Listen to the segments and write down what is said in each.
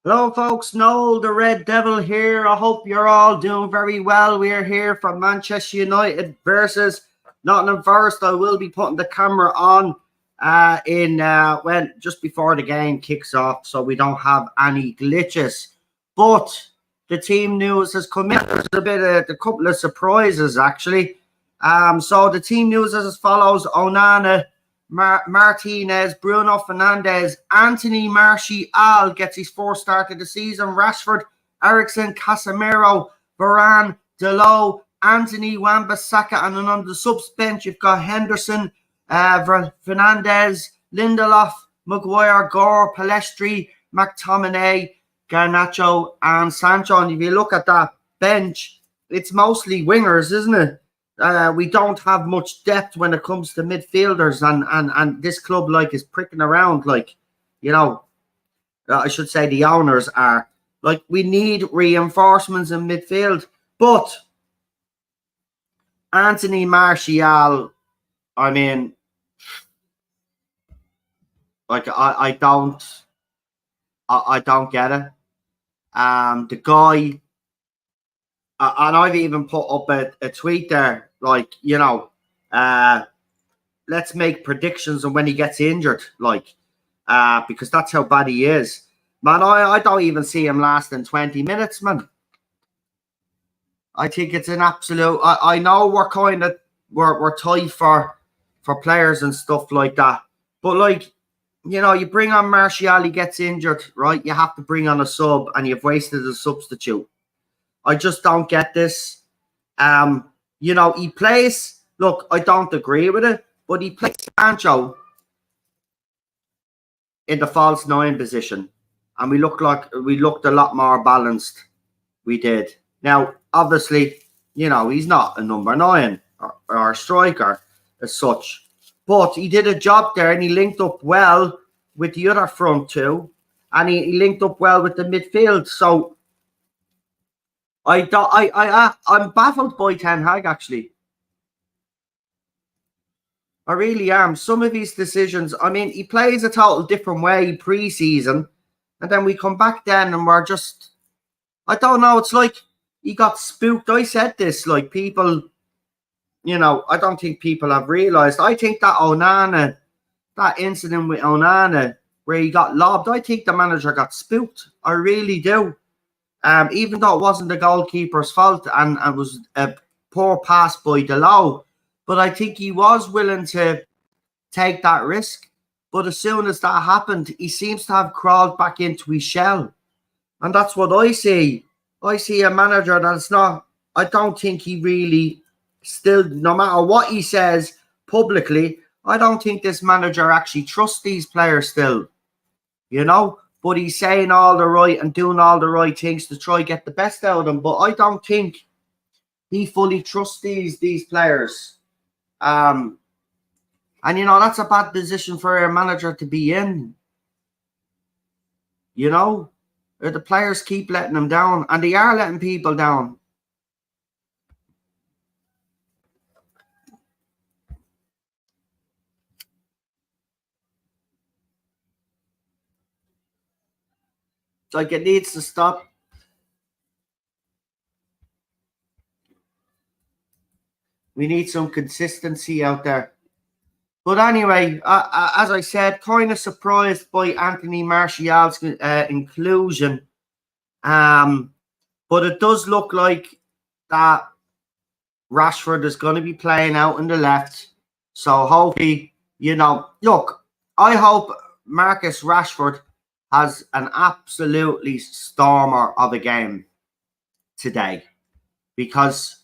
Hello, folks. Noel, the Red Devil here. I hope you're all doing very well. We are here from Manchester United versus Nottingham Forest. I will be putting the camera on when just before the game kicks off, so we don't have any glitches. But the team news has come in. There's a couple of surprises actually. So the team news is as follows: Onana, Martinez, Bruno Fernandes, Anthony Martial gets his first start of the season. Rashford, Eriksen, Casemiro, Varane, Dalot, Anthony, Wan-Bissaka, and then on the subs bench you've got Henderson, Fernandes, Lindelof, Maguire, Gore, Palestri, McTominay, Garnacho, and Sancho. And if you look at that bench, it's mostly wingers, isn't it? We don't have much depth when it comes to midfielders, and this club is pricking around, I should say the owners are we need reinforcements in midfield. But Anthony Martial, I mean, I don't get it. The guy. And I've even put up a tweet there, let's make predictions on when he gets injured, because that's how bad he is. Man, I don't even see him lasting 20 minutes, man. I think it's an absolute... I know we're tight for players and stuff like that. But, you bring on Martial, he gets injured, right? You have to bring on a sub, and you've wasted a substitute. I just don't get this. He plays... Look, I don't agree with it, but he plays Sancho in the false nine position, and we looked a lot more balanced. We did. Now, obviously, he's not a number 9 or a striker as such, but he did a job there, and he linked up well with the other front two, and he linked up well with the midfield. So I'm baffled by Ten Hag, actually. I really am. Some of his decisions, I mean, he plays a total different way pre-season, and then we come back then and we're just... I don't know, it's like he got spooked. I said this, people, I don't think people have realised. I think that incident with Onana, where he got lobbed, I think the manager got spooked. I really do. Even though it wasn't the goalkeeper's fault and it was a poor pass by Dalot, but I think he was willing to take that risk. But as soon as that happened, he seems to have crawled back into his shell. And that's what I see. I see a manager that's not... I don't think he really still, no matter what he says publicly, I don't think this manager actually trusts these players still, But he's saying all the right and doing all the right things to try get the best out of them. But I don't think he fully trusts these players. And, that's a bad position for a manager to be in. The players keep letting them down, and they are letting people down. It needs to stop. We need some consistency out there. But anyway, as I said, kind of surprised by Anthony Martial's inclusion. But it does look like that Rashford is going to be playing out on the left. So hopefully, look, I hope Marcus Rashford has an absolutely stormer of a game today, because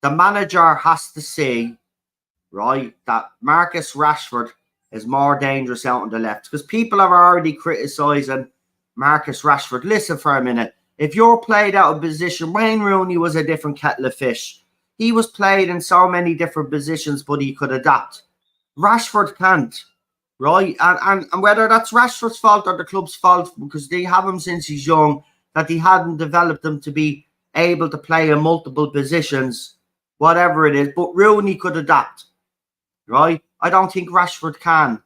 the manager has to see, right, that Marcus Rashford is more dangerous out on the left, because people are already criticising Marcus Rashford. Listen for a minute. If you're played out of position, Wayne Rooney was a different kettle of fish. He was played in so many different positions, but he could adapt. Rashford can't. Right, and whether that's Rashford's fault or the club's fault, because they have him since he's young, that he hadn't developed him to be able to play in multiple positions, whatever it is. But Rooney could adapt, right? I don't think Rashford can.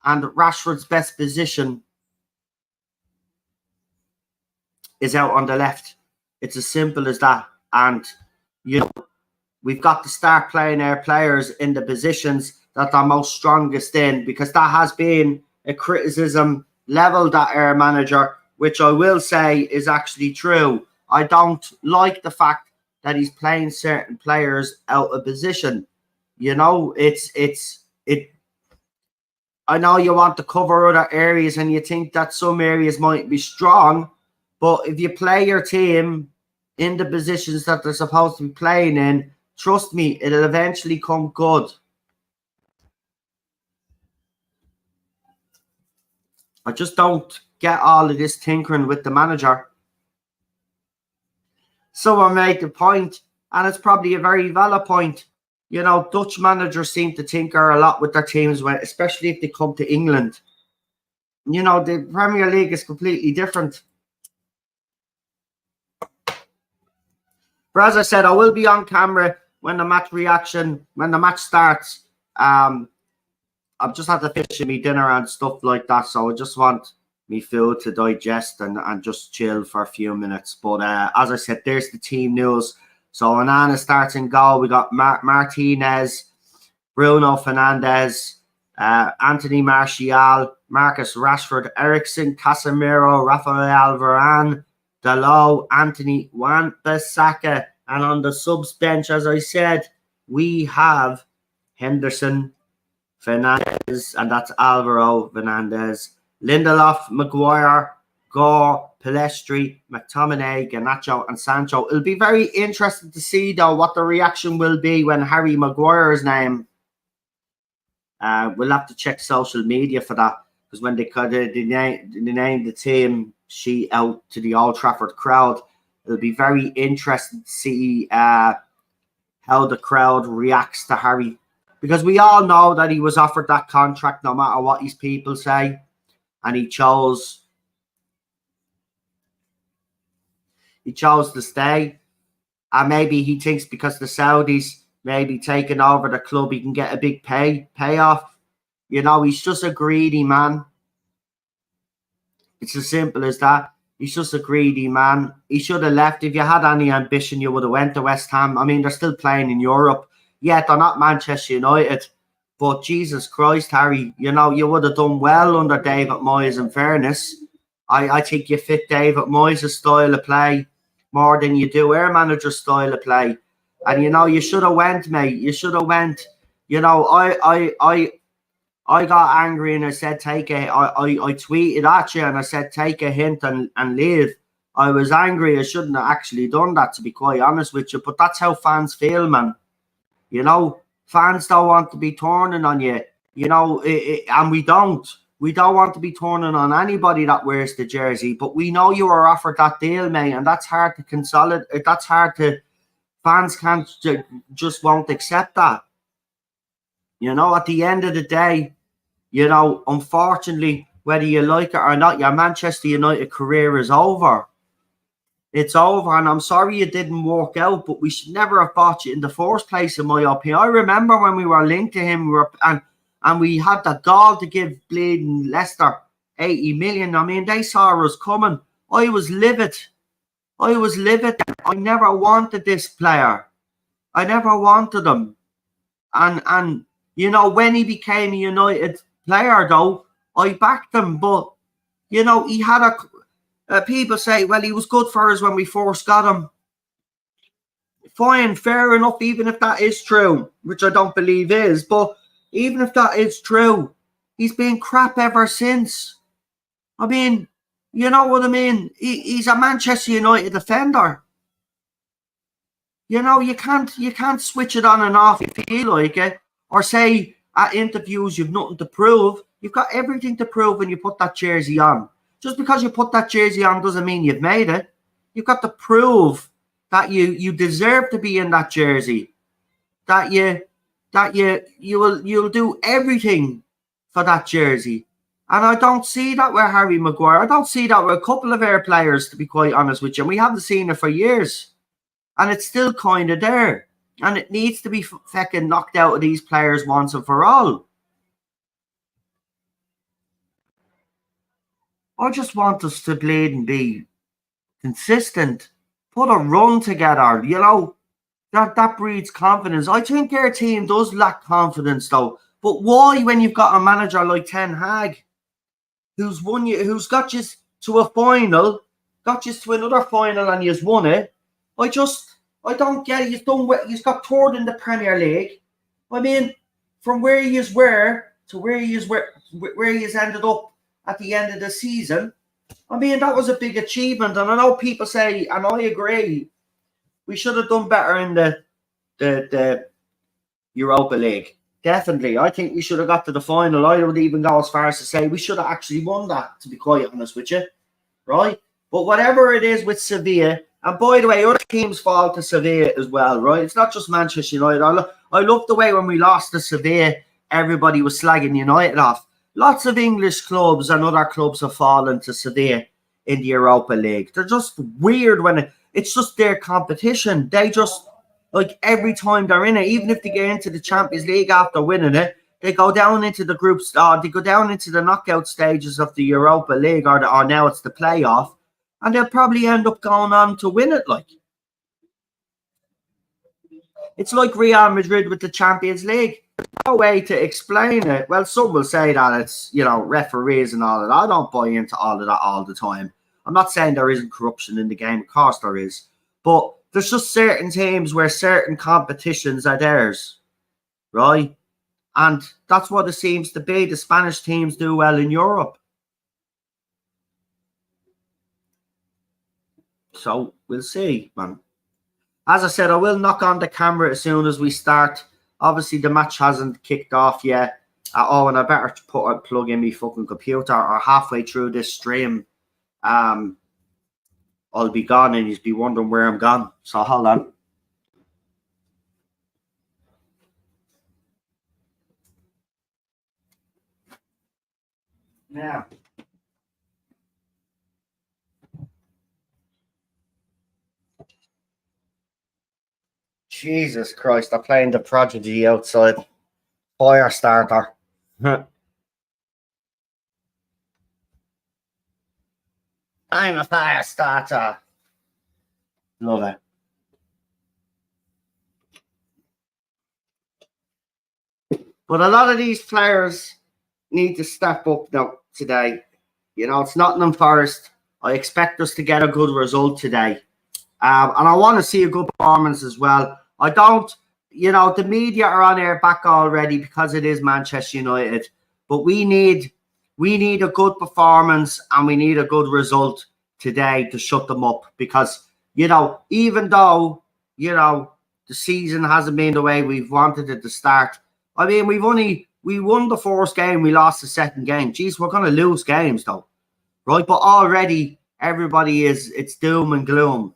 And Rashford's best position is out on the left. It's as simple as that. And, you know, we've got to start playing our players in the positions that they're most strongest in, because that has been a criticism leveled at our manager, which I will say is actually true. I don't like the fact that he's playing certain players out of position. You know, I know you want to cover other areas and you think that some areas might be strong, but if you play your team in the positions that they're supposed to be playing in, trust me, it'll eventually come good. I just don't get all of this tinkering with the manager. Someone made the point, and it's probably a very valid point. You know, Dutch managers seem to tinker a lot with their teams, especially if they come to England. You know, the Premier League is completely different. But as I said, I will be on camera when the match starts. I've just had to finish me dinner and stuff like that, so I just want me food to digest and just chill for a few minutes. But as I said, there's the team news. So Onana starts in goal. We got Martinez, Bruno Fernandes, Anthony Martial, Marcus Rashford, Eriksen, Casemiro, Rafael Varane, Dalot, Anthony Wan-Bissaka. And on the subs bench, as I said, we have Henderson, Fernandes, and that's Alvaro Fernandez, Lindelof, Maguire, Gore, Pelestri, McTominay, Garnacho, and Sancho. It'll be very interesting to see, though, what the reaction will be when Harry Maguire's name. We'll have to check social media for that, because when they named the team sheet out to the Old Trafford crowd, it'll be very interesting to see how the crowd reacts to Harry. Because we all know that he was offered that contract no matter what his people say. And he chose to stay. And maybe he thinks because the Saudis maybe taking over the club, he can get a big payoff. You know, he's just a greedy man. It's as simple as that. He's just a greedy man. He should have left. If you had any ambition, you would have went to West Ham. I mean, they're still playing in Europe. Yeah, they're not Manchester United. But Jesus Christ, Harry, you know, you would have done well under David Moyes, in fairness. I think you fit David Moyes' style of play more than you do our manager's style of play. And, you know, you should have went, mate. You should have went. You know, I got angry and I said, I tweeted at you and I said, take a hint and leave. I was angry. I shouldn't have actually done that, to be quite honest with you. But that's how fans feel, man. You know, fans don't want to be turning on you, you know, and we don't. We don't want to be turning on anybody that wears the jersey. But we know you were offered that deal, mate, and that's hard to consolidate. That's hard to. Fans can't just won't accept that. You know, at the end of the day, you know, unfortunately, whether you like it or not, your Manchester United career is over. It's over, and I'm sorry it didn't work out, but we should never have bought you in the first place, in my opinion. I remember when we were linked to him, and we had the gall to give bleeding Leicester 80 million. I mean, they saw us coming. I was livid. I never wanted this player. I never wanted him. And you know, when he became a United player, though, I backed him. But, you know, he had people say, well, he was good for us when we first got him. Fine, fair enough, even if that is true, which I don't believe is. But even if that is true, he's been crap ever since. I mean, you know what I mean? He's a Manchester United defender. You know, you can't switch it on and off if you feel like it, or say at interviews you've nothing to prove. You've got everything to prove when you put that jersey on. Just because you put that jersey on doesn't mean you've made it. You've got to prove that you deserve to be in that jersey. That you'll do everything for that jersey. And I don't see that with Harry Maguire. I don't see that with a couple of our players, to be quite honest with you. And we haven't seen it for years. And it's still kind of there. And it needs to be fucking knocked out of these players once and for all. I just want us to bleed and be consistent, put a run together, you know, that breeds confidence. I think their team does lack confidence though. But why, when you've got a manager like Ten Hag, who's got you to a final, got you to another final, and you've won it? I don't get it. You've done well. You've got third in the Premier League. I mean, from where you were to where you ended up at the end of the season. I mean, that was a big achievement, and I know people say, and I agree, we should have done better in the Europa League. Definitely. I think we should have got to the final. I would even go as far as to say we should have actually won that, to be quite honest with you. Right? But whatever it is with Sevilla, and by the way, other teams fall to Sevilla as well, right? It's not just Manchester United. I love the way when we lost to Sevilla, everybody was slagging United off. Lots of English clubs and other clubs have fallen to Sevilla in the Europa League. They're just weird when it's just their competition. They just, like, every time they're in it, even if they get into the Champions League after winning it, they go down into the groups, they go down into the knockout stages of the Europa League, or now it's the playoff, and they'll probably end up going on to win it. Like, it's like Real Madrid with the Champions League. No way to explain it. Well, some will say that it's, you know, referees and all of that. I don't buy into all of that all the time. I'm not saying there isn't corruption in the game. Of course there is. But there's just certain teams where certain competitions are theirs, right? And that's what it seems to be. The Spanish teams do well in Europe. So we'll see, man. As I said, I will knock on the camera as soon as we start. Obviously, the match hasn't kicked off yet. Oh, and I better plug in my fucking computer, or halfway through this stream, I'll be gone and you'll be wondering where I'm gone. So hold on. Yeah. Jesus Christ, they're playing the Prodigy outside. Fire starter. I'm a fire starter. Love it. But a lot of these players need to step up now today. You know, it's Nottingham Forest. I expect us to get a good result today. And I want to see a good performance as well. I don't, you know, the media are on air back already because it is Manchester United. But we need a good performance and we need a good result today to shut them up. Because, you know, even though, you know, the season hasn't been the way we've wanted it to start. I mean, we won the first game, we lost the second game. Geez, we're going to lose games though. Right? But already everybody it's doom and gloom.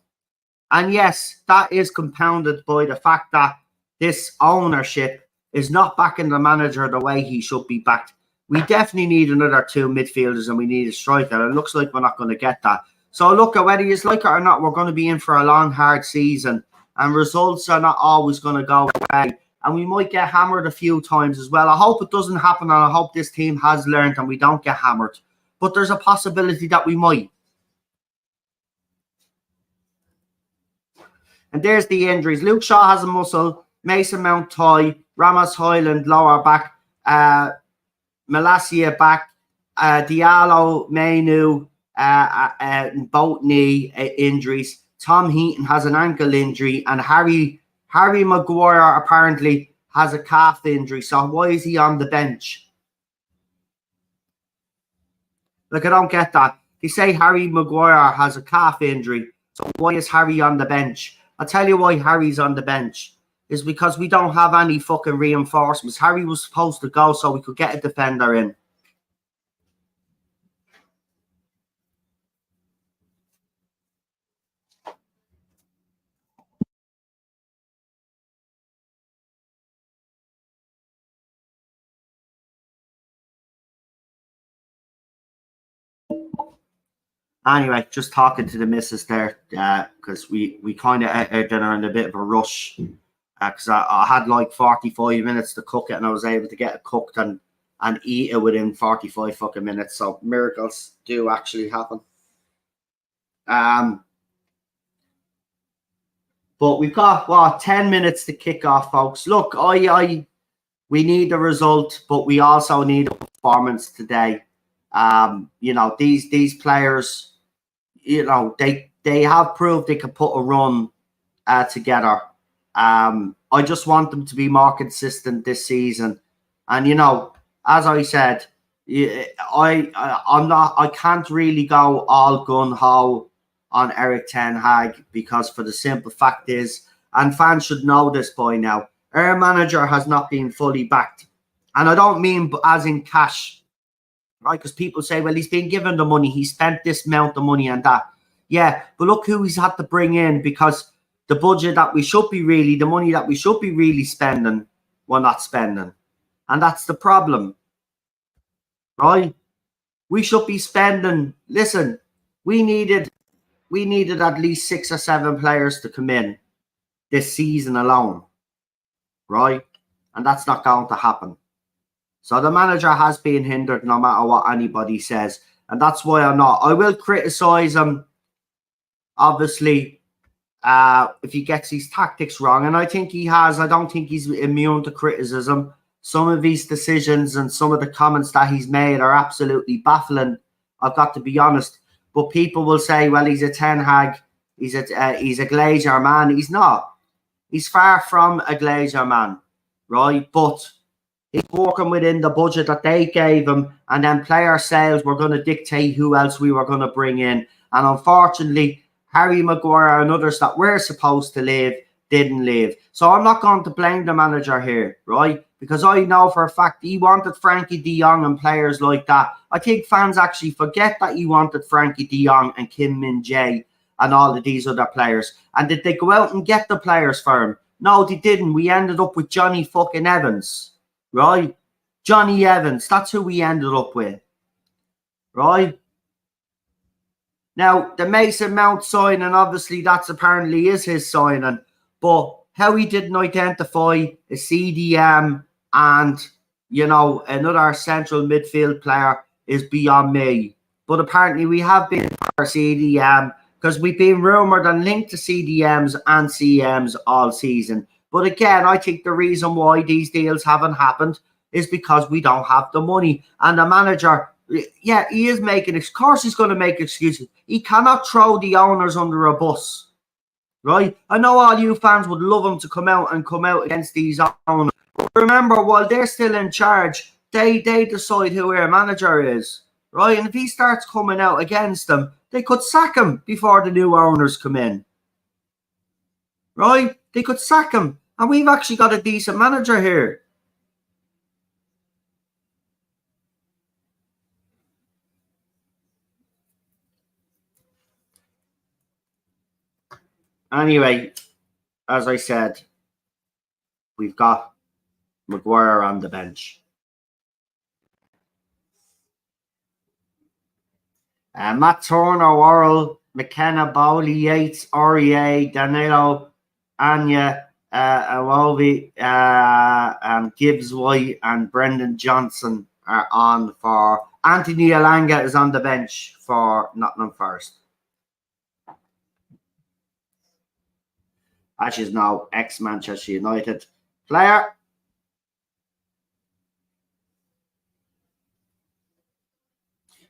And yes, that is compounded by the fact that this ownership is not backing the manager the way he should be backed. We definitely need another two midfielders and we need a striker. It looks like we're not going to get that. So look, at whether you like it or not, we're going to be in for a long, hard season. And results are not always going to go away. And we might get hammered a few times as well. I hope it doesn't happen, and I hope this team has learned and we don't get hammered. But there's a possibility that we might. And there's the injuries. Luke Shaw has a muscle. Mason Mount tie. Ramos Highland lower back. Malacia back. Diallo, Mainu, both knee injuries. Tom Heaton has an ankle injury. And Harry Maguire apparently has a calf injury. So why is he on the bench? Look, I don't get that. They say Harry Maguire has a calf injury. So why is Harry on the bench? I'll tell you why Harry's on the bench. Is because we don't have any fucking reinforcements. Harry was supposed to go so we could get a defender in. Anyway, just talking to the missus there, because we kind of ate dinner in a bit of a rush, because I had like 45 minutes to cook it, and I was able to get it cooked and eat it within 45 fucking minutes. So miracles do actually happen. But we've got 10 minutes to kick off, folks. Look, we need a result, but we also need a performance today. These players, they have proved they can put a run together. I just want them to be more consistent this season. And as I said, I can't really go all gun ho on Eric Ten Hag, because for the simple fact is, and fans should know this by now, our manager has not been fully backed. And I don't mean as in cash, right? Because people say, well, he's been given the money, he spent this amount of money and that. Yeah, but look who he's had to bring in, because the budget that we should be really, the money that we should be really spending, we're not spending. And that's the problem, right? We should be spending, listen, we needed at least 6 or 7 players to come in this season alone, right? And that's not going to happen. So the manager has been hindered no matter what anybody says. And that's why I will criticise him, obviously, if he gets his tactics wrong. And I think he has. I don't think he's immune to criticism. Some of his decisions and some of the comments that he's made are absolutely baffling, I've got to be honest. But people will say, well, he's a Ten Hag, he's a Glazer man. He's not. He's far from a Glazer man, right? But he's working within the budget that they gave him, and then player sales were going to dictate who else we were going to bring in. And unfortunately, Harry Maguire and others that were supposed to leave didn't leave. So I'm not going to blame the manager here, right? Because I know for a fact he wanted Frankie de Jong and players like that. I think fans actually forget that he wanted Frankie de Jong and Kim Min-jae and all of these other players. And did they go out and get the players for him? No, they didn't. We ended up with Johnny fucking Evans, right? Johnny Evans. That's who we ended up with, right? Now, the Mason Mount signing, obviously, that's apparently is his signing. But how he didn't identify a CDM and, another central midfield player is beyond me. But apparently we have been for CDM, because we've been rumoured and linked to CDMs and CMs all season. But again, I think the reason why these deals haven't happened is because we don't have the money. And the manager, yeah, he is making, of course he's going to make excuses. He cannot throw the owners under a bus, right? I know all you fans would love him to come out against these owners. But remember, while they're still in charge, they decide who our manager is, right? And if he starts coming out against them, they could sack him before the new owners come in, right? They could sack him. And we've actually got a decent manager here. Anyway, as I said, we've got Maguire on the bench. Matt Turner, Worrell, McKenna, Bowley, Yates, Aurier, Danilo, Anya, Awobi, Gibbs White, and Brendan Johnson are on for. Anthony Alanga is on the bench for Nottingham Forest. Ash is now ex-Manchester United player.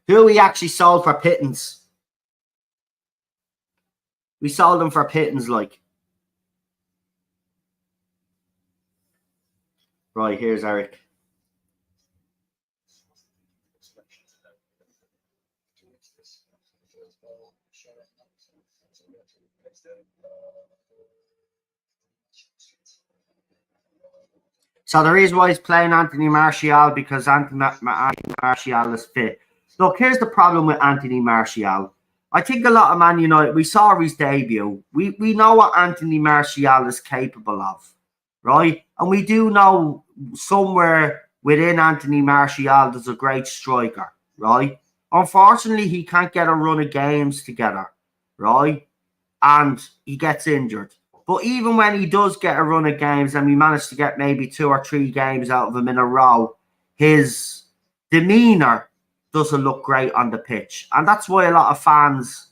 Who we actually sold for pittance. We sold them for pittance, like. Right, here's Eric. So the reason why he's playing Anthony Martial, because Anthony Martial is fit. Look, here's the problem with Anthony Martial. I think a lot of Man United, we saw his debut. We know what Anthony Martial is capable of, right? And we do know somewhere within Anthony Martial there's a great striker, right? Unfortunately, he can't get a run of games together, right? And he gets injured. But even when he does get a run of games and we manage to get maybe 2 or 3 games out of him in a row, his demeanour doesn't look great on the pitch. And that's why a lot of fans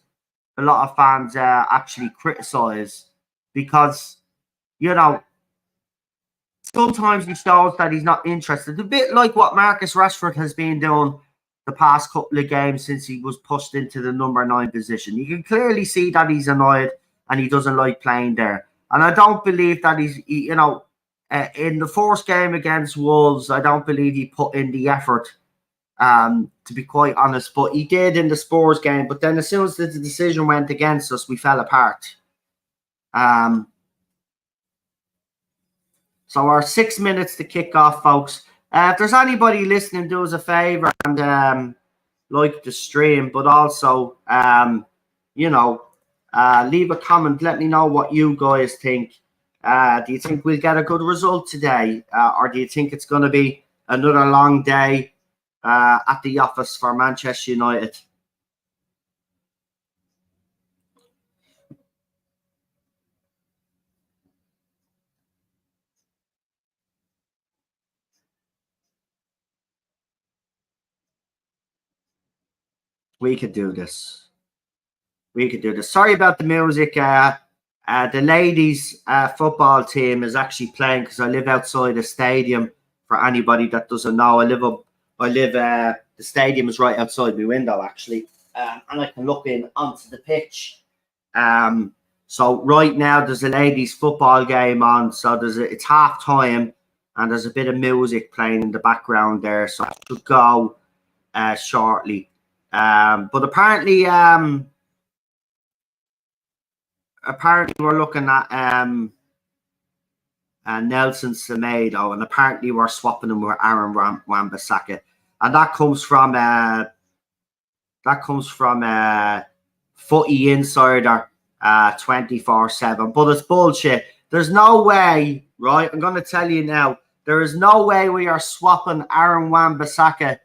actually criticise because, you know, sometimes he shows that he's not interested. A bit like what Marcus Rashford has been doing the past couple of games since he was pushed into the number 9 position. You can clearly see that he's annoyed and he doesn't like playing there. And I don't believe that in the first game against Wolves, I don't believe he put in the effort, to be quite honest. But he did in the Spurs game. But then as soon as the decision went against us, we fell apart. So our 6 minutes to kick off, folks. If there's anybody listening, do us a favour and like the stream, but also, leave a comment. Let me know what you guys think. Do you think we'll get a good result today? Or do you think it's going to be another long day at the office for Manchester United? We could do this. We could do this. Sorry about the music. The ladies' football team is actually playing because I live outside a stadium. For anybody that doesn't know, the stadium is right outside my window, actually, and I can look in onto the pitch. So right now there's a ladies' football game on. So it's half time, and there's a bit of music playing in the background there. So I should go shortly. But apparently we're looking at Nelson Semedo, and apparently we're swapping him with Aaron Wan-Bissaka, and that comes from Footy Insider 24/7. But it's bullshit. There's no way, right? I'm going to tell you now. There is no way we are swapping Aaron Wan-Bissaka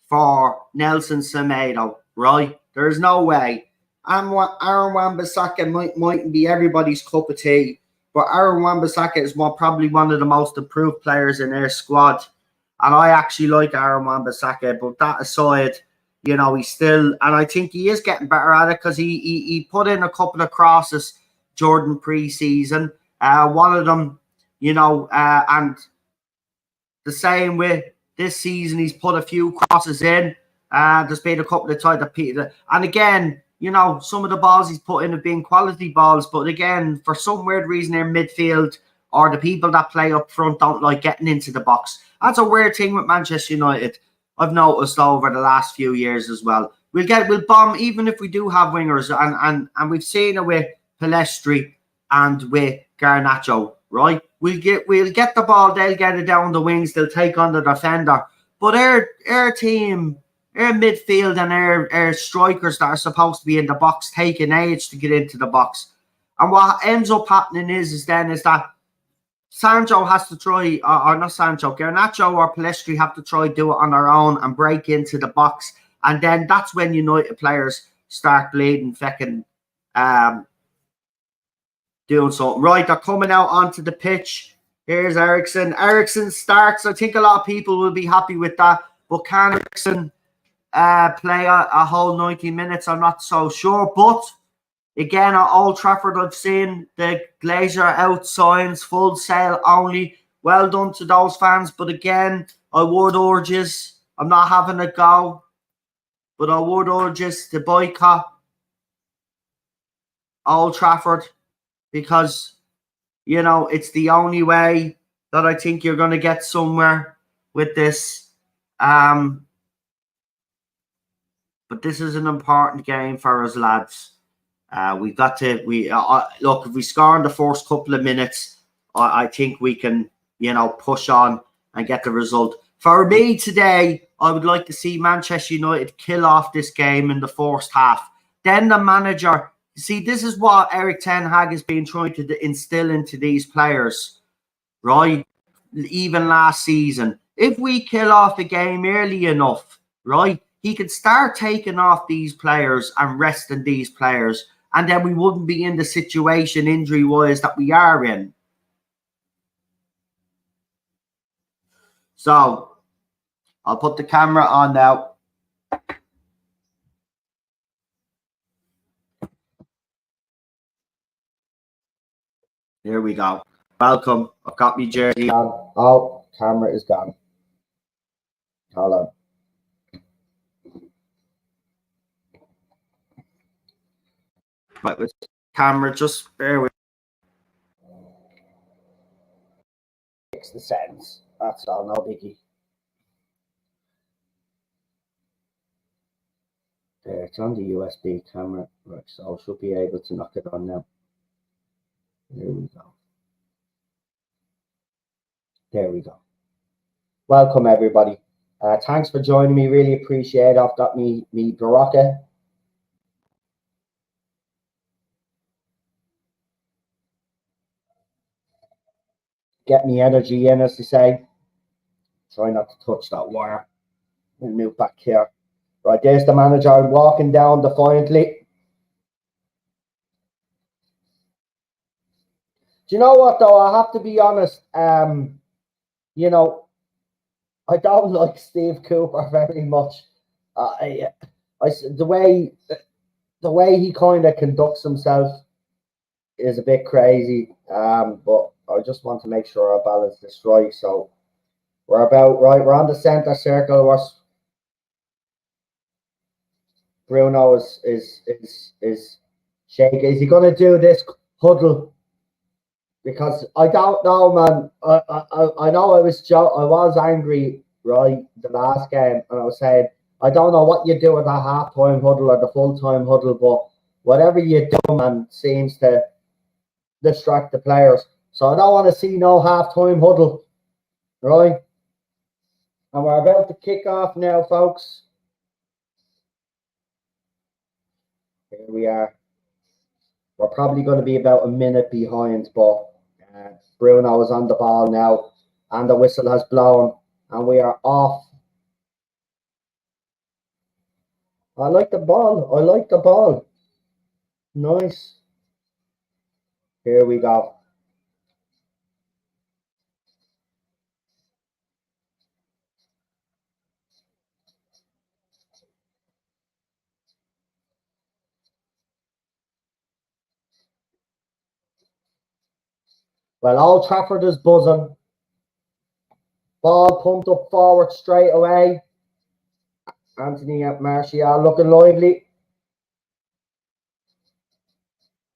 for Nelson Semedo, right? There's no way. Aaron Wan-Bissaka mightn't be everybody's cup of tea, but Aaron Wan-Bissaka is probably one of the most improved players in their squad. And I actually like Aaron Wan-Bissaka, but that aside, he's still, and I think he is getting better at it because he put in a couple of crosses during pre-season. One of them, and the same with this season, he's put a few crosses in. There's been a couple of times that Peter, and again, some of the balls he's put in have been quality balls, but again, for some weird reason, their midfield or the people that play up front don't like getting into the box. That's a weird thing with Manchester United. I've noticed over the last few years as well. We'll bomb even if we do have wingers, and we've seen it with Pellistri and with Garnacho, right? We'll get the ball, they'll get it down the wings, they'll take on the defender. But our team, our midfield and our strikers that are supposed to be in the box take an age to get into the box. And what ends up happening is that Sancho has to try, or not Sancho, Garnacho or Pellistri have to try do it on their own and break into the box. And then that's when United players start bleeding, doing something. Right, they're coming out onto the pitch. Here's Eriksen. Eriksen starts. I think a lot of people will be happy with that. But can Eriksen play a whole 90 minutes? I'm not so sure. But again, at Old Trafford, I've seen the Glazer out signs, full sale only. Well done to those fans. But again, I would urge us, I'm not having a go, but I would urge us to boycott Old Trafford because, it's the only way that I think you're going to get somewhere with this. But this is an important game for us, lads. We've got to, look, if we score in the first couple of minutes, I think we can, push on and get the result. For me today, I would like to see Manchester United kill off this game in the first half. Then the manager, see, this is what Erik ten Hag has been trying to instill into these players, right? Even last season. If we kill off the game early enough, right, he could start taking off these players and resting these players, and then we wouldn't be in the situation injury-wise that we are in. So, I'll put the camera on now. Here we go. Welcome. I've got my jersey on. Oh, camera is gone. Hold on. Right, with camera, just bear with. Fix the settings. That's all, no biggie. There, it's on the USB camera. Right, so I should be able to knock it on now. There we go. There we go. Welcome, everybody. Thanks for joining me. Really appreciate it. I've got me Baraka. Get me energy in, as they say. Try not to touch that wire. We'll move back here. Right, there's the manager walking down defiantly. Do you know what, though? I have to be honest. You know, I don't like Steve Cooper very much. The way he kind of conducts himself is a bit crazy. But I just want to make sure I balance this right. So we're about right. We're on the center circle. Bruno is shaking. Is he going to do this huddle? Because I don't know, man. I know I was angry, right, the last game, and I was saying, I don't know what you do at the halftime huddle or the full-time huddle, but whatever you do, man, seems to distract the players. So I don't want to see no halftime huddle, right? And we're about to kick off now, folks. Here we are. We're probably going to be about a minute behind, but Bruno is on the ball now, and the whistle has blown, and we are off. I like the ball. I like the ball. Nice. Here we go. Well, Old Trafford is buzzing. Ball pumped up forward straight away. Anthony Martial looking lively.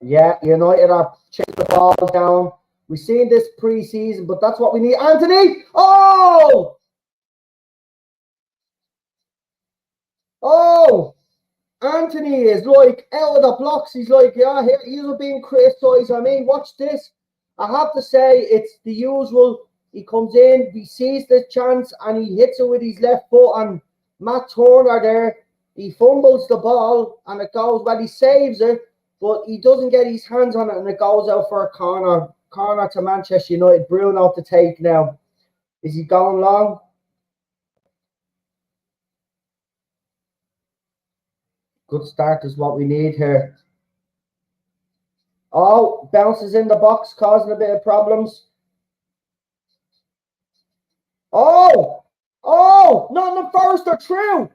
Yeah, United are checking the ball down. We've seen this pre-season, but that's what we need. Anthony! Oh! Oh! Anthony is like out of the blocks. He's like, yeah, he's being criticised. I mean, watch this. I have to say, it's the usual. He comes in, he sees the chance, and he hits it with his left foot. And Matt Turner there, he fumbles the ball, and it goes, well, he saves it, but he doesn't get his hands on it, and it goes out for a corner. Corner to Manchester United. Bruno to take now. Is he going long? Good start is what we need here. Oh, bounces in the box, causing a bit of problems. Oh! Oh! Nottingham Forest are through!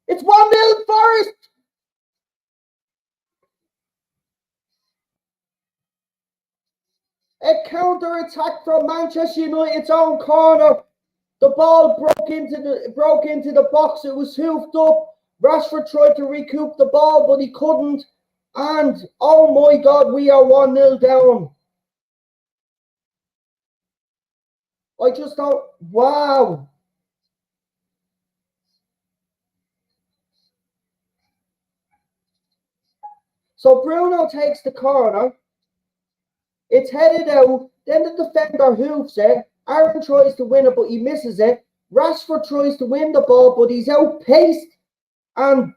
It's 1-0 Forest! A counter-attack from Manchester United's own corner. The ball broke into the box. It was hoofed up. Rashford tried to recoup the ball, but he couldn't. And oh my God, we are 1-0 down. I just thought, wow. So Bruno takes the corner. It's headed out. Then the defender hoofs it. Aaron tries to win it, but he misses it. Rashford tries to win the ball, but he's outpaced. And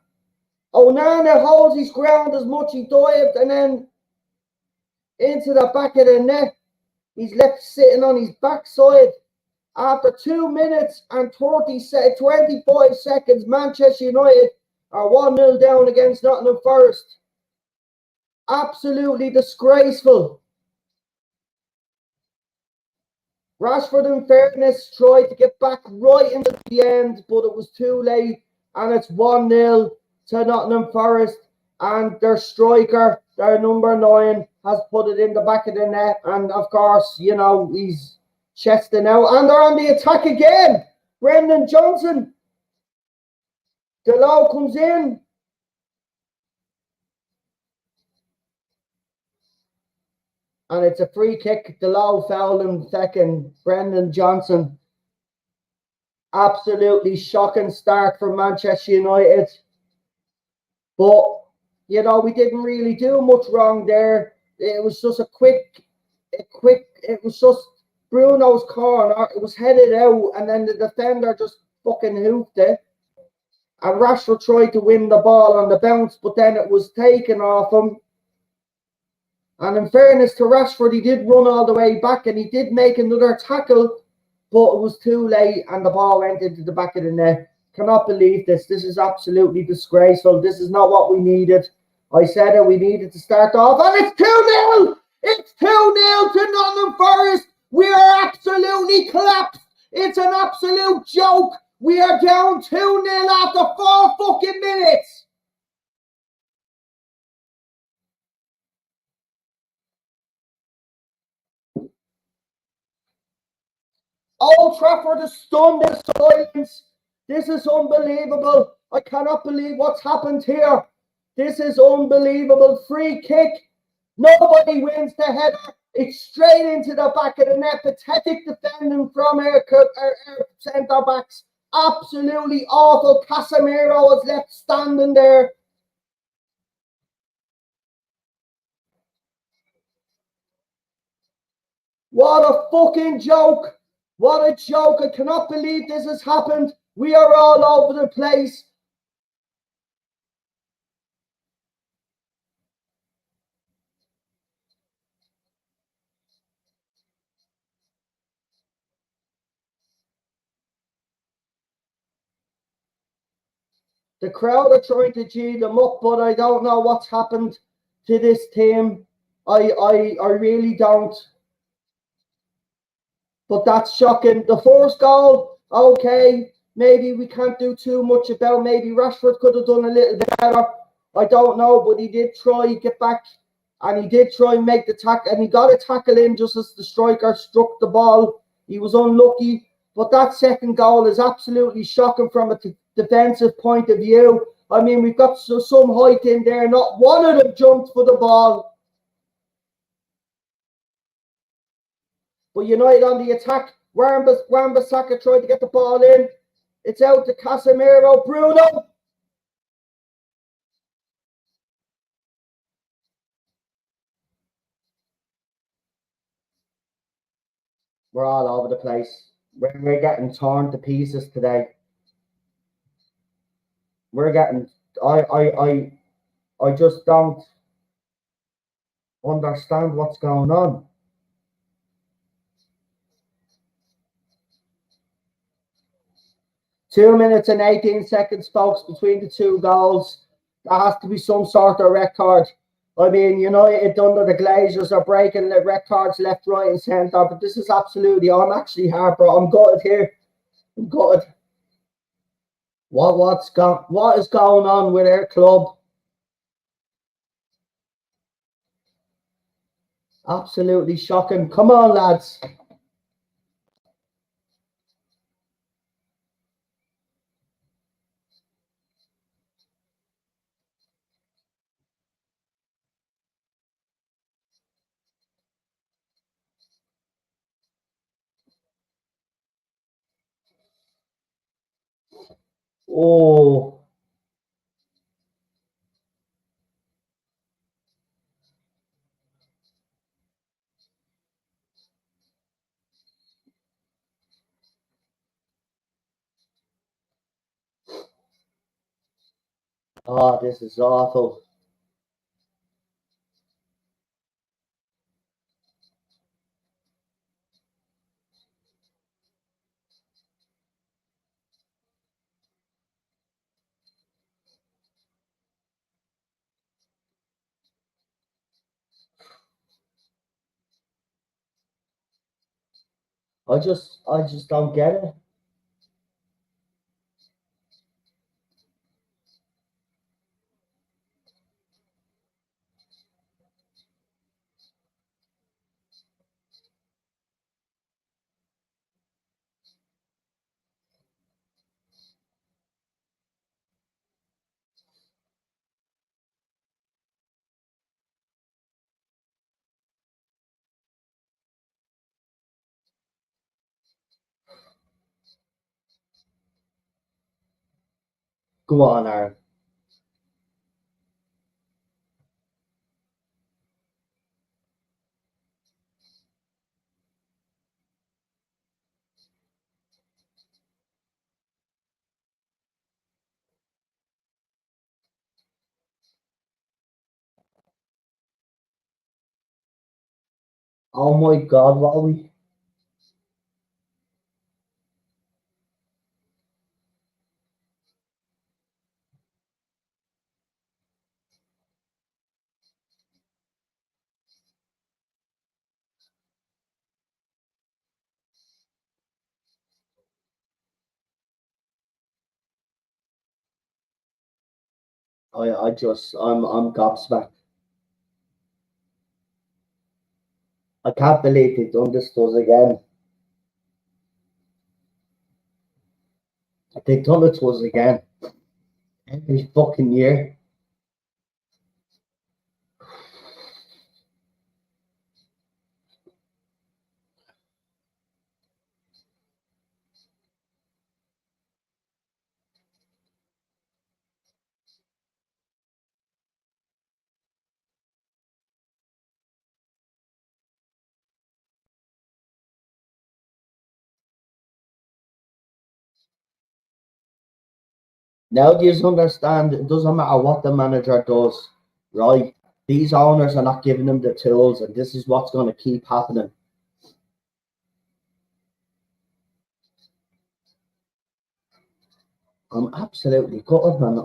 Onana holds his ground as much. He dived and then into the back of the net. He's left sitting on his backside. After 2 minutes and 25 seconds, Manchester United are 1-0 down against Nottingham Forest. Absolutely disgraceful. Rashford, in fairness, tried to get back right into the end, but it was too late, and it's 1-0 to Nottingham Forest. and their striker, their number 9, has put it in the back of the net, and of course, you know, he's chesting out, and they're on the attack again. Brendan Johnson. Delow comes in. And it's a free kick. Delow fouling second. Brendan Johnson. Absolutely shocking start for Manchester United. But, you know, we didn't really do much wrong there. It was just it was just Bruno's corner. It was headed out, and then the defender just fucking hoofed it. And Rashford tried to win the ball on the bounce, but then it was taken off him. And in fairness to Rashford, he did run all the way back and he did make another tackle, but it was too late and the ball went into the back of the net. Cannot believe this. This is absolutely disgraceful. This is not what we needed. I said it, we needed to start off, and it's 2-0! It's 2-0 to Nottingham Forest. We are absolutely collapsed. It's an absolute joke. We are down 2-0 after 4 fucking minutes. Old Trafford is stunned in silence. This is unbelievable. I cannot believe what's happened here. This is unbelievable. Free kick. Nobody wins the header. It's straight into the back of the net. Pathetic defending from our centre backs. Absolutely awful. Casemiro was left standing there. What a fucking joke. What a joke. I cannot believe this has happened. We are all over the place. The crowd are trying to G them up, but I don't know what's happened to this team. I really don't. But that's shocking. The first goal, okay, maybe we can't do too much about. Maybe Rashford could have done a little bit better. I don't know, but he did try get back, and he did try and make the tackle, and he got a tackle in just as the striker struck the ball. He was unlucky, but that second goal is absolutely shocking from a defensive point of view. I mean, we've got some height in there. Not one of them jumped for the ball. But United on the attack. Wan-Bissaka tried to get the ball in. It's out to Casemiro. Bruno. We're all over the place. We're getting torn to pieces today. We're getting. I just don't understand what's going on. Two minutes and 18 seconds, folks, between the two goals. There has to be some sort of record. I mean, United under the Glazers are breaking the records left, right, and centre. But this is absolutely. I'm actually heartbroken. I'm gutted here. I'm gutted. What is going on with our club? Absolutely shocking. Come on, lads. Oh. Oh, this is awful. I just don't get it. Go on, Aaron. Oh my God, what are we? I'm gobsmacked. I can't believe they've done this to us again. They've done it to us again. Every fucking year. Now do you understand? It doesn't matter what the manager does, right? These owners are not giving them the tools, and this is what's going to keep happening. I'm absolutely gutted, man.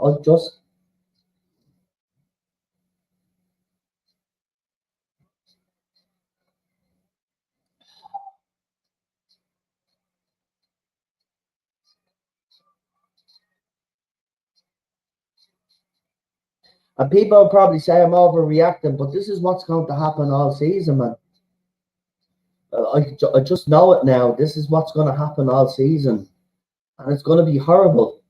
And people will probably say I'm overreacting, but this is what's going to happen all season, man. I just know it now. This is what's going to happen all season, and it's going to be horrible.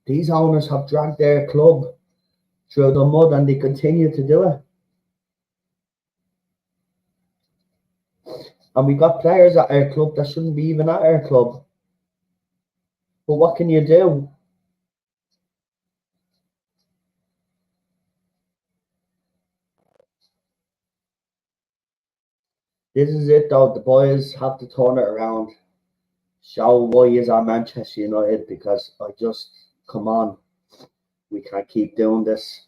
These owners have dragged their club through the mud, and they continue to do it. And we got players at our club that shouldn't be even at our club. But what can you do? This is it, though. The boys have to turn it around. Show why is our Manchester United, because I just come on. We can't keep doing this.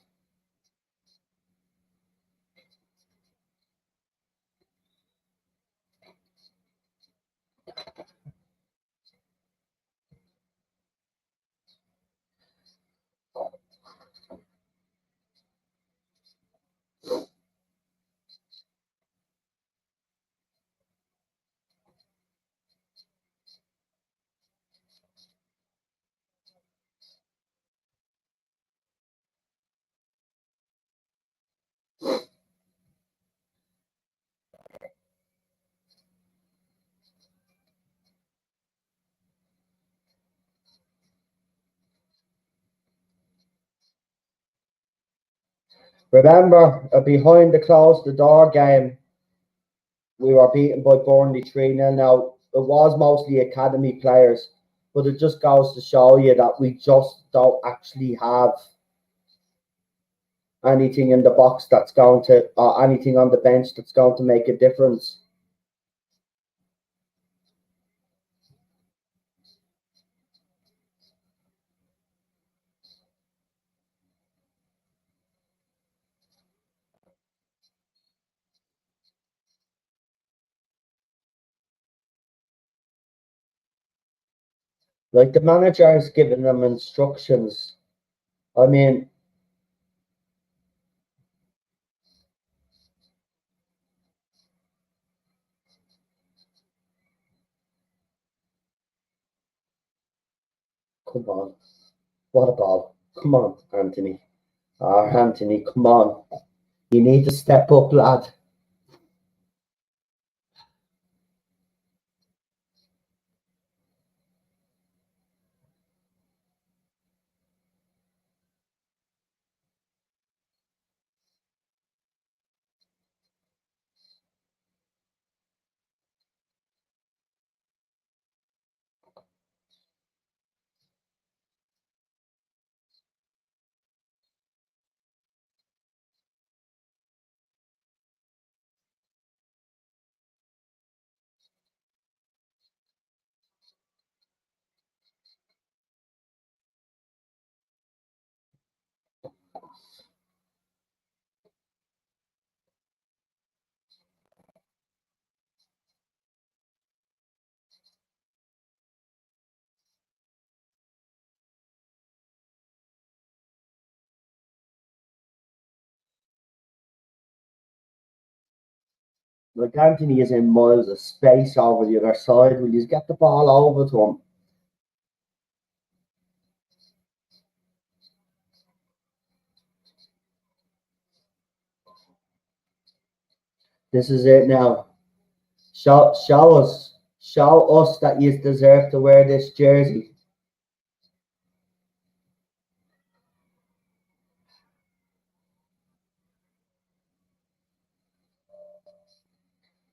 Remember, behind the closed the door game, we were beaten by Burnley 3-0. Now, it was mostly academy players, but it just goes to show you that we just don't actually have anything in the box that's going to, or anything on the bench that's going to make a difference. Like the manager has given them instructions. I mean, come on, what a ball! Come on, Anthony. Anthony, come on. You need to step up, lad. Like Anthony is in miles of space over the other side. Will you get the ball over to him? This is it now. Show us that you deserve to wear this jersey.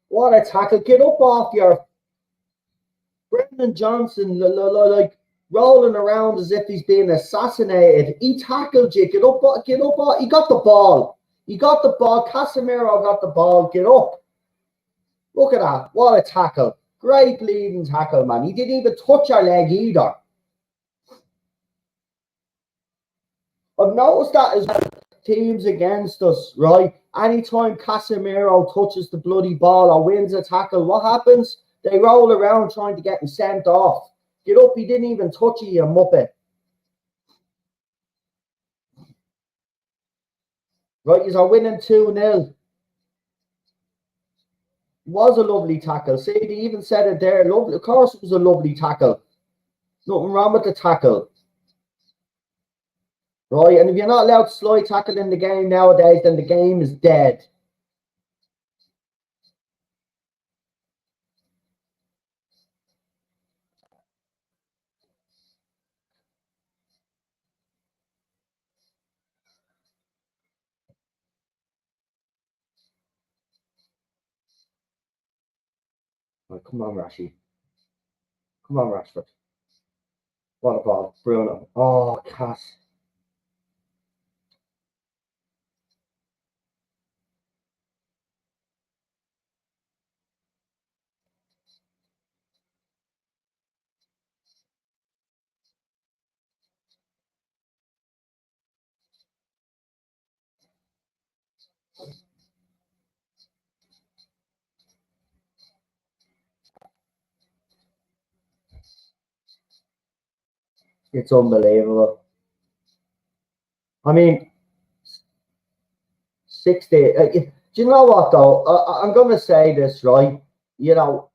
What a tackle. Get up off your Brendan Johnson, like rolling around as if he's being assassinated. He tackled you. Get up. He got the ball. He got the ball. Casemiro got the ball. Get up. Look at that. What a tackle. Great leading tackle, man. He didn't even touch our leg either. I've noticed that as well. Teams against us, right? Anytime Casemiro touches the bloody ball or wins a tackle, what happens? They roll around trying to get him sent off. Get up, he didn't even touch you, you muppet. Right, you're winning 2-0. Was a lovely tackle. See, they even said it there. Lovely. Of course, it was a lovely tackle. Nothing wrong with the tackle. Right, and if you're not allowed to slide tackle in the game nowadays, then the game is dead. Oh, come on, Rashi. Come on, Rashford. What a ball. Bruno. Oh, Cass. It's unbelievable. I mean, 60. Do you know what, though? I'm going to say this, right? You know,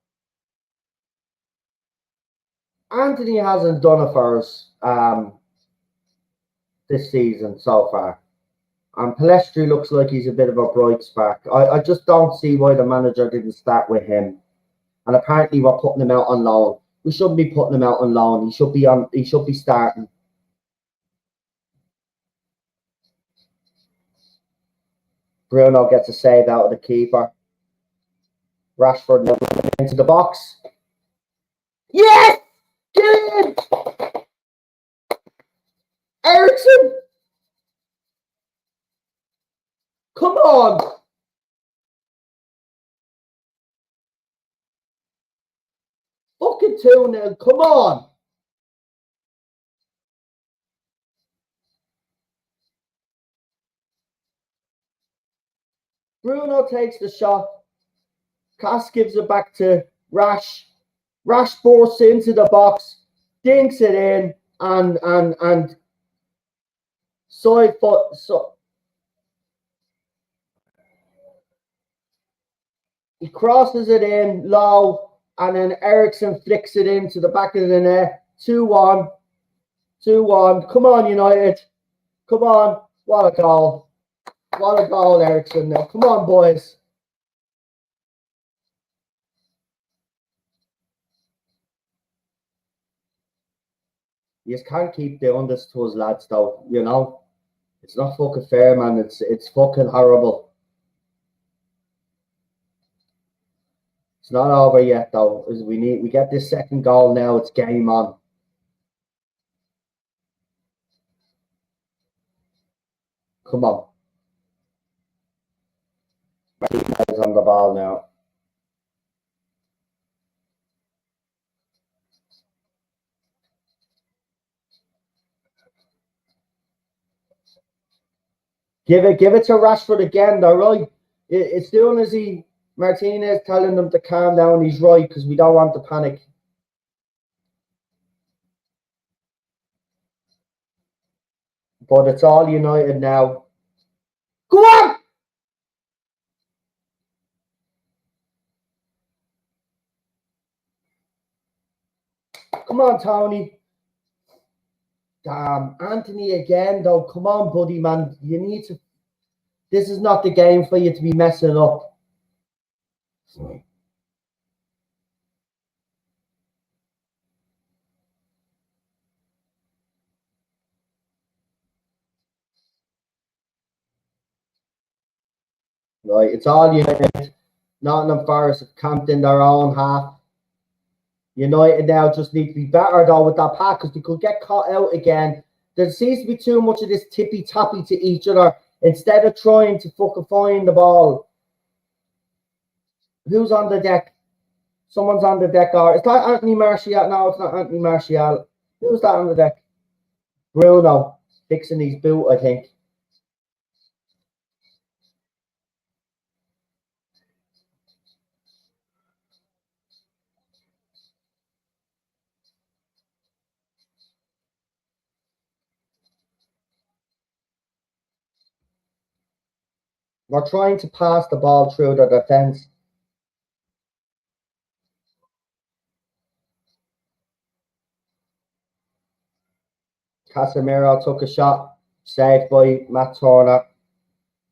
Anthony hasn't done it for us this season so far. And Palestri looks like he's a bit of a bright spark. I just don't see why the manager didn't start with him. And apparently we're putting him out on loan. We shouldn't be putting him out on loan. He should be on. He should be starting. Bruno gets a save out of the keeper. Rashford into the box. Yes! Get in! Ericsson! Come on! Fucking 2-0. Come on! Bruno takes the shot. Cass gives it back to Rash. Rash bursts into the box, dinks it in, and side foot. So he crosses it in low, and then Ericsson flicks it into the back of the net. 2-1. 2-1. Come on, United. Come on. What a goal. What a goal, Ericsson. Now, come on, boys. You just can't keep doing this to us, lads, though. You know? It's not fucking fair, man. It's fucking horrible. It's not over yet, though. We get this second goal now. It's game on. Come on. He's on the ball now. Give it to Rashford again, though, right? As soon as Martinez telling them to calm down, he's right, because we don't want to panic. But it's all United now. Go on! on, Tony. Damn, Anthony again, though. Come on, buddy, man. You need to. This is not the game for you to be messing up. Right, it's all United. Nottingham Forest have camped in their own half. United now just need to be better, though, with that pack, because they could get caught out again. There seems to be too much of this tippy-tappy to each other instead of trying to fucking find the ball. Who's on the deck? Someone's on the deck. Or it's not Anthony Martial. No, it's not Anthony Martial. Who's that on the deck? Bruno. Fixing his boot, I think. We're trying to pass the ball through the defence. Casemiro took a shot, saved by Matt Turner.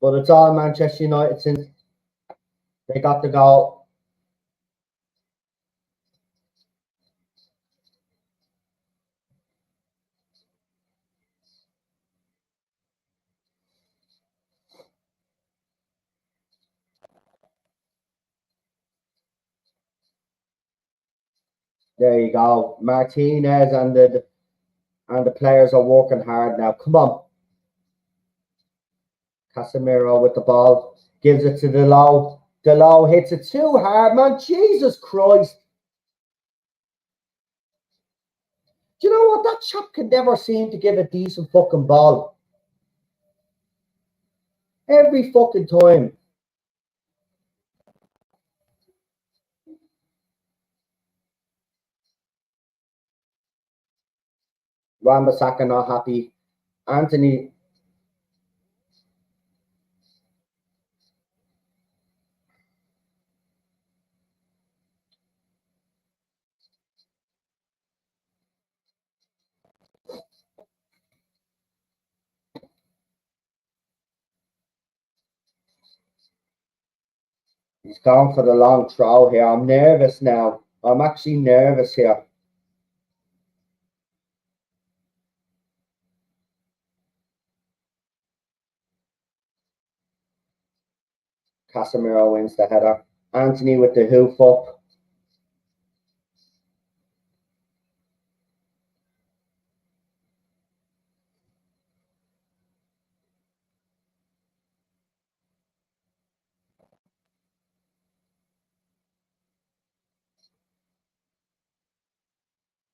But it's all Manchester United since they got the goal. There you go. Martinez and the players are working hard now. Come on. Casemiro with the ball. Gives it to Delo. Delo hits it too hard, man. Jesus Christ. Do you know what? That chap can never seem to give a decent fucking ball. Every fucking time. Wan-Bissaka not happy. Anthony. He's gone for the long throw here. I'm nervous now. I'm actually nervous here. Casemiro wins the header. Anthony with the hoof up.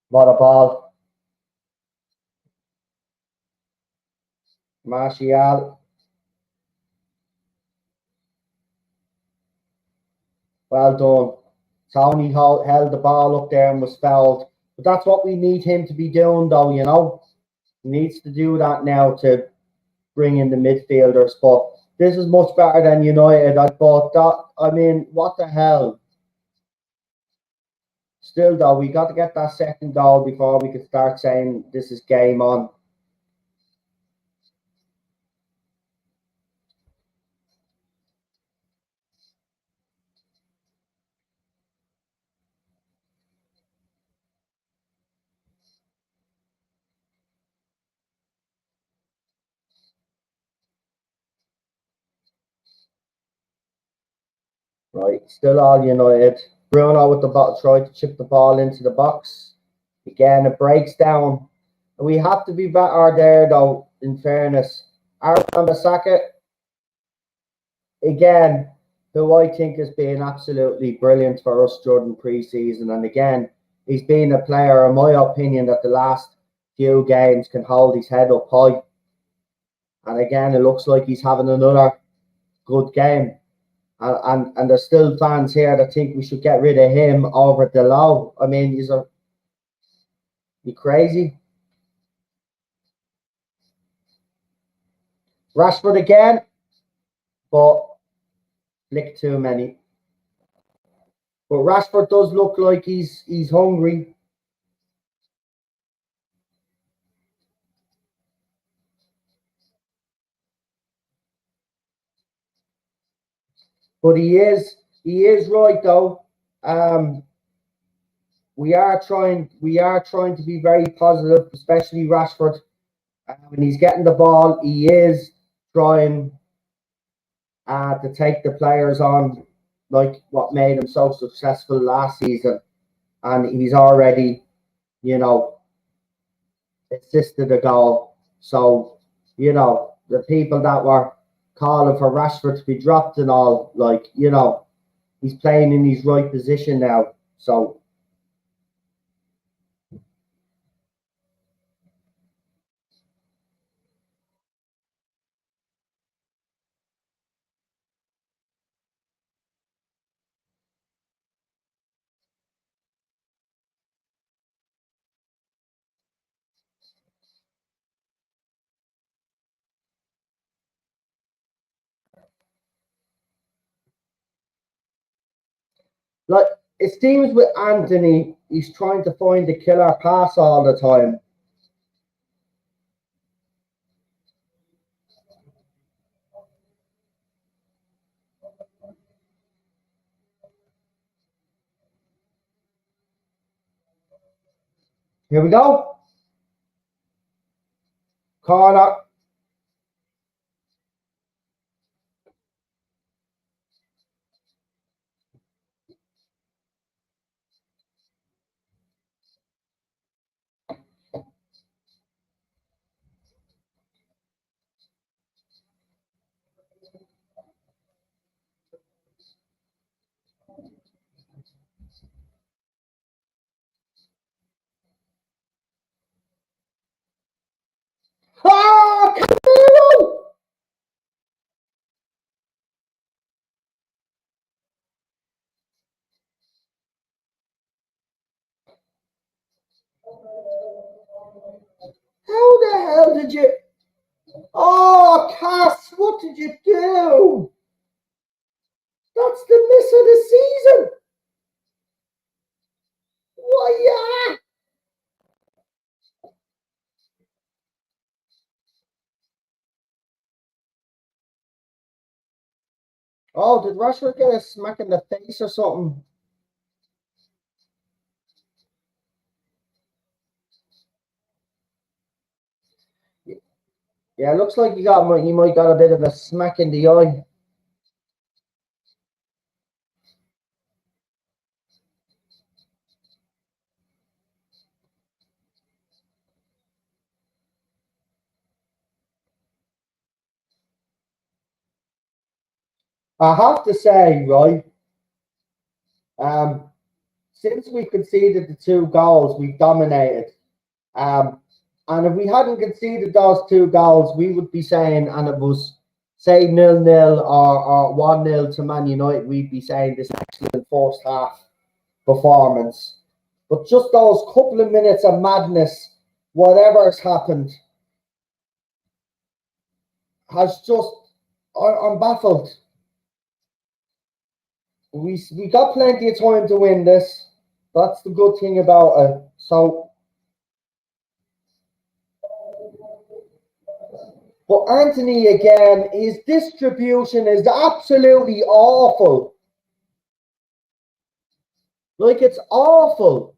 What a ball. Martial. Well done. Tony held the ball up there and was fouled. But that's what we need him to be doing, though, you know. He needs to do that now to bring in the midfielders. But this is much better than United. I thought that. I mean, what the hell? Still, though, we got to get that second goal before we could start saying this is game on. Right, still all United. Bruno with the ball, tried to chip the ball into the box. Again, it breaks down. We have to be better there, though, in fairness. Wan-Bissaka, again, who I think has been absolutely brilliant for us during pre-season. And again, he's been a player, in my opinion, that the last few games can hold his head up high. And again, it looks like he's having another good game. And there's still fans here that think we should get rid of him over Delo. I mean, you crazy? Rashford again, but flick too many. But Rashford does look like he's hungry. But he is right though. We are trying to be very positive, especially Rashford. When he's getting the ball, he is trying to take the players on, like what made him so successful last season, and he's already, you know, assisted a goal. So, you know, the people that were calling for Rashford to be dropped and all, like, you know, he's playing in his right position now. So like it seems with Anthony, he's trying to find the killer pass all the time. Here we go. Corner. Oh, Cameron! How the hell did you? Oh, Cass, what did you do? That's the miss of the season. Why, yeah. Oh, did Rashford get a smack in the face or something? Yeah, it looks like he might got a bit of a smack in the eye. I have to say, right, um, since we conceded the two goals, we've dominated. Um, and if we hadn't conceded those two goals, we would be saying, and it was say 0-0 or 1-0 to Man United, we'd be saying this excellent first half performance. But just those couple of minutes of madness, whatever's happened, has just I'm baffled. We got plenty of time to win this. That's the good thing about it. So, but Anthony again, his distribution is absolutely awful. Like it's awful.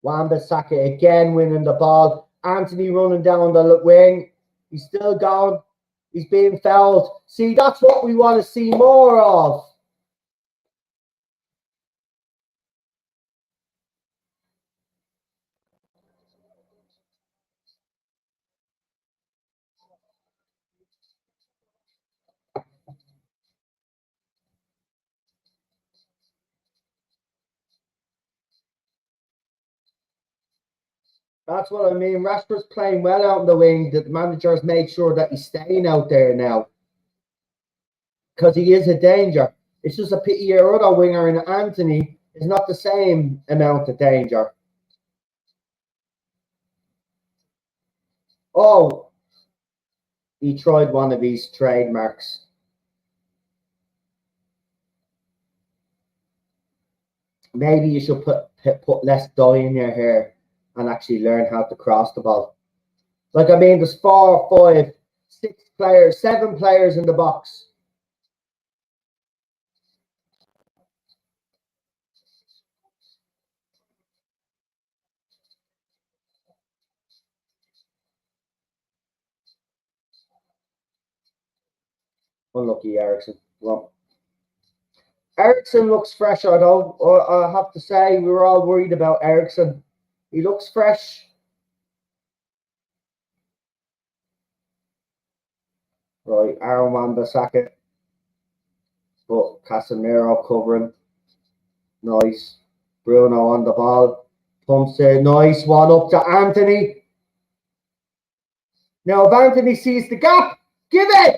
Wan-Bissaka again winning the ball. Anthony running down the wing. He's still going. He's being fouled. See, that's what we want to see more of. That's what I mean. Rashford's playing well out in the wing. The manager's made sure that he's staying out there now because he is a danger. It's just a pity your other winger in Anthony is not the same amount of danger. Oh, He tried one of his trademarks. Maybe you should put less dye in your hair and actually learn how to cross the ball. Like, I mean, there's 4, 5, 6 players, 7 players in the box. Unlucky Ericsson. Well, Ericsson looks fresher though. I have to say, we were all worried about Ericsson. He looks fresh. Right, Aaron Wan-Bissaka. But Casemiro covering. Nice. Bruno on the ball. Pumps a nice one up to Anthony. Now, if Anthony sees the gap, give it!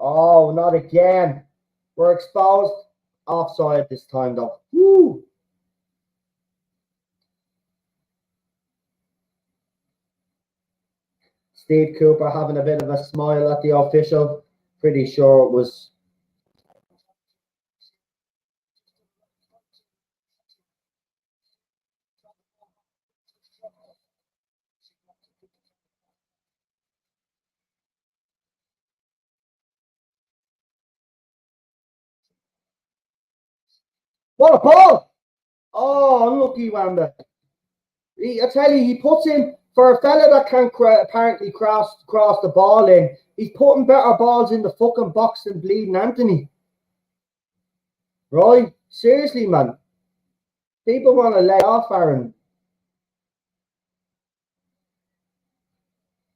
Oh, not again. We're exposed. Offside this time, though. Woo! Steve Cooper having a bit of a smile at the official. Pretty sure it was. What a ball! Oh, unlucky Wanda. I tell you, he puts in for a fella that can't apparently cross the ball in. He's putting better balls in the fucking box than bleeding Anthony. Right? Seriously, man. People want to lay off Aaron.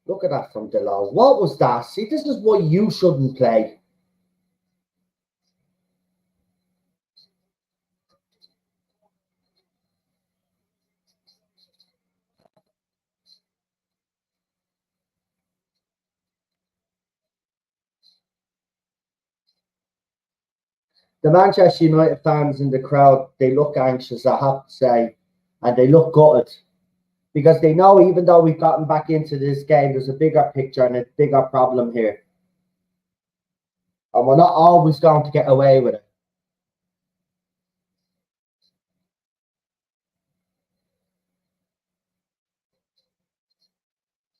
Look at that from Delo. What was that? See, this is why you shouldn't play. The Manchester United fans in the crowd, they look anxious, I have to say, and they look gutted because they know even though we've gotten back into this game, there's a bigger picture and a bigger problem here. And we're not always going to get away with it.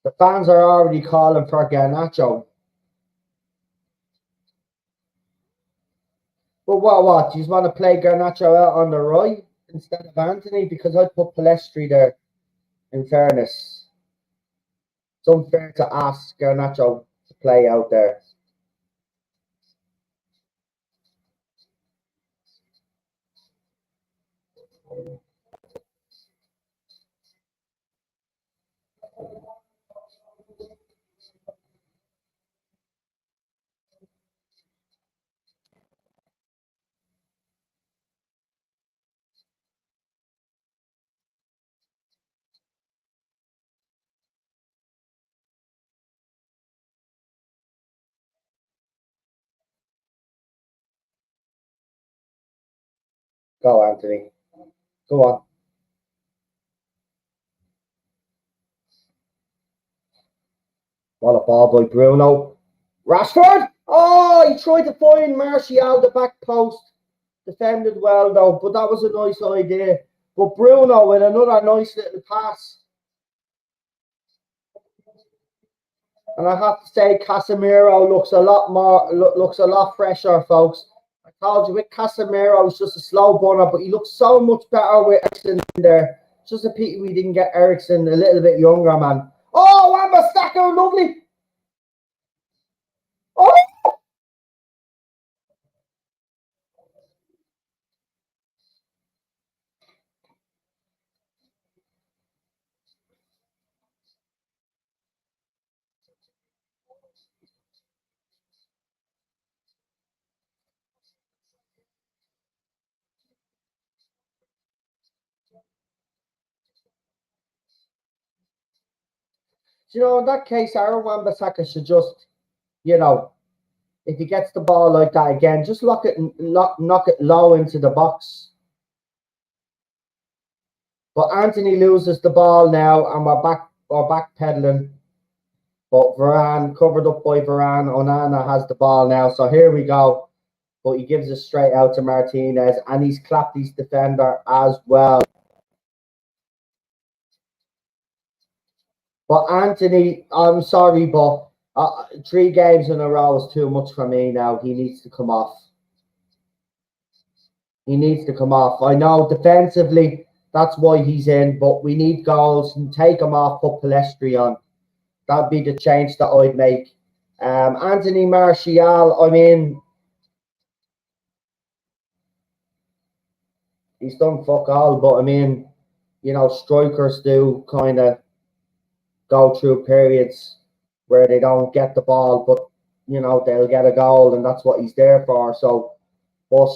The fans are already calling for Garnacho. But what? You just want to play Garnacho out on the right instead of Anthony? Because I'd put Palestri there, in fairness. It's unfair to ask Garnacho to play out there. Go, Anthony. Go on. What a ball by Bruno. Rashford! Oh, he tried to find Martial the back post. Defended well, though, but that was a nice idea. But Bruno with another nice little pass. And I have to say, Casemiro looks a lot fresher, folks. I told you with Casemiro, he's just a slow burner, but he looks so much better with Ericsson in there. It's just a pity we didn't get Ericsson a little bit younger, man. Oh, Wan-Bissaka, lovely. Oh, in that case, Aaron Wan-Bissaka should just, you know, If he gets the ball like that again, just knock it low into the box. But Anthony loses the ball now, and we're back pedaling. But Varane, covered up by Varane, Onana has the ball now. So here we go. But he gives it straight out to Martinez, and he's clapped his defender as well. But Anthony, I'm sorry, but 3 games in a row is too much for me now. He needs to come off. He needs to come off. I know defensively, that's why he's in, but we need goals and take him off, put Palestri on. That'd be the change that I'd make. Anthony Martial, I mean, he's done fuck all, but I mean, you know, strikers do kind of go through periods where they don't get the ball, but, you know, they'll get a goal, and that's what he's there for. So, but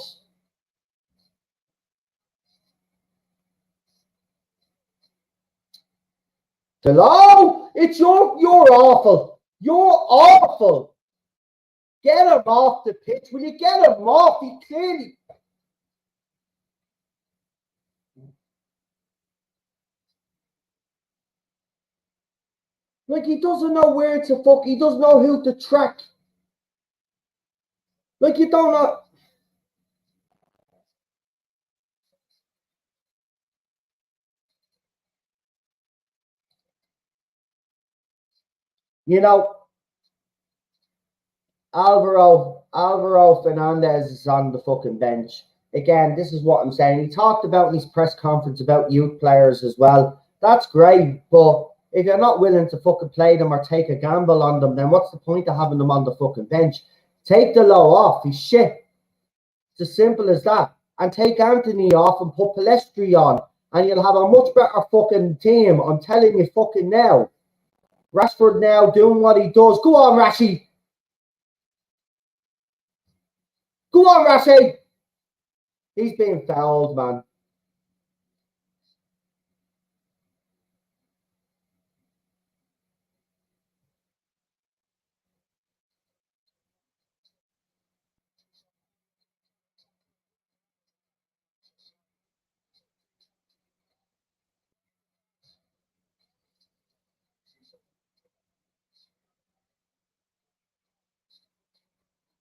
hello, it's you're awful. You're awful. Get him off the pitch. Will you get him off? He clearly. Like, he doesn't know where to fuck. He doesn't know who to track. Like, you don't know. You know, Alvaro Fernandez is on the fucking bench. Again, this is what I'm saying. He talked about in his press conference about youth players as well. That's great, but if you're not willing to fucking play them or take a gamble on them, then what's the point of having them on the fucking bench? Take the low off. He's shit. It's as simple as that. And take Anthony off and put Palestri on, and you'll have a much better fucking team. I'm telling you fucking now. Rashford now doing what he does. Go on, Rashi. Go on, Rashi. He's being fouled, man.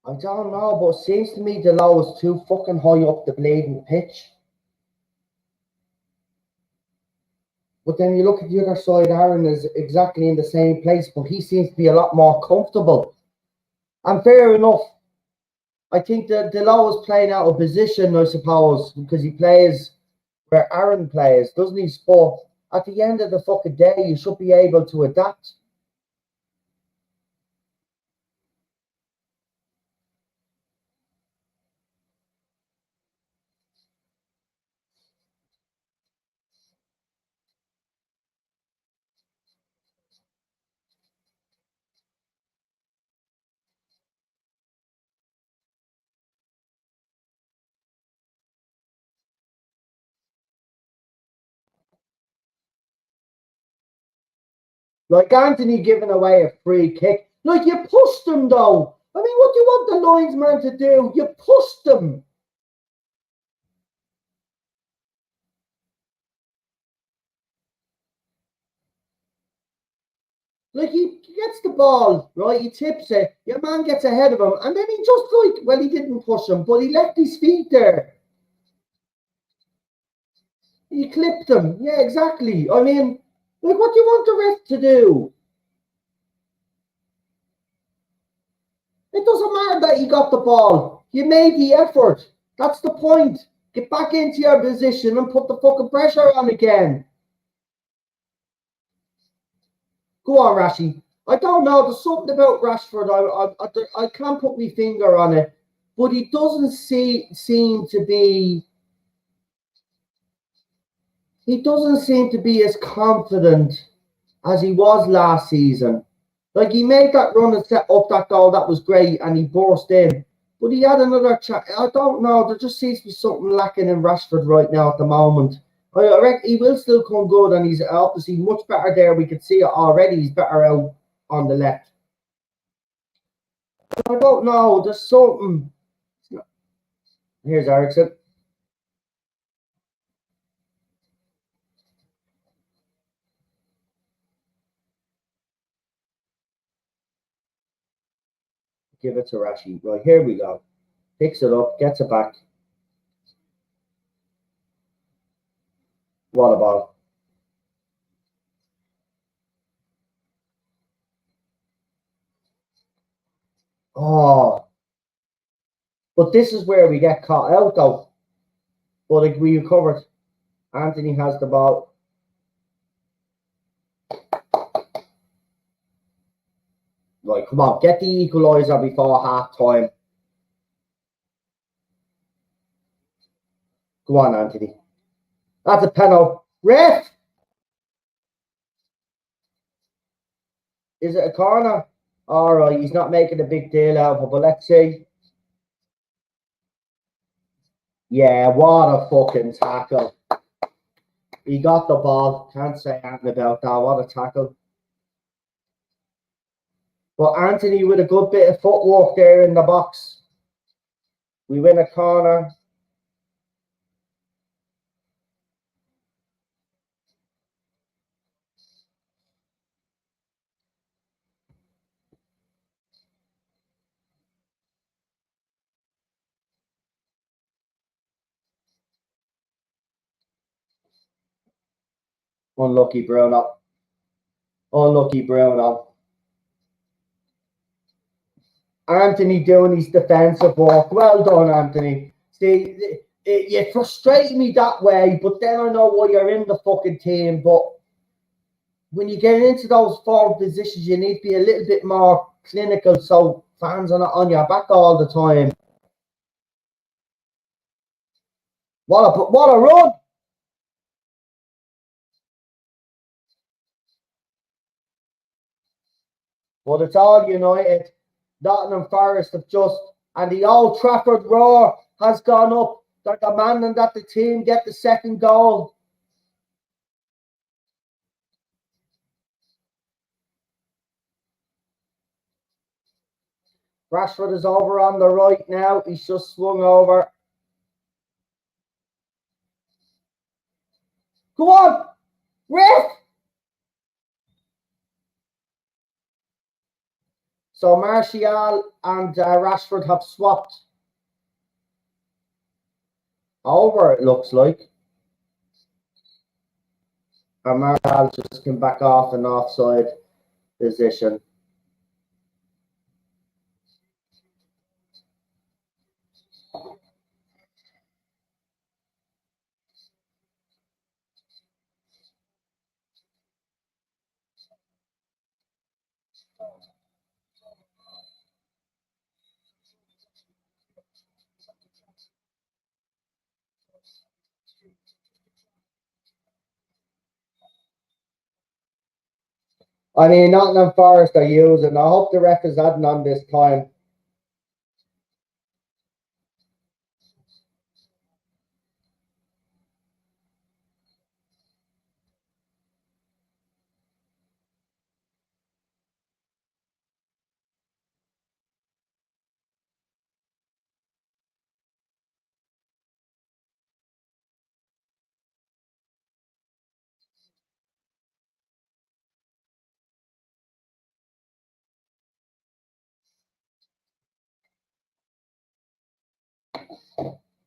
I don't know, but it seems to me the low is too fucking high up the bleeding pitch. But then you look at the other side, Aaron is exactly in the same place, but he seems to be a lot more comfortable. And fair enough. I think that Delo is playing out of position, I suppose, because he plays where Aaron plays, doesn't he? But at the end of the fucking day, you should be able to adapt. Like Anthony giving away a free kick. Like, you pushed him, though. I mean, what do you want the linesman to do? You pushed him. Like, he gets the ball, right? He tips it. Your man gets ahead of him. And then he just, like, well, he didn't push him, but he left his feet there. He clipped him. Yeah, exactly. I mean, like, what do you want the ref to do? It doesn't matter that you got the ball. You made the effort. That's the point. Get back into your position and put the fucking pressure on again. Go on, Rashi. I don't know. There's something about Rashford. I can't put my finger on it, but he doesn't seem to be. He doesn't seem to be as confident as he was last season. Like, he made that run and set up that goal. That was great, and he burst in. But he had another chat. I don't know. There just seems to be something lacking in Rashford right now at the moment. I reckon he will still come good, and he's obviously much better there. We could see it already. He's better out on the left. I don't know. There's something. Here's Ericsson. Give it to Rashi. Right, here we go. Picks it up, gets it back. What a ball. Oh. But this is where we get caught out, though. But we recovered. Anthony has the ball. Right, come on. Get the equaliser before half-time. Go on, Anthony. That's a penalty. Ref! Is it a corner? All right, he's not making a big deal out of it, but let's see. Yeah, what a fucking tackle. He got the ball. Can't say anything about that. What a tackle. But Anthony with a good bit of footwork there in the box. We win a corner. Unlucky Bruno. Unlucky Bruno. Anthony doing his defensive work. Well done, Anthony. See, you frustrate me that way, but then I know why you're in the fucking team. But when you get into those forward positions, you need to be a little bit more clinical so fans are not on your back all the time. What a run! But it's all United. Nottingham Forest have just, and the Old Trafford roar has gone up. They're demanding that the team get the second goal. Rashford is over on the right now. He's just swung over. Go on! Ref! So Martial and Rashford have swapped over, it looks like. And Martial just came back off an offside position. I mean, Nottingham Forest are using. I hope the ref is adding on this time.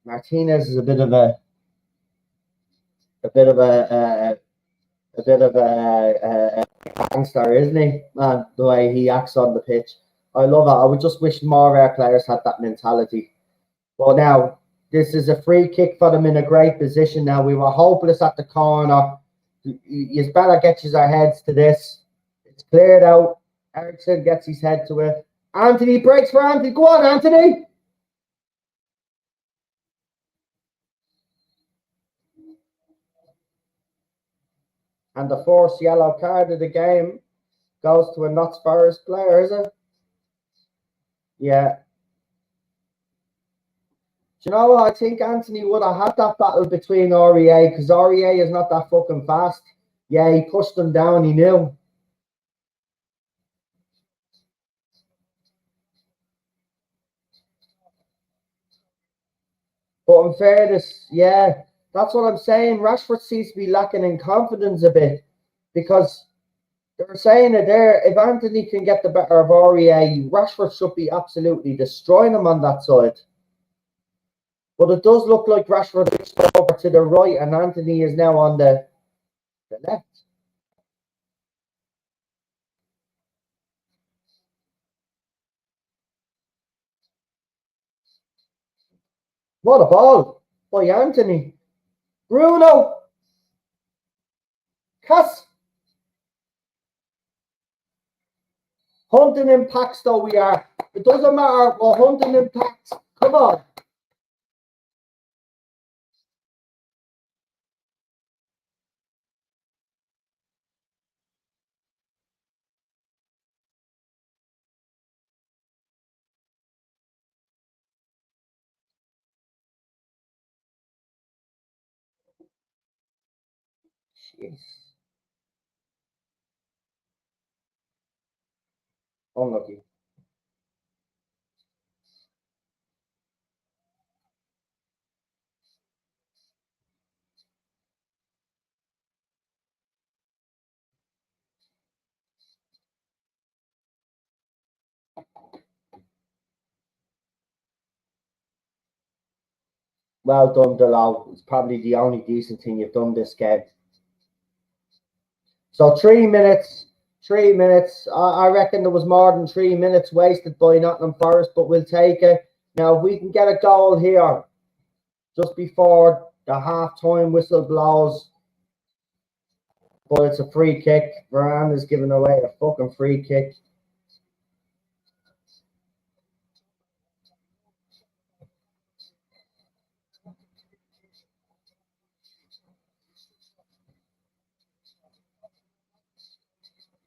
Martinez is a bit of a gangster, isn't he? Man, the way he acts on the pitch. I love it. I would just wish more of our players had that mentality. Well, now, this is a free kick for them in a great position now. We were hopeless at the corner. You better get your heads to this. It's cleared out. Ericsson gets his head to it. Anthony breaks for Anthony. Go on, Anthony. And the first yellow card of the game goes to a Notts Forest player, is it? Yeah. Do you know what? I think Anthony would have had that battle between REA because REA is not that fucking fast. Yeah, he pushed him down. He knew. But in fairness, yeah, that's what I'm saying. Rashford seems to be lacking in confidence a bit because they're saying it there. If Anthony can get the better of Aurier, Rashford should be absolutely destroying him on that side. But it does look like Rashford is over to the right and Anthony is now on the left. What a ball by Anthony. Bruno. Cass. Hunting impacts though we are. It doesn't matter what hunting impacts. Come on. Jeez. Unlucky. Well done, Delau. It's probably the only decent thing you've done this game. So 3 minutes. 3 minutes. I reckon there was more than 3 minutes wasted by Nottingham Forest, but we'll take it. Now, if we can get a goal here just before the half-time whistle blows, but it's a free kick. Varane is giving away a fucking free kick.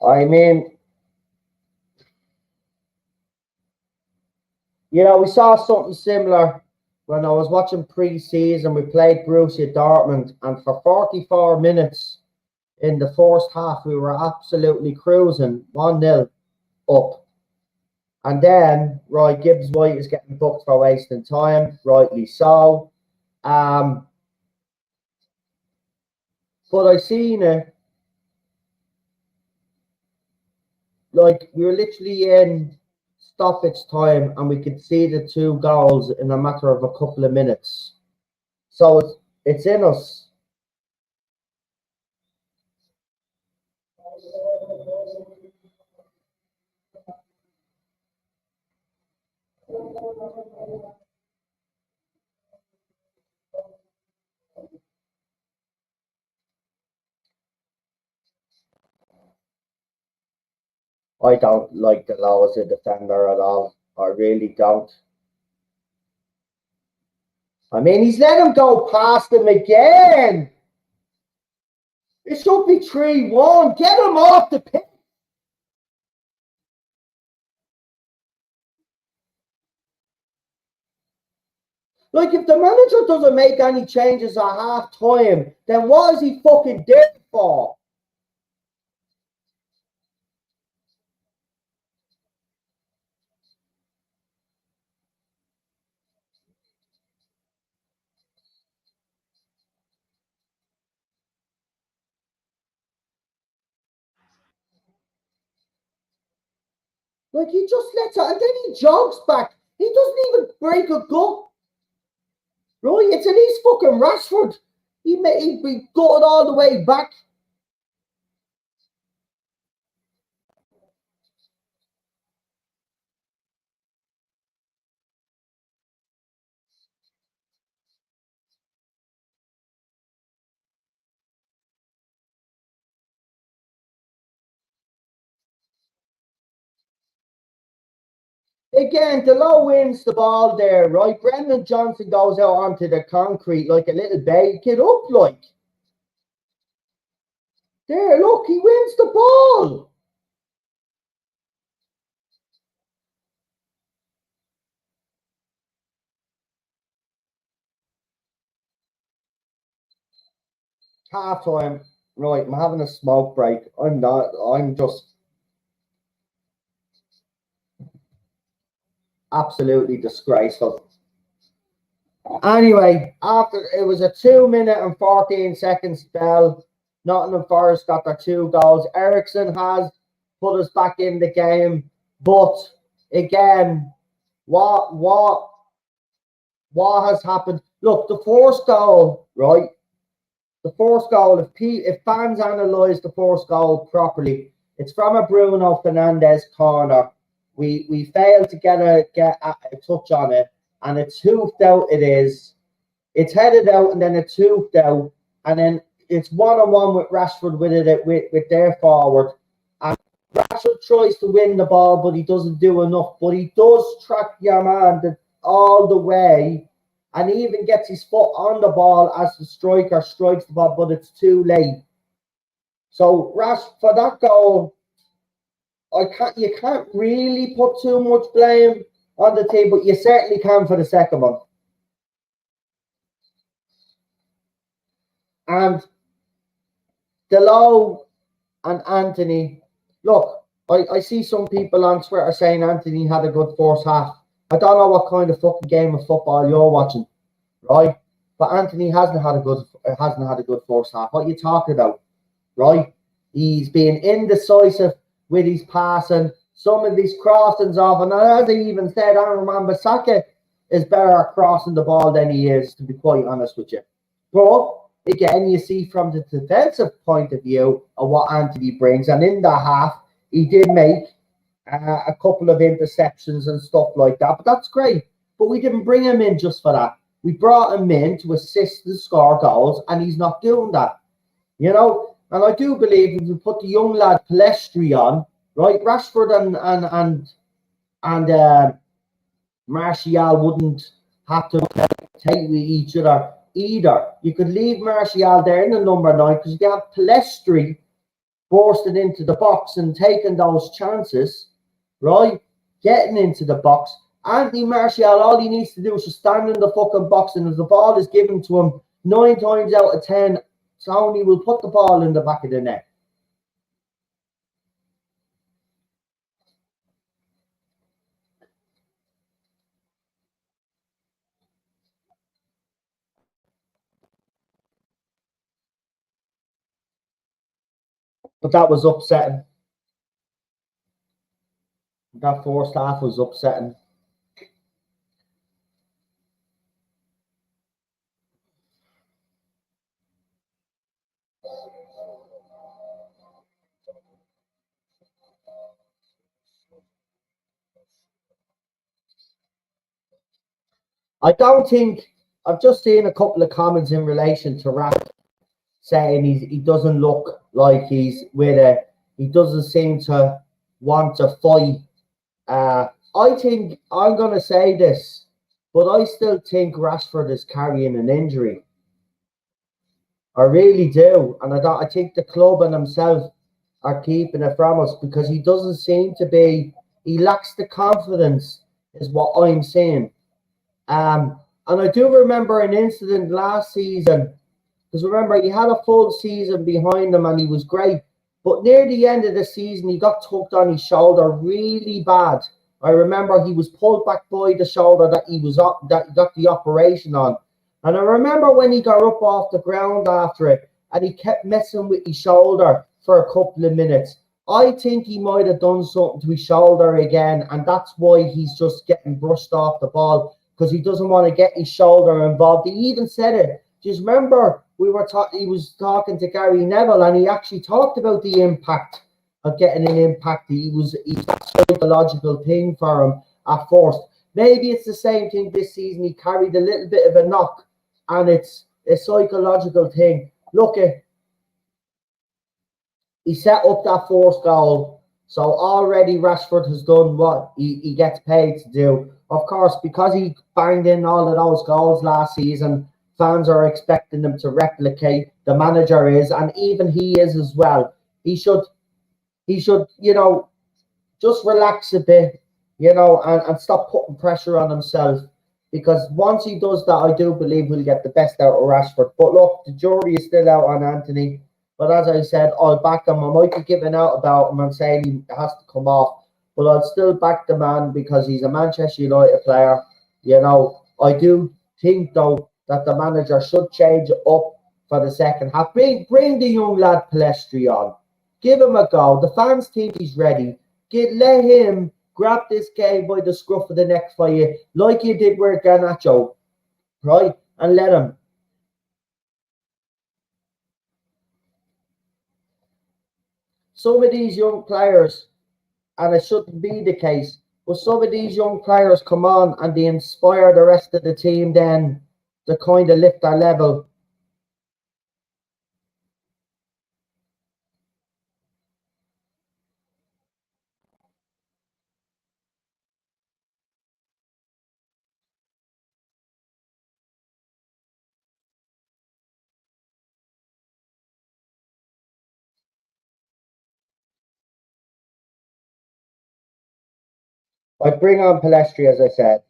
I mean, you know, we saw something similar when I was watching pre-season. We played Borussia Dortmund, and for 44 minutes in the first half, we were absolutely cruising 1-0 up. And then Roy Gibbs White is getting booked for wasting time, rightly so. But I seen it like we were literally in stoppage time and we could see the 2 goals in a matter of a couple of minutes. So it's in us. I don't like the law as a defender at all. I really don't. I mean, he's let him go past him again. It should be 3-1. Get him off the pitch. Like, if the manager doesn't make any changes at half time, then what is he fucking there for? Like, he just lets it, and then he jogs back. He doesn't even break a gut. Right? It's at least fucking Rashford. He'd be gutted all the way back. Again, Delo wins the ball there, right? Brendan Johnson goes out onto the concrete like a little baby. Get up, like. There, look, he wins the ball. Half time. Right, I'm having a smoke break. I'm not. I'm just absolutely disgraceful. Anyway, after it was a 2 minute and 14 second spell, Nottingham Forest got their 2 goals. Ericsson has put us back in the game, but again, what has happened? Look, the first goal, right? The first goal, if fans analyse the first goal properly, it's from a Bruno Fernandes corner. We failed to get a touch on it, and it's hoofed out. It's headed out, and then it's hoofed out, and then it's one-on-one with Rashford with their forward. And Rashford tries to win the ball, but he doesn't do enough. But he does track your man all the way, and he even gets his foot on the ball as the striker strikes the ball, but it's too late. So for that goal, you can't really put too much blame on the team, but you certainly can for the second one. And Delo and Anthony, look, I see some people on Twitter saying Anthony had a good first half. I don't know what kind of fucking game of football you're watching, right? But Anthony hasn't had a good first half. What are you talking about, right? He's being indecisive with his passing. Some of these crossings off, and as I even said, Aaron Wan-Bissaka is better at crossing the ball than he is, to be quite honest with you. But again, you see from the defensive point of view of what Anthony brings, and in the half, he did make a couple of interceptions and stuff like that, but that's great. But we didn't bring him in just for that. We brought him in to assist and score goals, and he's not doing that. You know, and I do believe if you put the young lad Palestri on, right, Rashford and Martial wouldn't have to take with each other either. You could leave Martial there in the number 9 because you have Palestri bursting into the box and taking those chances, right? Getting into the box. Anthony Martial, all he needs to do is just stand in the fucking box, and if the ball is given to him 9 times out of 10, Tony will put the ball in the back of the net. But that was upsetting. That first half was upsetting. I don't think, I've just seen a couple of comments in relation to Rashford saying he doesn't look like he's with it. He doesn't seem to want to fight. I think, I'm going to say this, but I still think Rashford is carrying an injury. I really do. And I think the club and himself are keeping it from us because he doesn't seem to be, he lacks the confidence, is what I'm saying. And I do remember an incident last season, because remember, he had a full season behind him and he was great. But near the end of the season, he got tugged on his shoulder really bad. I remember he was pulled back by the shoulder that he got the operation on. And I remember when he got up off the ground after it, and he kept messing with his shoulder for a couple of minutes. I think he might have done something to his shoulder again, and that's why he's just getting brushed off the ball, because he doesn't want to get his shoulder involved. He even said it. Just remember, he was talking to Gary Neville, and he actually talked about the impact of getting an impact. It's a psychological thing for him at first. Maybe it's the same thing this season. He carried a little bit of a knock, and it's a psychological thing. Look, he set up that first goal. So already Rashford has done what he gets paid to do. Of course, because he banged in all of those goals last season, fans are expecting him to replicate. The manager is, and even he is as well. He should, just relax a bit, and stop putting pressure on himself. Because once he does that, I do believe we'll get the best out of Rashford. But look, the jury is still out on Anthony. But as I said, I'll back him. I might be giving out about him and saying he has to come off. But I'll still back the man because he's a Manchester United player. I do think though that the manager should change it up for the second half. Bring the young lad Palestri on. Give him a go. The fans think he's ready. Let him grab this game by the scruff of the neck for you, like you did with Garnacho, right? And let him. Some of these young players, and it shouldn't be the case, but some of these young players come on and they inspire the rest of the team then to kind of lift their level. I bring on Palestri, as I said.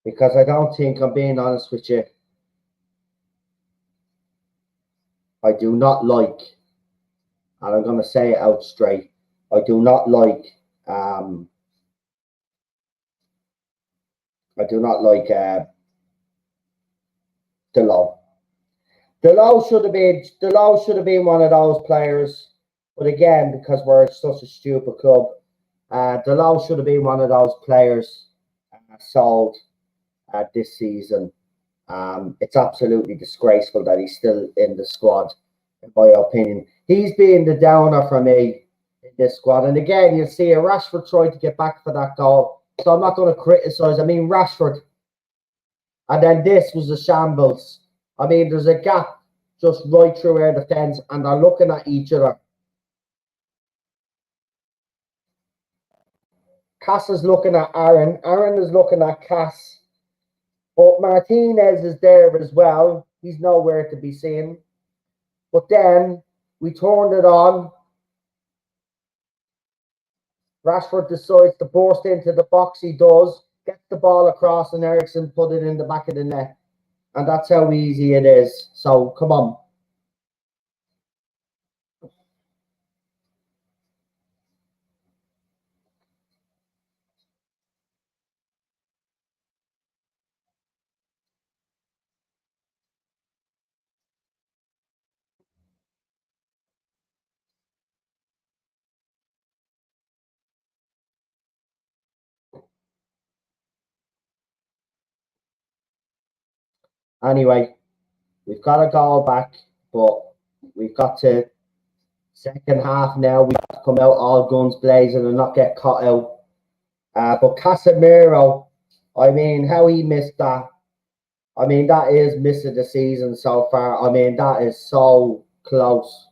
Because I don't think, I'm being honest with you, I do not like, and I'm going to say it out straight, I do not like, Delo. Delo should have been one of those players, but again, because we're such a stupid club, Delo should have been one of those players sold this season. It's absolutely disgraceful that he's still in the squad, in my opinion. He's been the downer for me in this squad. And again, you'll see Rashford tried to get back for that goal. So I'm not going to criticise. I mean, Rashford. And then this was a shambles. I mean, there's a gap just right through our defence, and they're looking at each other. Cass is looking at Aaron. Aaron is looking at Cass. But Martinez is there as well. He's nowhere to be seen. But then we turned it on. Rashford decides to burst into the box. He does. Gets the ball across, and Eriksen put it in the back of the net. And that's how easy it is. So, come on. Anyway, we've got a goal back, but we've got to second half now. We've got to come out all guns blazing and not get caught out. But Casemiro, I mean, how he missed that. I mean, that is missing the season so far. I mean, that is so close.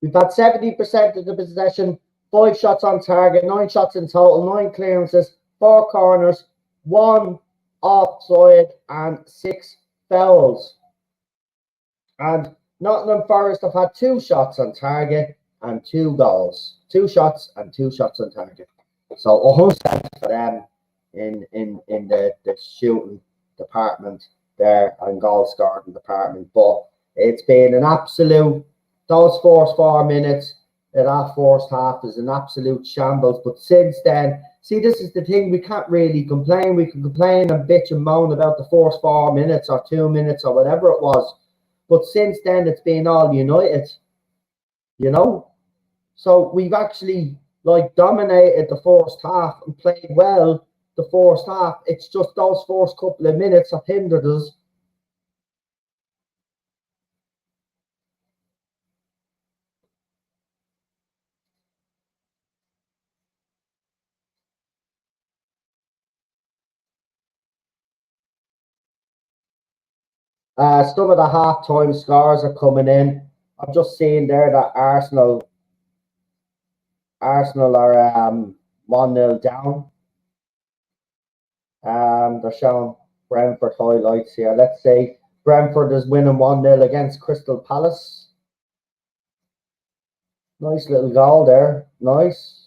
We've had 70% of the possession, 5 shots on target, 9 shots in total, 9 clearances, 4 corners, 1 offside, and 6 fouls. And Nottingham Forest have had 2 shots on target and 2 goals. 2 shots and 2 shots on target. So 100% for them in the shooting department there and goal scoring department. But it's been an absolute, those first 4 minutes of that first half is an absolute shambles. But since then, see, this is the thing, we can't really complain. We can complain and bitch and moan about the first 4 minutes or 2 minutes or whatever it was. But since then, it's been all United, you know? So we've actually dominated the first half and played well the first half. It's just those first couple of minutes have hindered us. Some of the half-time scores are coming in. I'm just seeing there that Arsenal Arsenal are 1-0 down. They're showing Brentford highlights here. Let's say Brentford is winning 1-0 against Crystal Palace. Nice little goal there. Nice.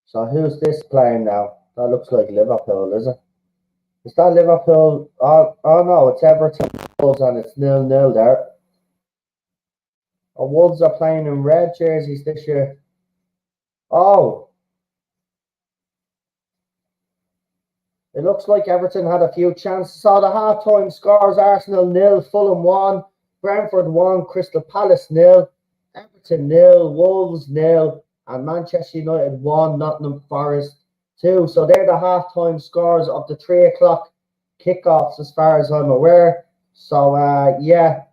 So who's this playing now? That looks like Liverpool, is it? Is that Liverpool? Oh no, it's Everton and it's 0-0 there. Oh, Wolves are playing in red jerseys this year. Oh, it looks like Everton had a few chances. So the half-time scores: Arsenal 0, Fulham 1, Brentford 1, Crystal Palace 0, Everton 0, Wolves 0, and Manchester United 1, Nottingham Forest 2. So they're the half-time scores of the 3 o'clock kickoffs, as far as I'm aware. So yeah,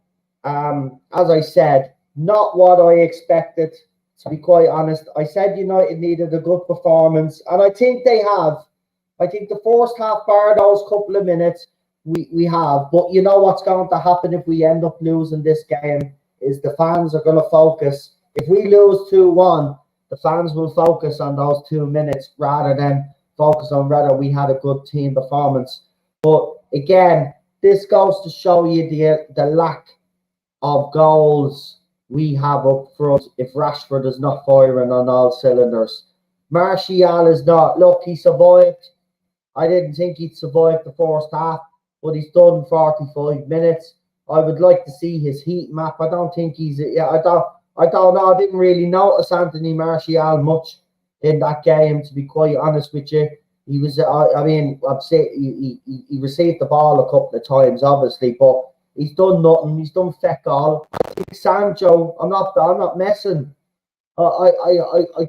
as I said, not what I expected. To be quite honest, I said United needed a good performance, and I think they have. I think the first half, bar those couple of minutes, we have. But you know what's going to happen if we end up losing this game is the fans are going to focus. If we lose 2-1, the fans will focus on those 2 minutes rather than focus on whether we had a good team performance. But again, this goes to show you the lack of goals we have up front if Rashford is not firing on all cylinders. Martial is not. Look, he survived. I didn't think he'd survive the first half, but he's done 45 minutes. I would like to see his heat map. I don't think he's. Yeah, I don't know. I didn't really notice Anthony Martial much in that game, to be quite honest with you. He was. I mean, I'd say he received the ball a couple of times, obviously, but he's done nothing. He's done feck all. I think Sancho. I'm not messing. I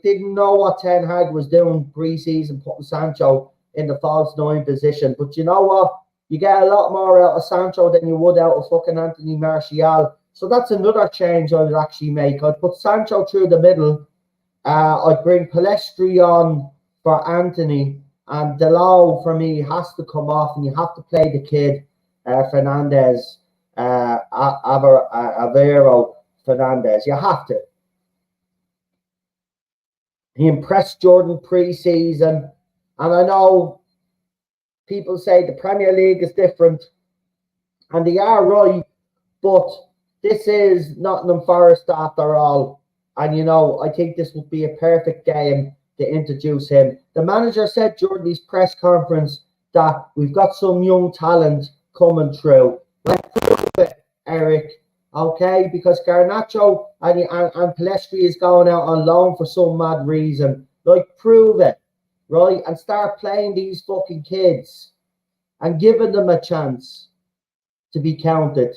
didn't know what Ten Hag was doing pre-season, putting Sancho in the false 9 position. But you know what? You get a lot more out of Sancho than you would out of fucking Anthony Martial. So that's another change I would actually make. I'd put Sancho through the middle. I'd bring Palestri on for Anthony. And Delao, for me, has to come off, and you have to play the kid, Fernandez, Avero Fernandez. You have to. He impressed Jordan pre-season. And I know people say the Premier League is different, and they are right, but this is Nottingham Forest after all. And, you know, I think this would be a perfect game to introduce him. The manager said during his press conference that we've got some young talent coming through. Let's prove it, Eric. Okay, because Garnacho and Palestri is going out on loan for some mad reason. Like, prove it, right? And start playing these fucking kids and giving them a chance to be counted.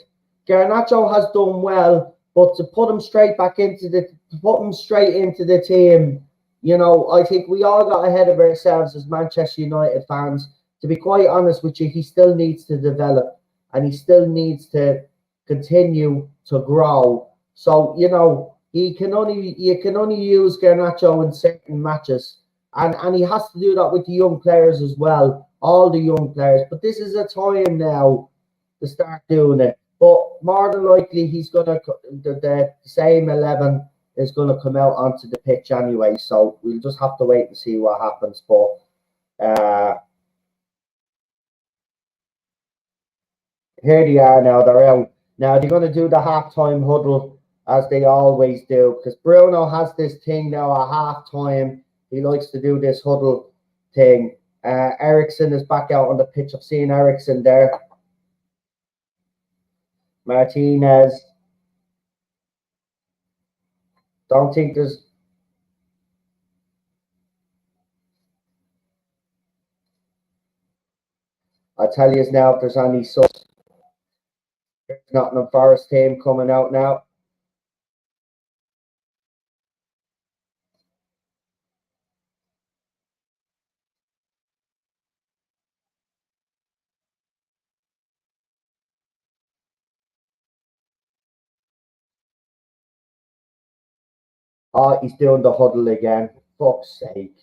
Garnacho has done well, but to put him straight into the team, you know, I think we all got ahead of ourselves as Manchester United fans. To be quite honest with you, he still needs to develop, and he still needs to continue to grow. So, you know, you can only use Garnacho in certain matches, and he has to do that with the young players as well, all the young players. But this is a time now to start doing it. But more than likely, he's gonna the same 11 is gonna come out onto the pitch anyway. So we'll just have to wait and see what happens. But here they are now. They're out. Now they're going to do the halftime huddle as they always do, because Bruno has this thing now at halftime. He likes to do this huddle thing. Ericsson is back out on the pitch. I've seen Ericsson there. Martinez. Don't think there's. I tell you now, if there's any sus, there's Nottingham Forest team coming out now. Oh, he's doing the huddle again. Fuck's sake.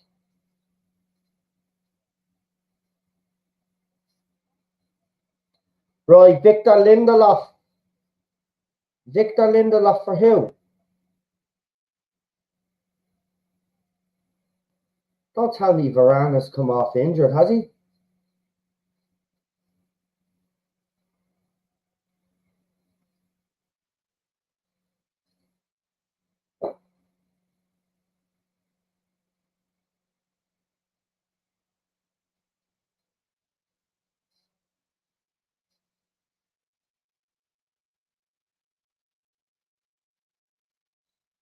Right, Victor Lindelof. Victor Lindelof for who? Don't tell me Varane has come off injured, has he?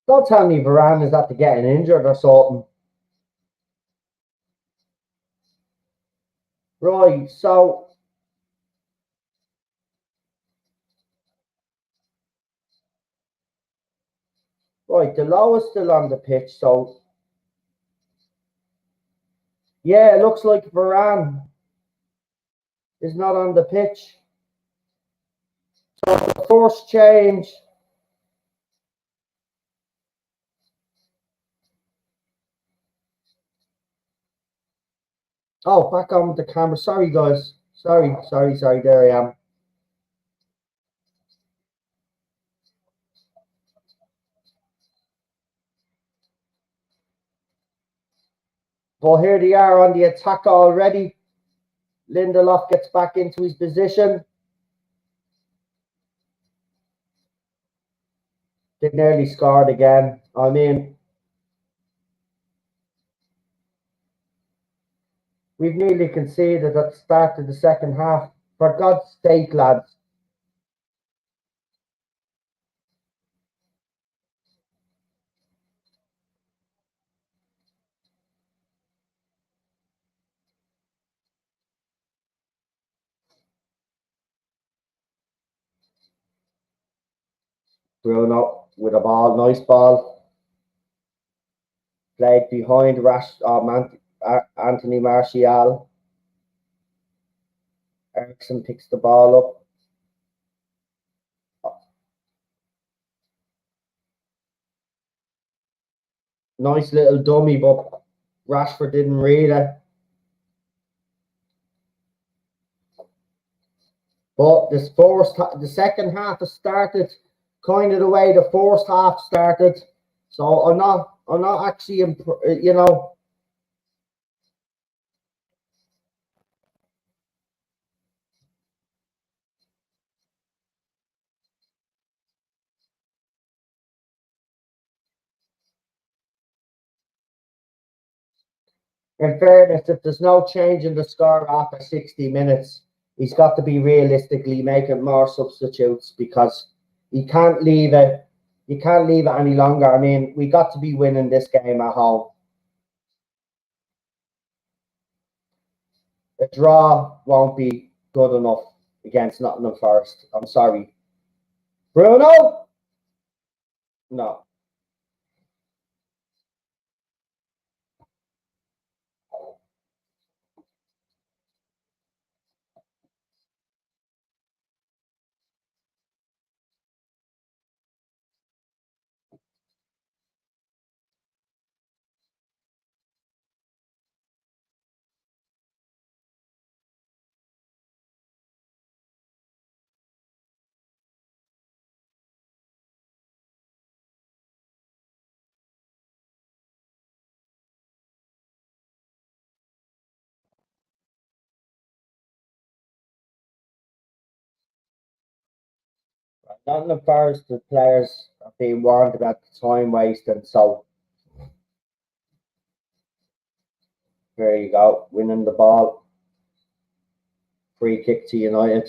Don't tell me Varane is after getting injured or something. Right, so right, the low is still on the pitch, so yeah, it looks like Varane is not on the pitch. So the first change. Oh, back on with the camera. Sorry, guys. Sorry. There I am. But here they are on the attack already. Lindelof gets back into his position. They nearly scored again. I mean, we've nearly conceded at the start of the second half. For God's sake, lads. Bruno with a ball. Nice ball. Played behind Anthony Martial. Ericsson picks the ball up. Nice little dummy, but Rashford didn't read it. But the second half has started kind of the way the first half started. So I'm not actually, you know. In fairness, if there's no change in the score after 60 minutes, he's got to be realistically making more substitutes because he can't leave it. You can't leave it any longer. I mean, we got to be winning this game at home. A draw won't be good enough against Nottingham Forest. I'm sorry. Bruno? No. Nottingham Forest, the players are being warned about the time wasting. So there you go, winning the ball. Free kick to United.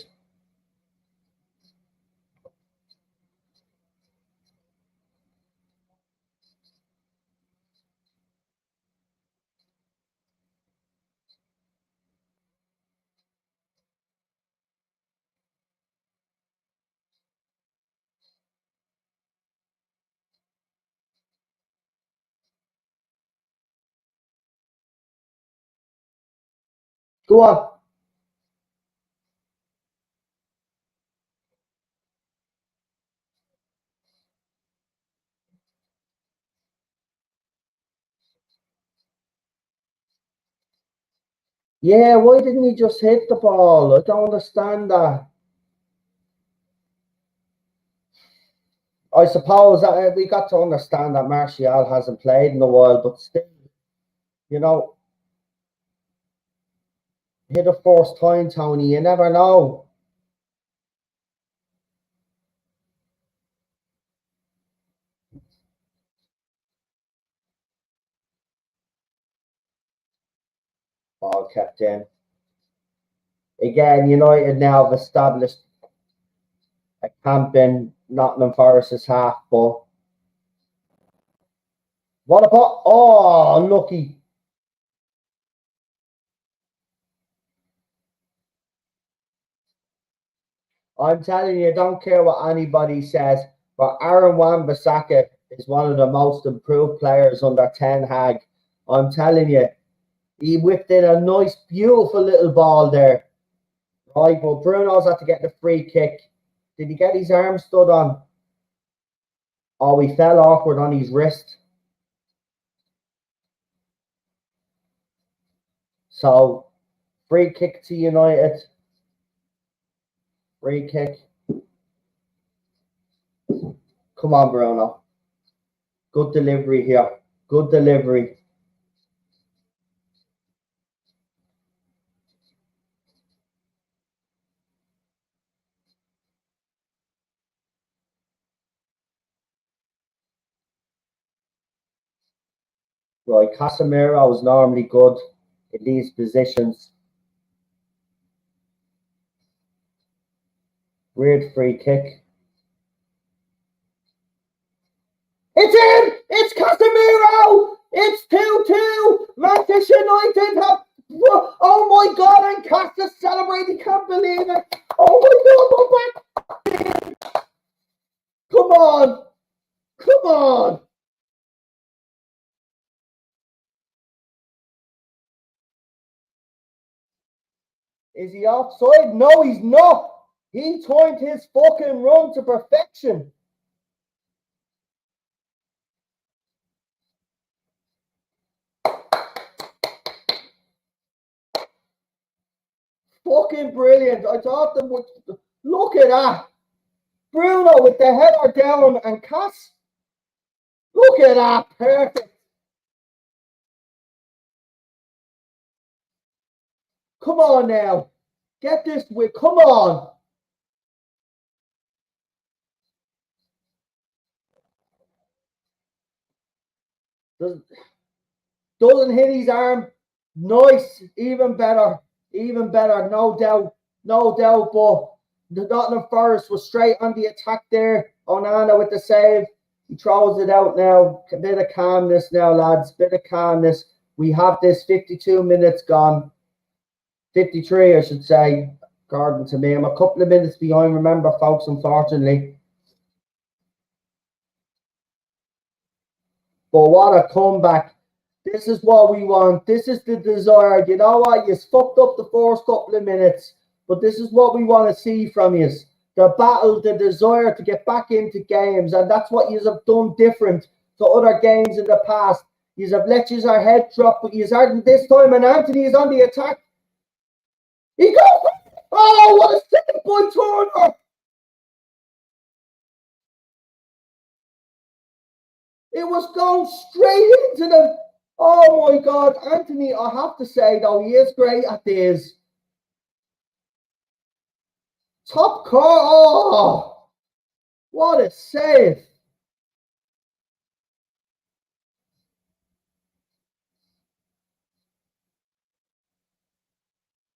Go on. Yeah, why didn't he just hit the ball? I don't understand that. I suppose that we got to understand that Martial hasn't played in a while, but still, you know, hit the first time, Tony. You never know. Ball kept in. Again, United now have established a camp in Nottingham Forest's half, but what about? Oh, lucky. I'm telling you, don't care what anybody says, but Aaron Wan-Bissaka is one of the most improved players under Ten Hag. I'm telling you, he whipped in a nice, beautiful little ball there. Right, but Bruno's had to get the free kick. Did he get his arm stood on? Oh, he fell awkward on his wrist. So, free kick to United. Free kick. Come on, Bruno. Good delivery here. Good delivery. Right, Casemiro is normally good in these positions. Weird free kick. It's in! It's Casemiro! It's 2-2! Manchester United have... Oh my God, and Cass celebrating. He can't believe it. Oh my God, go back. Come on. Come on. Is he offside? No, he's not. He timed his fucking run to perfection. Fucking brilliant. I thought them would... Look at that. Bruno with the header down and Cass. Look at that. Perfect. Come on now. Get this with. Come on. Doesn't hit his arm. Nice. Even better. Even better. No doubt. No doubt. But the Nottingham Forest was straight on the attack there. Onana with the save. He throws it out now. A bit of calmness now, lads. Bit of calmness. We have this 52 minutes gone. 53, I should say, according to me. I'm a couple of minutes behind, remember, folks, unfortunately. But what a comeback. This is what we want. This is the desire. You know what? You fucked up the first couple of minutes, but this is what we want to see from you. The battle, the desire to get back into games, and that's what you have done different to other games in the past. You have let your head drop, but you aren't this time, and Anthony is on the attack. He goes! Oh, what a second by Turner! It was going straight into the... Oh my God, Anthony, I have to say though, he is great at this. Top car. Oh, what a save.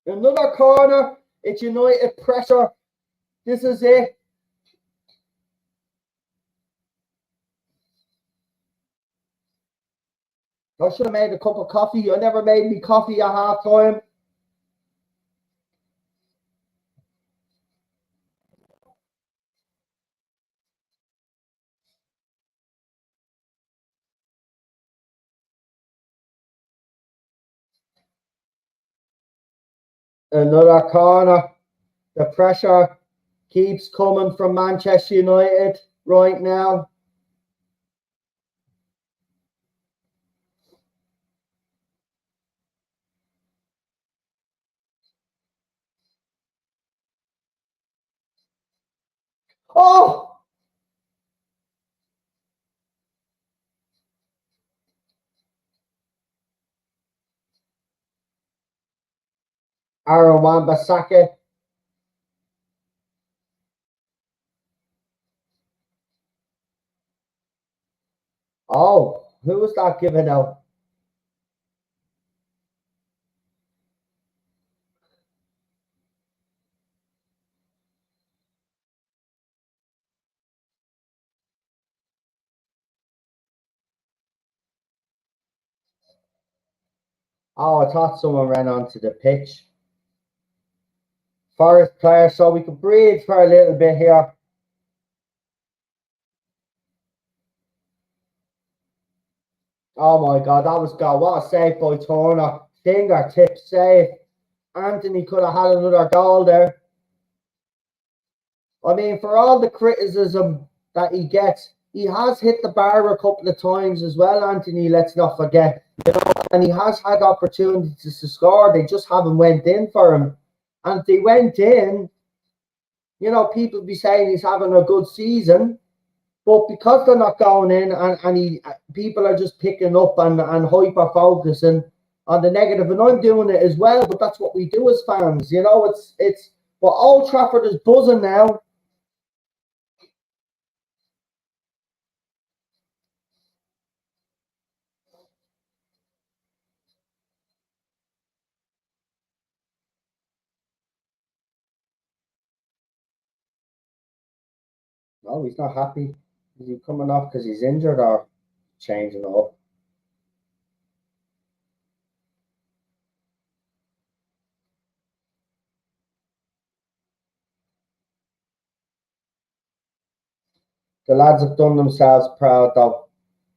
Another corner. It's United pressure. This is it. I should have made a cup of coffee. I never made me coffee at half time. Another corner. The pressure keeps coming from Manchester United right now. Oh! Aaron Wan-Bissaka. Oh, who was that giving out? Oh, I thought someone ran onto the pitch. Forest player, so we could breathe for a little bit here. Oh my God, that was goal. What a save by Turner. Fingertip save. Anthony could have had another goal there. I mean, for all the criticism that he gets, he has hit the bar a couple of times as well, Anthony, let's not forget. You know, and he has had opportunities to score. They just haven't went in for him. And if they went in, you know, people be saying he's having a good season. But because they're not going in and people are just picking up and hyper focusing on the negative, and I'm doing it as well, but that's what we do as fans. You know, it's well, Old Trafford is buzzing now. No, he's not happy. Is he coming off because he's injured or changing it up? The lads have done themselves proud of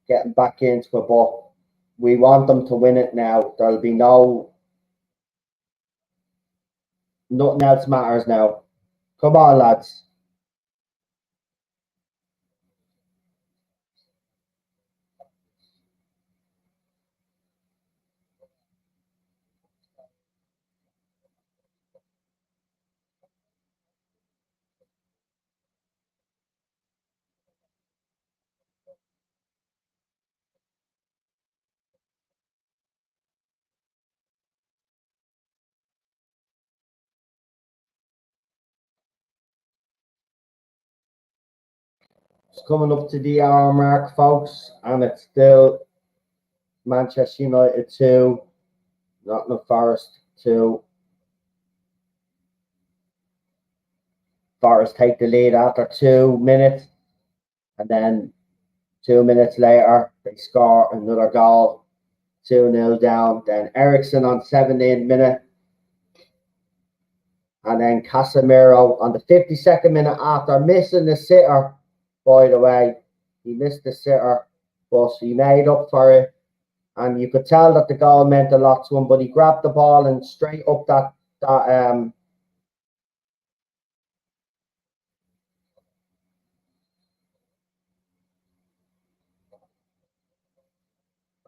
getting back into it, but we want them to win it now. There'll be nothing else matters now. Come on, lads. It's coming up to the hour mark, folks, and it's still Manchester United 2, Nottingham Forest 2. Forest take the lead after 2 minutes, and then 2 minutes later, they score another goal, 2-0 down. Then Ericsson on 17th minute, and then Casemiro on the 52nd minute after missing the sitter. By the way, he missed the sitter, but he made up for it. And you could tell that the goal meant a lot to him, but he grabbed the ball and straight up that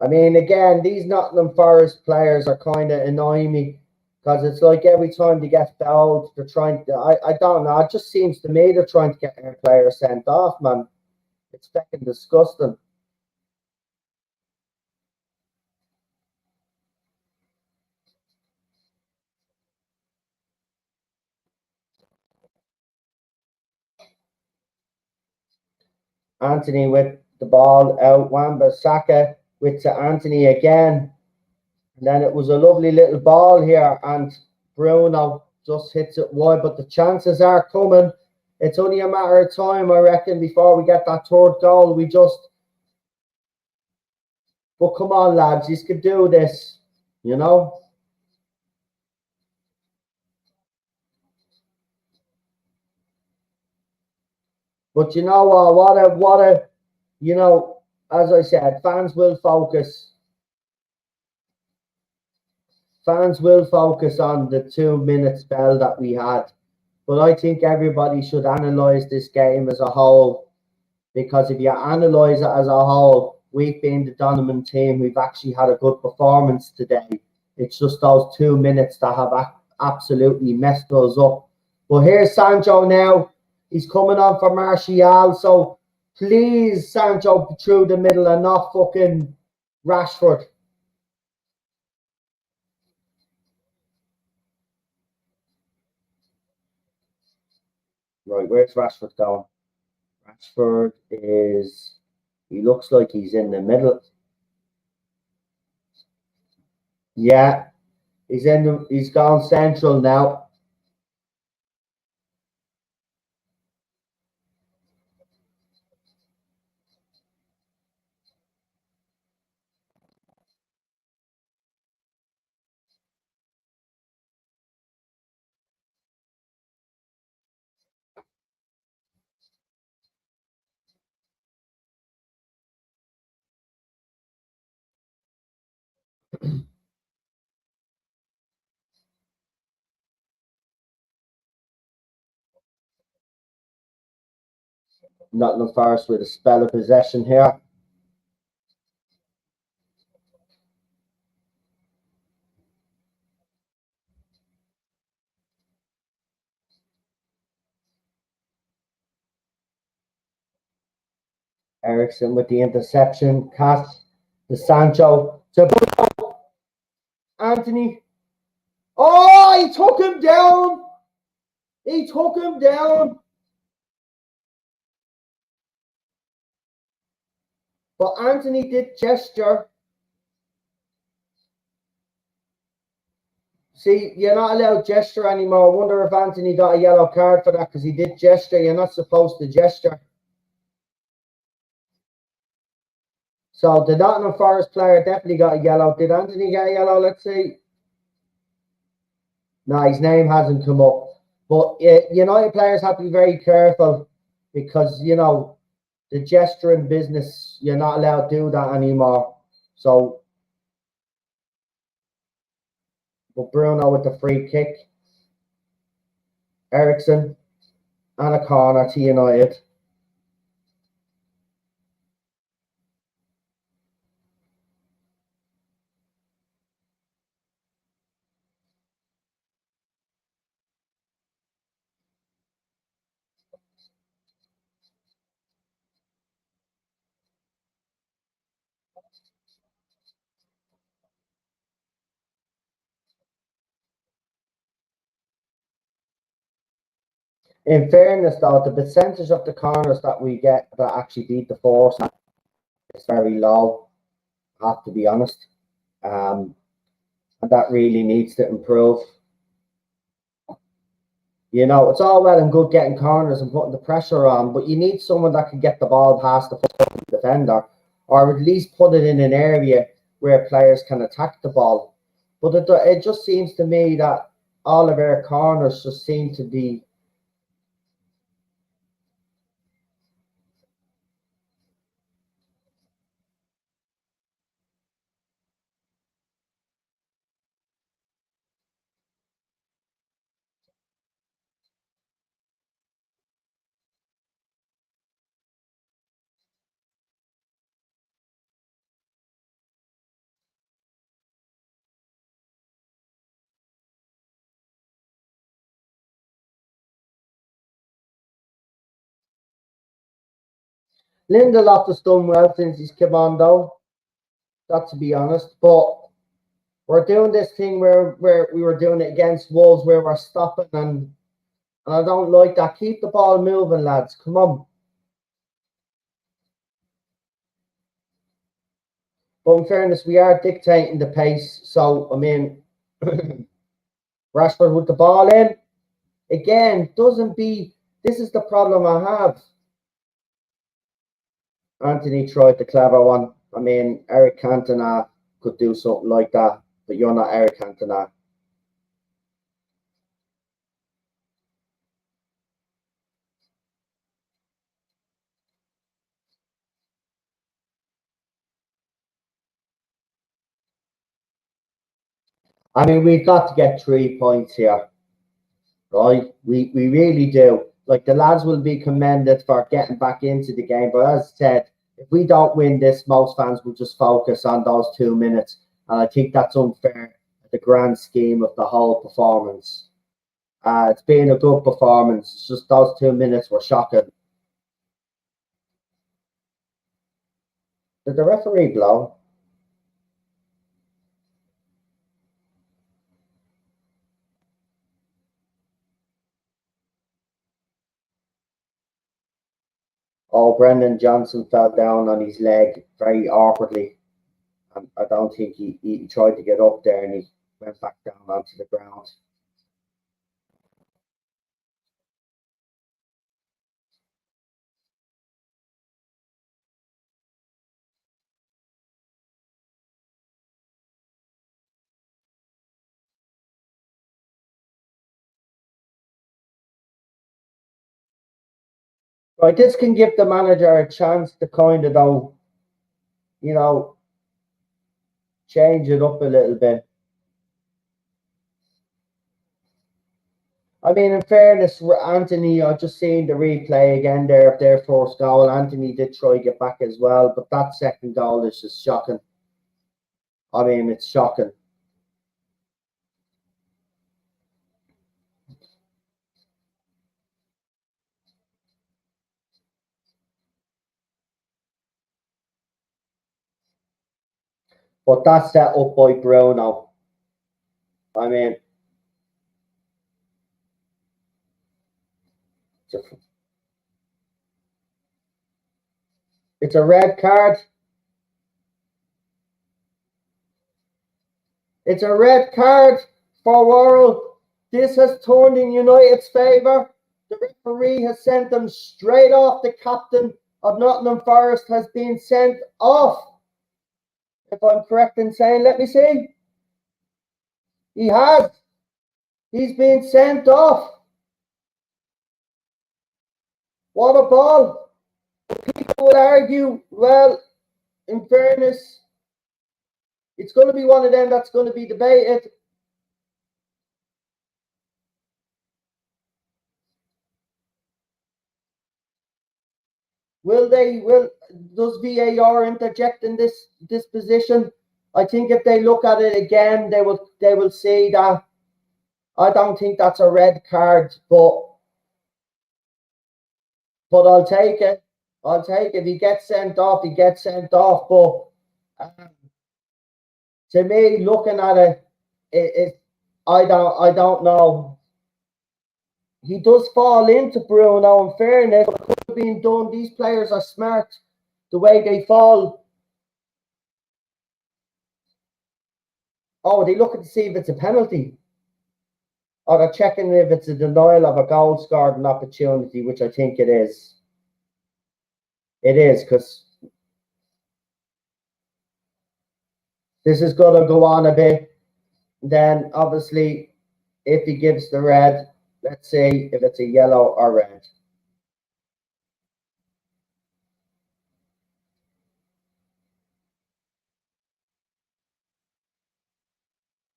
I mean, again, these Nottingham Forest players are kind of annoying me because it's like every time they get fouled, they're trying to. I don't know. It just seems to me they're trying to get their player sent off, man. It's fucking disgusting. Anthony with the ball out. Wan-Bissaka with to Anthony again. And then it was a lovely little ball here, and Bruno just hits it wide. But the chances are coming. It's only a matter of time, I reckon, before we get that third goal. But come on, lads, you can do this, you know. But you know what? You know, as I said, fans will focus. Fans will focus on the 2 minute spell that we had. But I think everybody should analyse this game as a whole, because if you analyse it as a whole, we've been the dominant team. We've actually had a good performance today. It's just those 2 minutes that have absolutely messed us up. But here's Sancho now. He's coming on for Martial. So please, Sancho, through the middle and not fucking Rashford. Right, where's Rashford going? Rashford is. He looks like he's in the middle. Yeah, he's in. He's gone central now. Nottingham Forest with a spell of possession here. Ericsson with the interception. Cass to Sancho to Anthony. Oh, he took him down. He took him down. But Anthony did gesture. See, you're not allowed gesture anymore. I wonder if Anthony got a yellow card for that because he did gesture. You're not supposed to gesture. So the Nottingham Forest player definitely got a yellow. Did Anthony get a yellow? Let's see. No, his name hasn't come up. But United players have to be very careful because, the gesturing business, you're not allowed to do that anymore. So, but Bruno with the free kick. Ericsson and a corner to United. In fairness, though, the percentage of the corners that we get that actually beat the force is very low. I have to be honest, and that really needs to improve. It's all well and good getting corners and putting the pressure on, but you need someone that can get the ball past the defender, or at least put it in an area where players can attack the ball. But it just seems to me that all of our corners just seem to be. Lindelof has done well since he's come on, though. Got to be honest, but we're doing this thing where we were doing it against Wolves, where we're stopping, and I don't like that. Keep the ball moving, lads. Come on. But in fairness, we are dictating the pace. So, I mean, Rashford with the ball in. Again, doesn't be. This is the problem I have. Anthony tried the clever one. I mean, Eric Cantona could do something like that, but you're not Eric Cantona. I mean, we've got to get 3 points here, right? We really do. Like, the lads will be commended for getting back into the game. But as I said, if we don't win this, most fans will just focus on those 2 minutes. And I think that's unfair at the grand scheme of the whole performance. It's been a good performance. It's just those 2 minutes were shocking. Did the referee blow? Oh, Brendan Johnson fell down on his leg very awkwardly. And I don't think he tried to get up there and he went back down onto the ground. Right, this can give the manager a chance to kind of though, change it up a little bit. I mean, in fairness, Anthony, I just seen the replay again there of their first goal. Anthony did try to get back as well, but that second goal is just shocking. I mean, it's shocking. But that's set up by Bruno. I mean, it's a red card. It's a red card for Worrell. This has turned in United's favour. The referee has sent them straight off. The captain of Nottingham Forest has been sent off. If I'm correct in saying, let me see. He has. He's been sent off. What a ball. People would argue, well, in fairness, it's going to be one of them that's going to be debated. Does VAR interject in this position? I think if they look at it again, they will see that I don't think that's a red card, but I'll take it. I'll take it. If he gets sent off, he gets sent off. But to me, looking at it, I don't know. He does fall into Bruno. In fairness, it could have been done. These players are smart. The way they fall. Oh, they looking to see if it's a penalty. Or they're checking if it's a denial of a goal scored an opportunity, which I think it is. It is, because this is going to go on a bit. Then, obviously, if he gives the red, let's see if it's a yellow or red.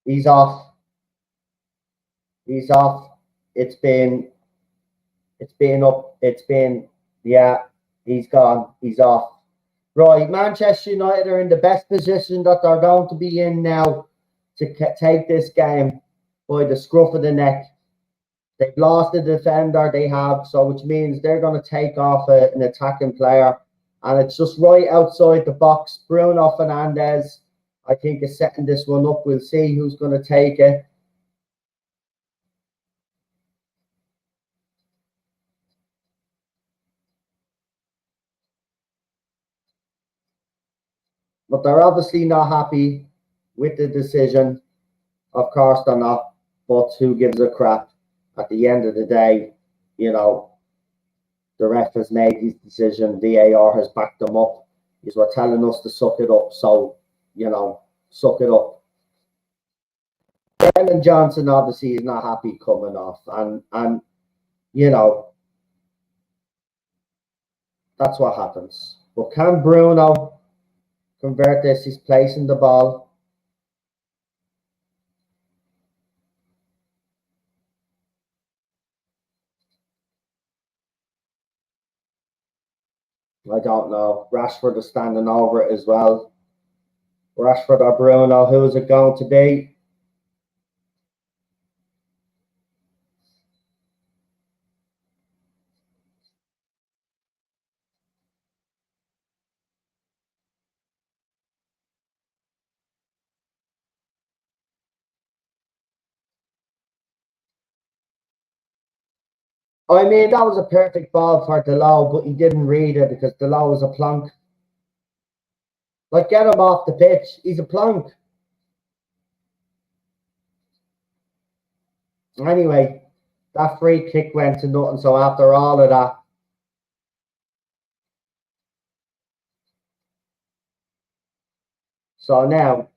He's off. He's off. It's been up. Yeah, he's gone. He's off. Right, Manchester United are in the best position that they're going to be in now to take this game by the scruff of the neck. They've lost the defender they have, so which means they're going to take off an attacking player. And it's just right outside the box. Bruno Fernandes, I think, is setting this one up. We'll see who's going to take it. But they're obviously not happy with the decision. Of course they're not. But who gives a crap? At the end of the day, the ref has made his decision. VAR has backed them up. He's were telling us to suck it up. So, suck it up. Brendan Johnson obviously is not happy coming off. And that's what happens. But can Bruno convert this? He's placing the ball. I don't know. Rashford is standing over it as well. Rashford or Bruno, who is it going to be? I mean, that was a perfect ball for Delau, but he didn't read it because Delau was a plonk. Like, get him off the pitch. He's a plonk. Anyway, that free kick went to nothing. So after all of that, so now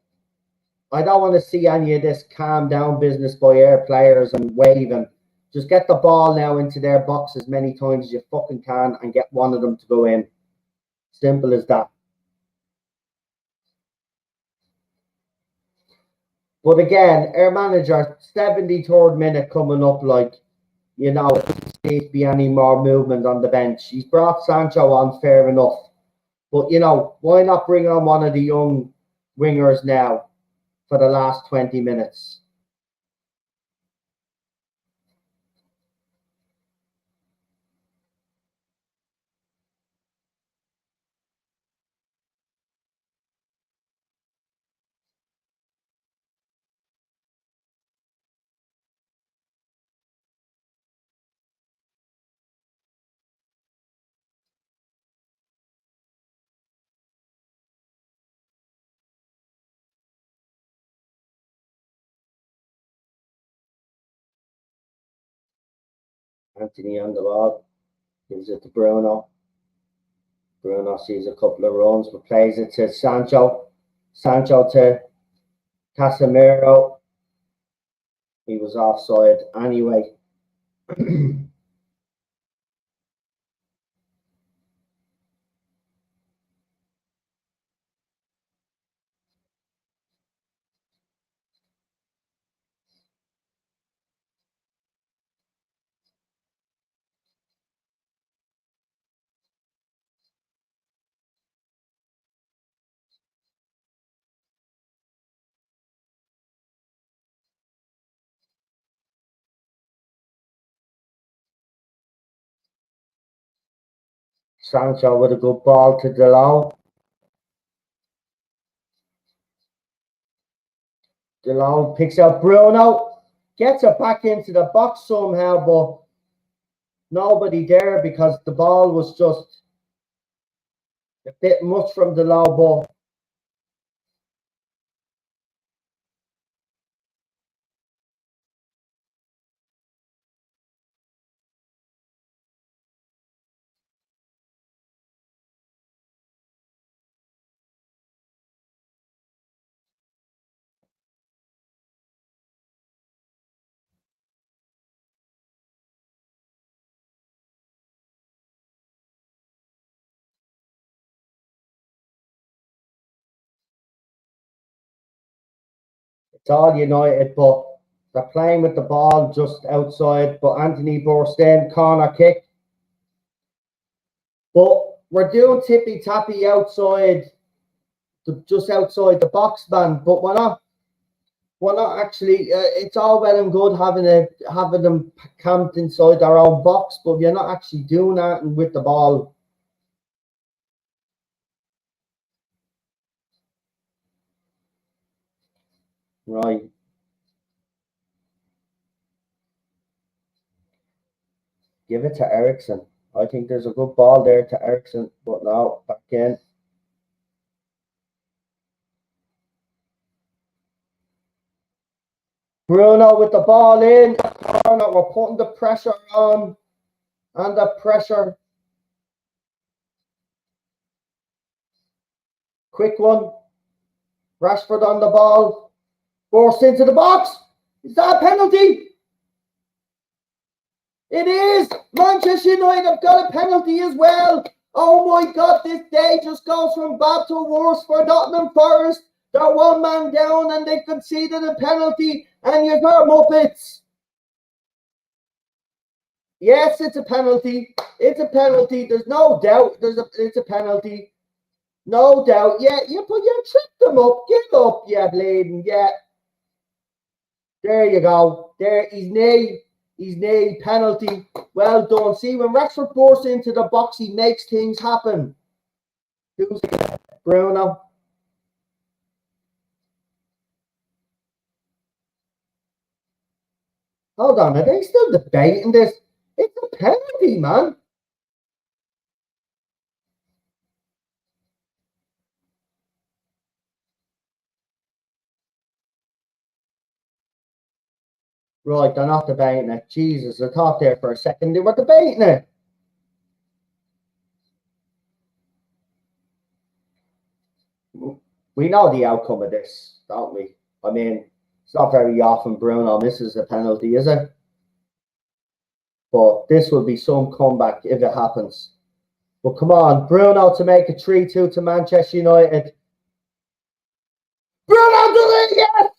I don't want to see any of this calm down business by our players and waving. Just get the ball now into their box as many times as you fucking can and get one of them to go in. Simple as that. But again, our manager, 73rd minute coming up, like, you know, it doesn't seem to be any more movement on the bench. He's brought Sancho on, fair enough. But, you know, why not bring on one of the young wingers now for the last 20 minutes? Anthony on the ball, gives it to Bruno. Bruno sees a couple of runs, but plays it to Sancho. Sancho to Casemiro. He was offside anyway. Sancho with a good ball to Delau. Delau picks out Bruno. Gets it back into the box somehow, but nobody there because the ball was just a bit much from Delau, but it's all United, but they're playing with the ball just outside. But Anthony burst in, corner kick. But we're doing tippy tappy outside, just outside the box, man. But we're not. We're not actually. It's all well and good having them camped inside their own box, but you're not actually doing that with the ball. Right. Give it to Ericsson. I think there's a good ball there to Ericsson, but now back in. Bruno with the ball in. We're putting the pressure on. And the pressure. Quick one. Rashford on the ball. Forced into the box. Is that a penalty? It is. Manchester United have got a penalty as well. Oh my God, this day just goes from bad to worse for Nottingham Forest. They're one man down and they conceded a penalty and you got Muppets. Yes, it's a penalty. It's a penalty. There's no doubt. It's a penalty. No doubt. Yeah, but you tripped them up. Get up, yeah, bleeding. Yeah. There you go. There, his knee, penalty. Well done. See, when Rashford bursts into the box, he makes things happen. Who's Bruno? Hold on, are they still debating this? It's a penalty, man. Right, they're not debating it. Jesus, I thought there for a second they were debating it. We know the outcome of this, don't we? I mean, it's not very often Bruno misses a penalty, is it? But this will be some comeback if it happens. But come on, Bruno to make it 3-2 to Manchester United. Bruno does it again!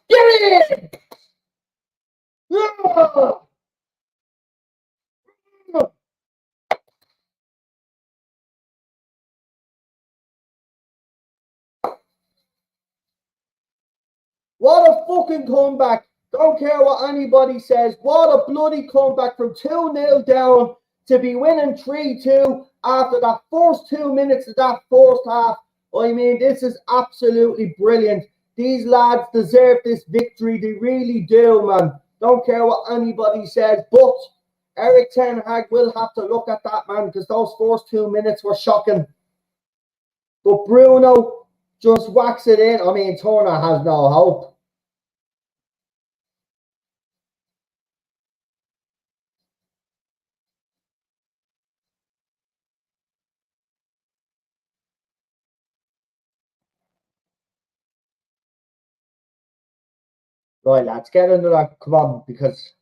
Get it! Yeah! What a fucking comeback. Don't care what anybody says. What a bloody comeback from 2-0 down to be winning 3-2 after that first 2 minutes of that first half. I mean, this is absolutely brilliant. These lads deserve this victory. They really do, man. Don't care what anybody says. But Eric Ten Hag will have to look at that, man, because those first 2 minutes were shocking. But Bruno just whacks it in. I mean, Turner has no hope. Right, lads, get into that. Come on, because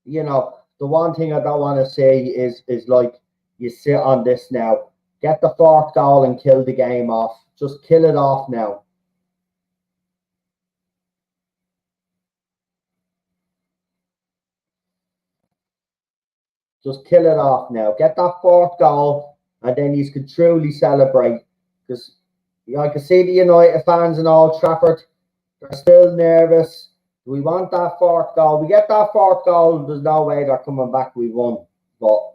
the one thing I don't want to say is like you sit on this now. Get the fourth goal and kill the game off. Just kill it off now. Just kill it off now. Get that fourth goal, and then you can truly celebrate. Because I can see the United fans in Old Trafford. They're still nervous. We want that fourth goal. We get that fourth goal. There's no way they're coming back. We won. But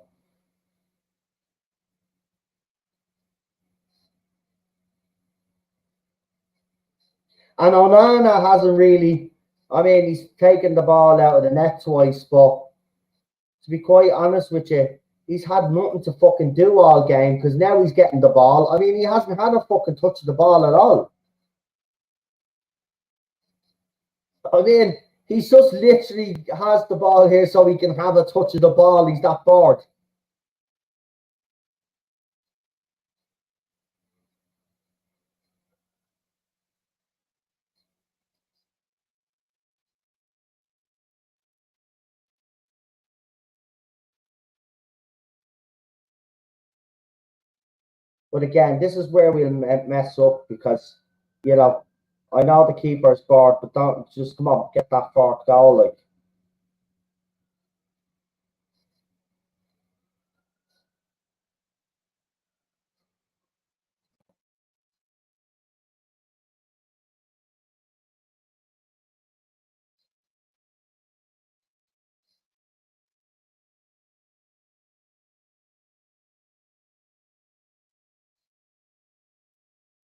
and Onana hasn't really. I mean, he's taken the ball out of the net twice, but to be quite honest with you, he's had nothing to fucking do all game because now he's getting the ball. I mean, he hasn't had a fucking touch of the ball at all. I mean, he's just literally has the ball here so he can have a touch of the ball. He's that bored. But again, this is where we'll mess up because, you know, I know the keeper's bored, but don't just come on, get that fourth goal. Like,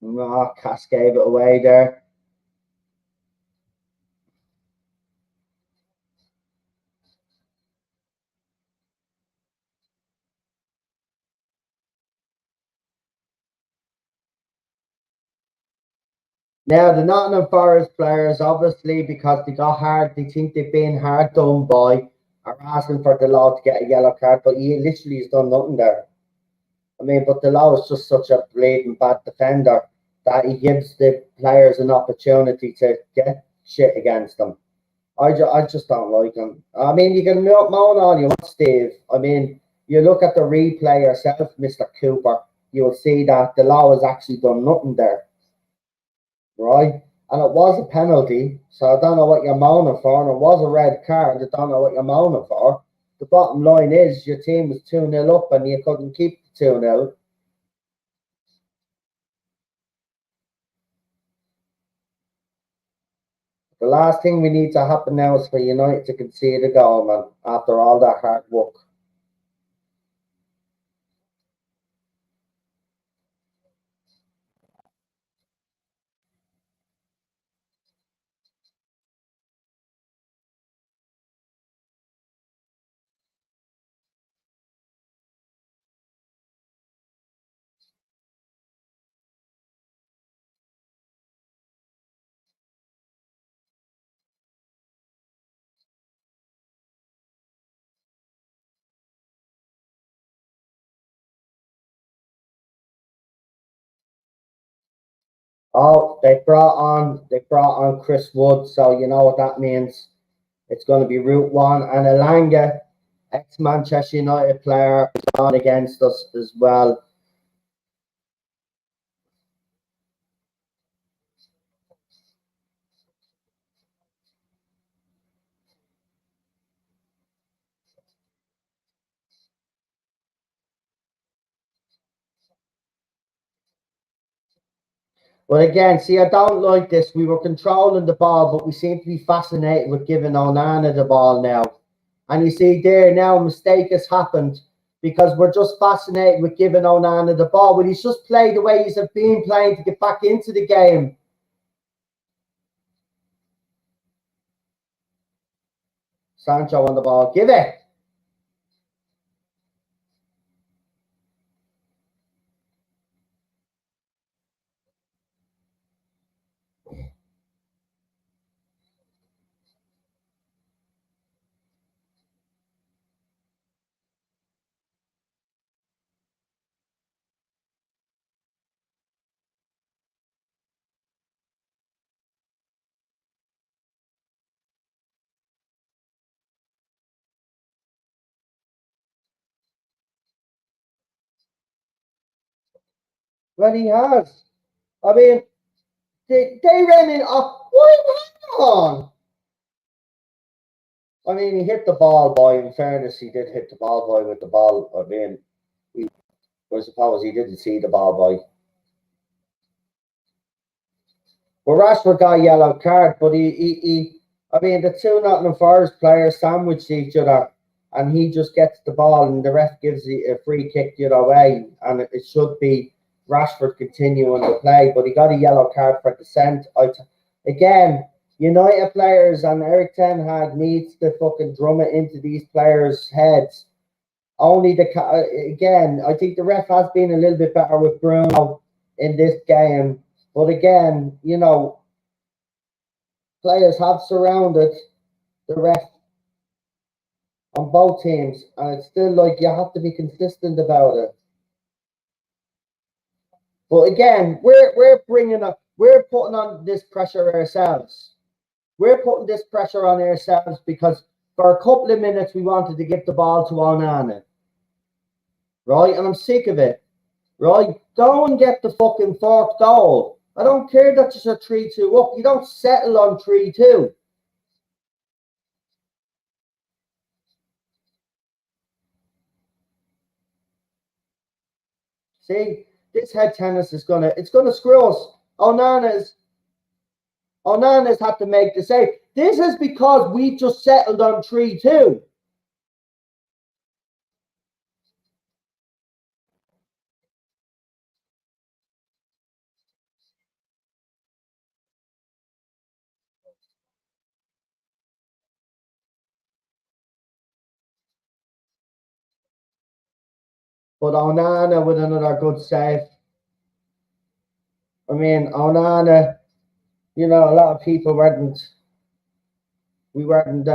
no, Cass gave it away there. Now, the Nottingham Forest players, obviously, because they got hard, they think they've been hard done by, are asking for the law to get a yellow card, but he literally has done nothing there. I mean, but the law is just such a blatant bad defender that he gives the players an opportunity to get shit against them. I just don't like him. I mean, you can moan all you want, Steve. I mean, you look at the replay yourself, Mr. Cooper, you'll see that the law has actually done nothing there, right? And it was a penalty, so I don't know what you're moaning for. And it was a red card, I don't know what you're moaning for. The bottom line is your team was 2-0 up and you couldn't keep the 2-0. The last thing we need to happen now is for United to concede a goal, man, after all that hard work. Oh, they brought on Chris Wood, so you know what that means. It's going to be Route One, and Elanga, ex-Manchester United player, is on against us as well. But again, see, I don't like this. We were controlling the ball, but we seem to be fascinated with giving Onana the ball now. And you see there now, a mistake has happened because we're just fascinated with giving Onana the ball. But he's just played the way he's been playing to get back into the game. Sancho on the ball. Give it. Well, he has. I mean, they ran in up. What? Hang on. I mean, he hit the ball, boy. In fairness, he did hit the ball, boy, with the ball. I mean, I suppose he didn't see the ball, boy. Well, Rashford got a yellow card, but I mean, the two Nottingham Forest players sandwiched each other, and he just gets the ball, and the ref gives a free kick the other way, and it should be Rashford continuing to play, but he got a yellow card for dissent. Again, United players and Eric Ten Hag needs to fucking drum it into these players' heads. Only again, I think the ref has been a little bit better with Bruno in this game, but again, players have surrounded the ref on both teams, and it's still like you have to be consistent about it. But again, we're putting on this pressure ourselves. We're putting this pressure on ourselves because for a couple of minutes we wanted to give the ball to Onana, right? And I'm sick of it, right? Go and get the fucking fourth goal. I don't care that it's a 3-2 up. You don't settle on 3-2. See, this head tennis it's gonna screw us. Onana's had to make the save. This is because we just settled on 3-2. But Onana with another good save. I mean, Onana, a lot of people we weren't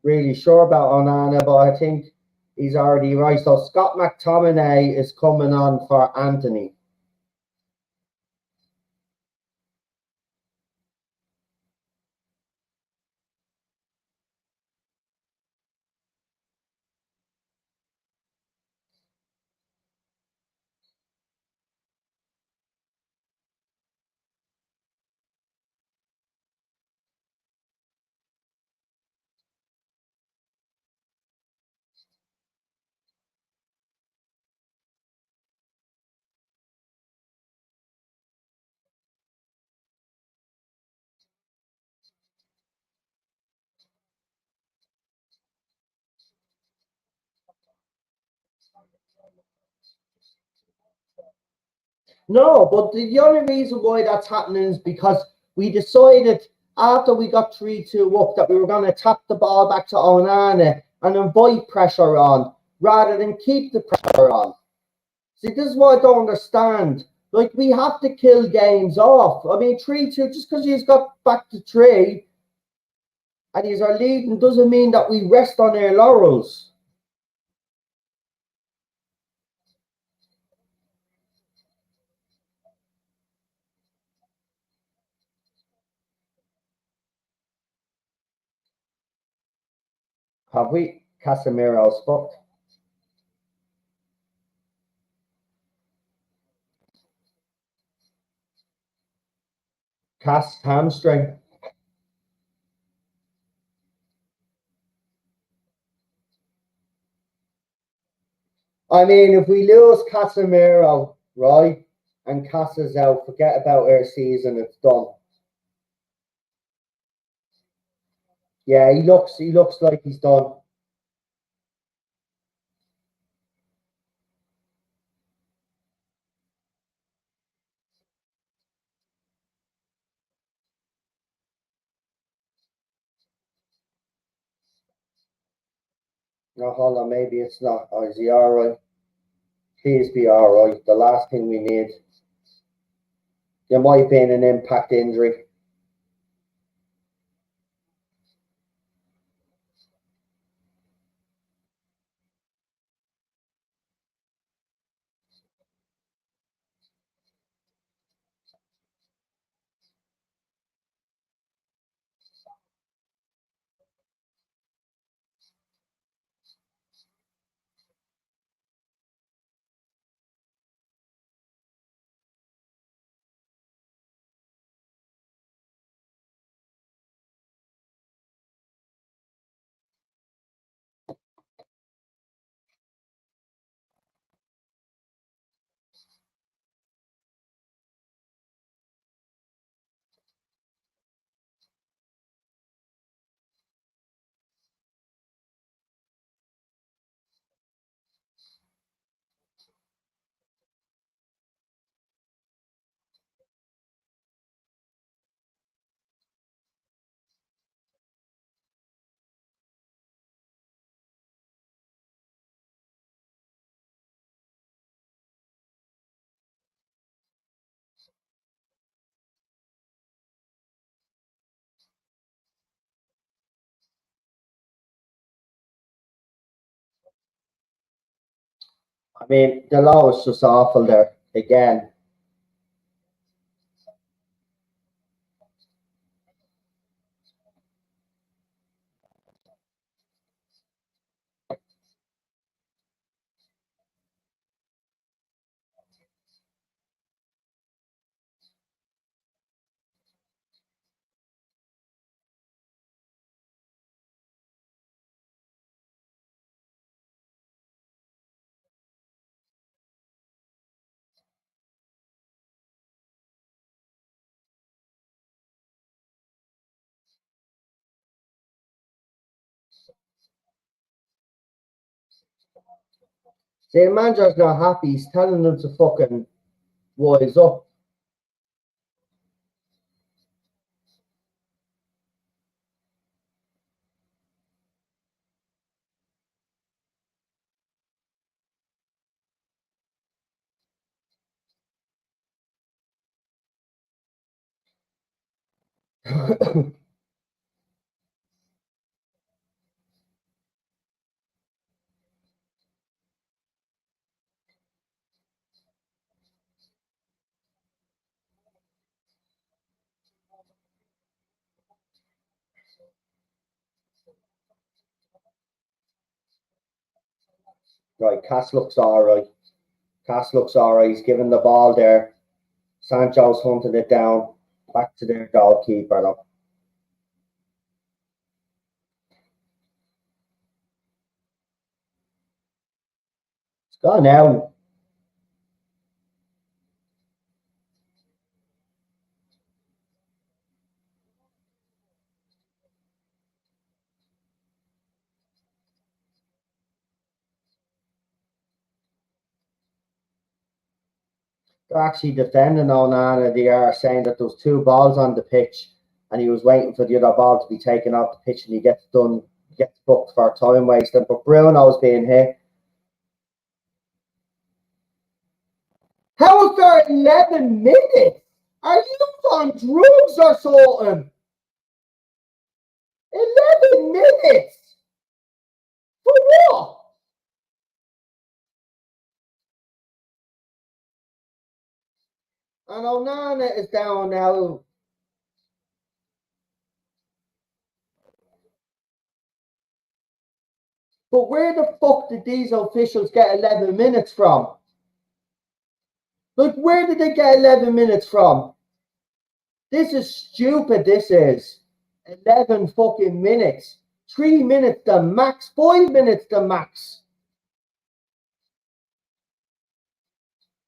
really sure about Onana, but I think he's already right. So Scott McTominay is coming on for Anthony. No, but the only reason why that's happening is because we decided after we got 3-2 up that we were going to tap the ball back to Onana and invite pressure on rather than keep the pressure on. See, this is what I don't understand. Like, we have to kill games off. I mean, 3-2, just because he's got back to three and he's our leading doesn't mean that we rest on our laurels. Have we? Casemiro's fucked. Cast hamstring. I mean, if we lose Casemiro, right, and Casa's out, forget about our season. It's done. Yeah, he looks like he's done. No, hold on, maybe it's not. Oh, is he all right? Please be all right. The last thing we need. There might be an impact injury. I mean, the law is just awful there again. See, the manager's not happy. He's telling them to fucking wise up. Right, Cass looks all right. Cass looks all right. He's giving the ball there. Sancho's hunting it down. Back to their goalkeeper. Look. It's gone now. They're actually defending Onana. They are saying that there was two balls on the pitch and he was waiting for the other ball to be taken off the pitch and he gets booked for time wasting. But Bruno's being hit. How is there 11 minutes? Are you on drugs or something? 11 minutes? For what? And Onana is down now. But where the fuck did these officials get 11 minutes from? Like, where did they get 11 minutes from? This is stupid, this is. 11 fucking minutes. 3 minutes the max. 5 minutes the max.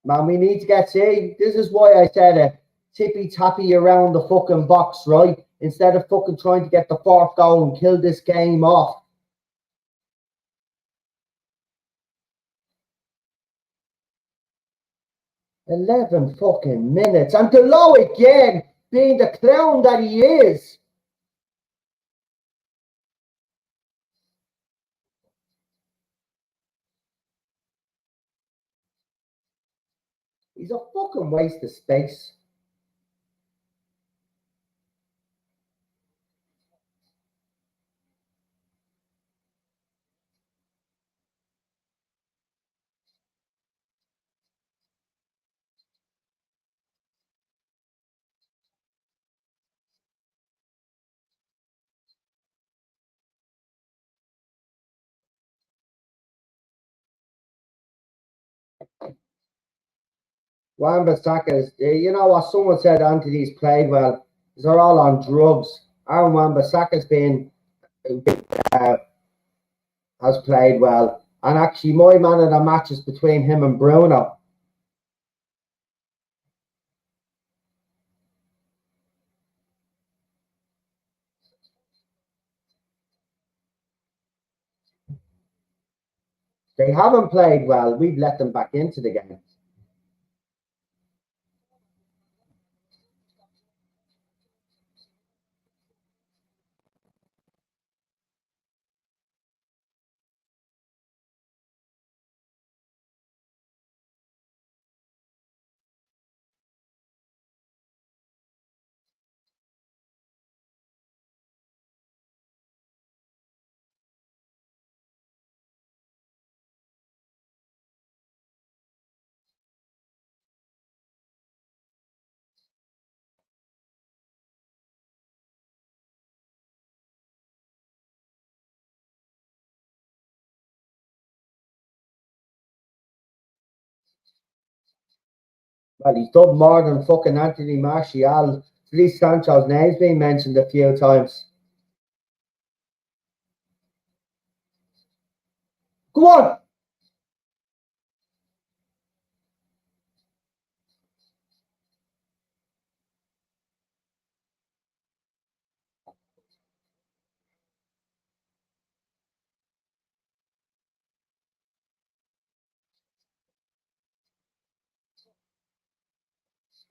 Man, we need to get, see, this is why I said it. Tippy tappy around the fucking box, right? Instead of fucking trying to get the fourth goal and kill this game off. 11 fucking minutes. And Delow again, being the clown that he is. He's a fucking waste of space. Wan-Bissaka is, you know what someone said, Anthony's played well. They're all on drugs. Aaron Wan-Bissaka's been uh, has played well. And actually, my man of the match is between him and Bruno. They haven't played well. We've let them back into the game. Well, he's done more than fucking Anthony Martial. At least Sancho's name's been mentioned a few times. Go on!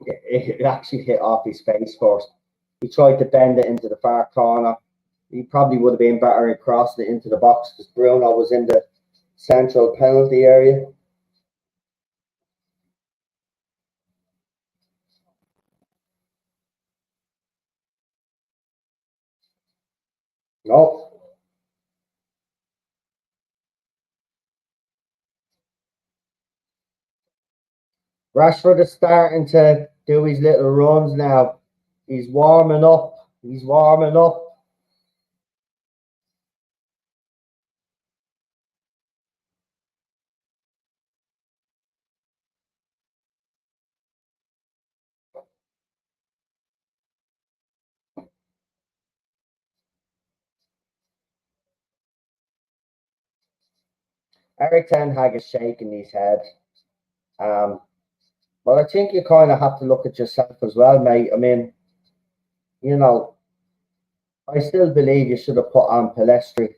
It actually hit off his face first. He tried to bend it into the far corner. He probably would have been better in crossing it into the box because Bruno was in the central penalty area. No. Rashford is starting to do his little runs now. He's warming up. He's warming up. Eric Ten Hag is shaking his head. Um, but I think you kind of have to look at yourself as well, mate. I mean, you know, I still believe you should have put on Palestri.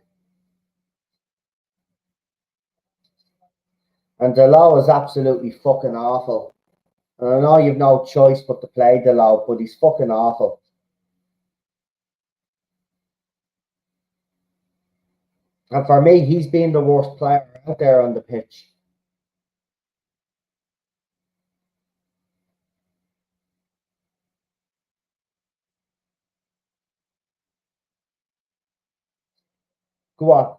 And Delo is absolutely fucking awful. And I know you've no choice but to play Delo, but he's fucking awful. And for me, he's been the worst player out there on the pitch. Go on.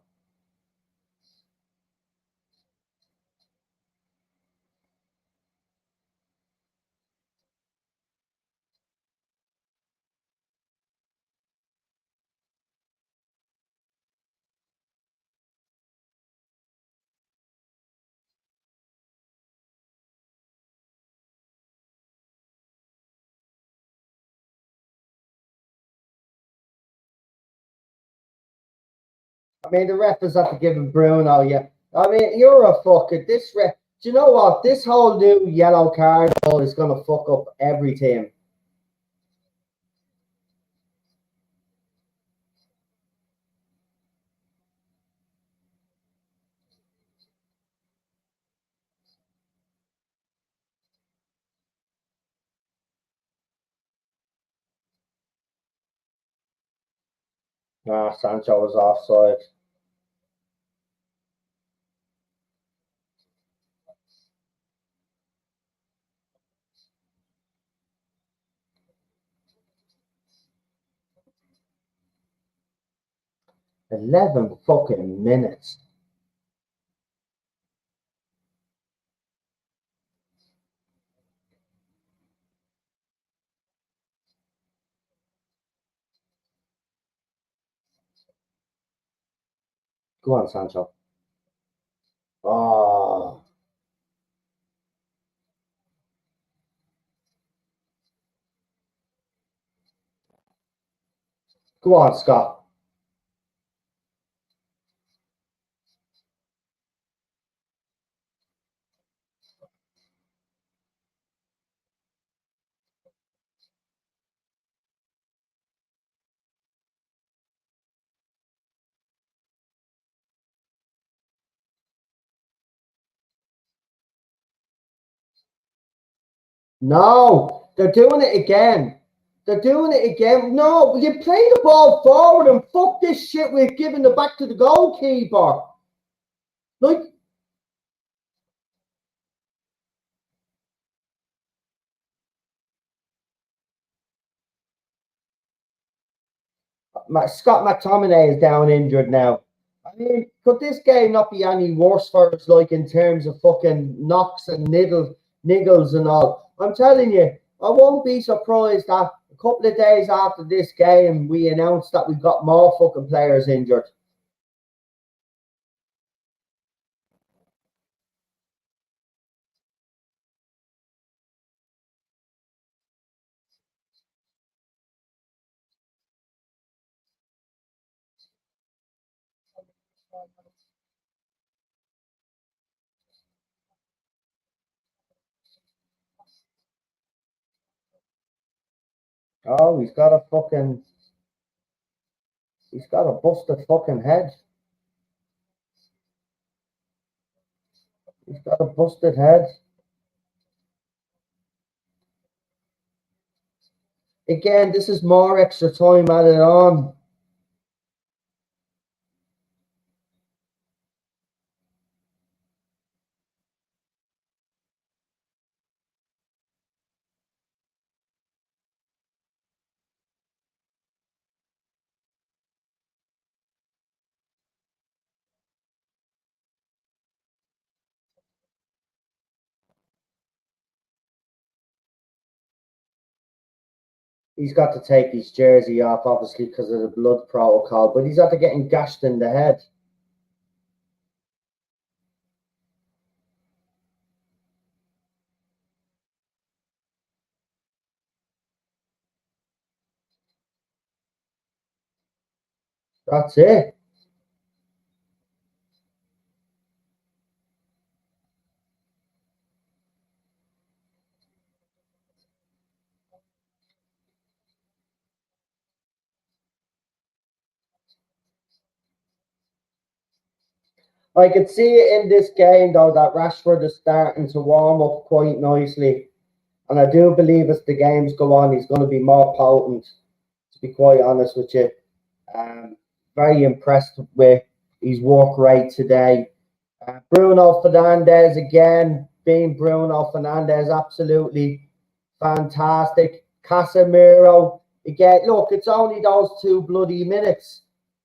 I mean, the ref is after giving Bruno, yeah. I mean, you're a fucker. This ref, do you know what? This whole new yellow card is going to fuck up every team. Ah, Sancho was offside. $11 fucking minutes. Go on, Sancho. Oh, go on, Scott. No, they're doing it again. They're doing it again. No, you play the ball forward and fuck this shit with giving the back to the goalkeeper. Like, Scott McTominay is down injured now. I mean, could this game not be any worse for us, like in terms of fucking knocks and niggles and all? I'm telling you, I won't be surprised that a couple of days after this game, we announced that we got more fucking players injured. Oh, he's got a busted fucking head. He's got a busted head. Again, this is more extra time added on. He's got to take his jersey off, obviously, because of the blood protocol, but he's after getting gashed in the head. That's it. I could see it in this game, though, that Rashford is starting to warm up quite nicely. And I do believe as the games go on, he's going to be more potent, to be quite honest with you. Very impressed with his work rate today. Bruno Fernandes again, being Bruno Fernandes, absolutely fantastic. Casemiro, again, look, it's only those 2 bloody minutes,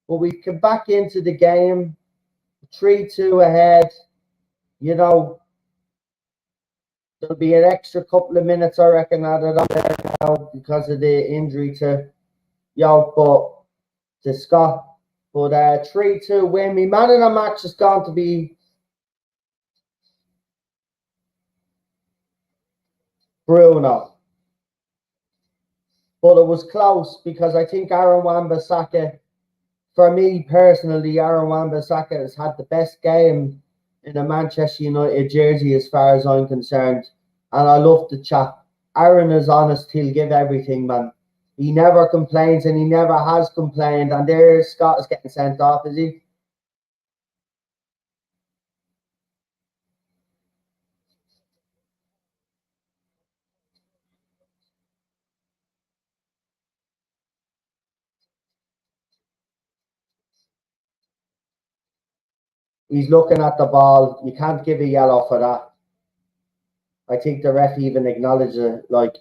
but we come back into the game, 3-2 ahead. You know, there'll be an extra couple of minutes, I reckon, added on there now because of the injury to to Scott. But 3-2 win. Me man of the match is going to be Bruno. But it was close because I think Aaron Wan-Bissaka for me personally, Aaron Wan-Bissaka has had the best game in a Manchester United jersey as far as I'm concerned. And I love the chat. Aaron is honest. He'll give everything, man. He never complains and he never has complained. And there's Scott is getting sent off, is he? He's looking at the ball. You can't give a yellow for that. I think the ref even acknowledged it. Like,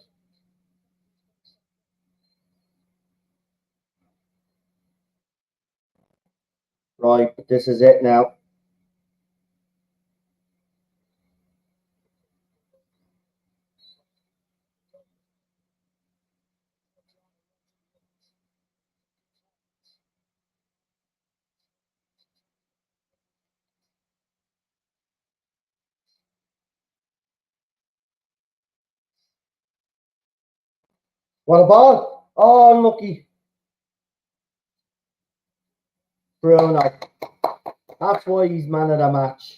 right, this is it now. What a ball! Oh, unlucky. Bruno. That's why he's man of the match.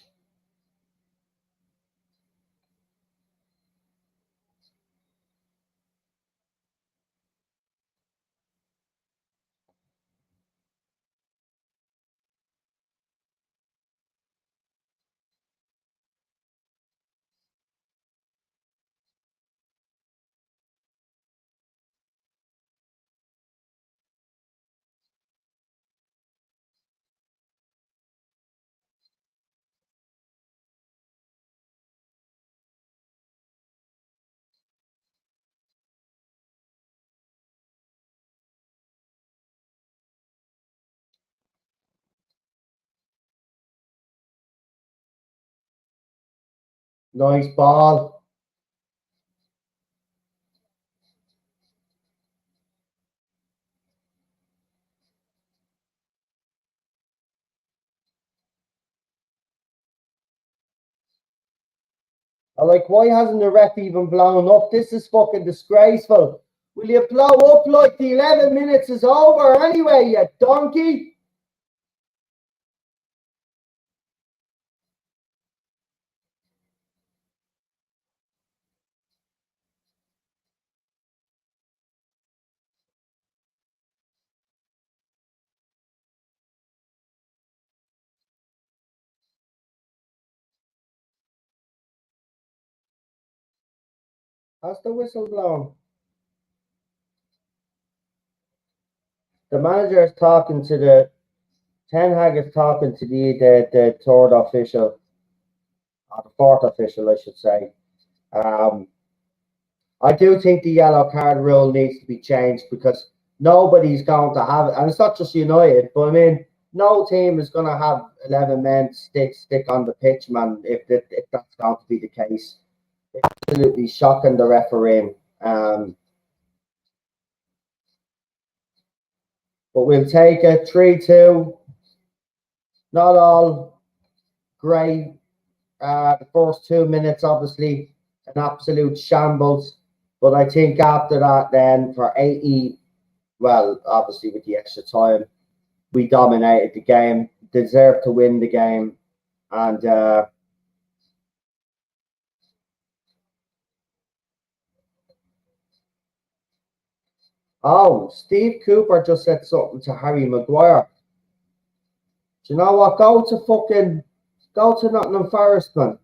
Nice ball. I'm like, why hasn't the ref even blown up? This is fucking disgraceful. Will you blow up like the 11 minutes is over anyway, you donkey? How's the whistle blown? The manager is talking to Ten Hag is talking to the third official, or the fourth official, I should say. I do think the yellow card rule needs to be changed because nobody's going to have it, and it's not just United, but I mean, no team is going to have 11 men stick on the pitch, man. If that's going to be the case, it's absolutely shocking the refereeing. But we'll take it 3-2. Not all great. The first 2 minutes, obviously, an absolute shambles. But I think after that, then for 80, well, obviously with the extra time, we dominated the game, deserved to win the game. And oh, Steve Cooper just said something to Harry Maguire. Do you know what? Go to Nottingham Forest, man.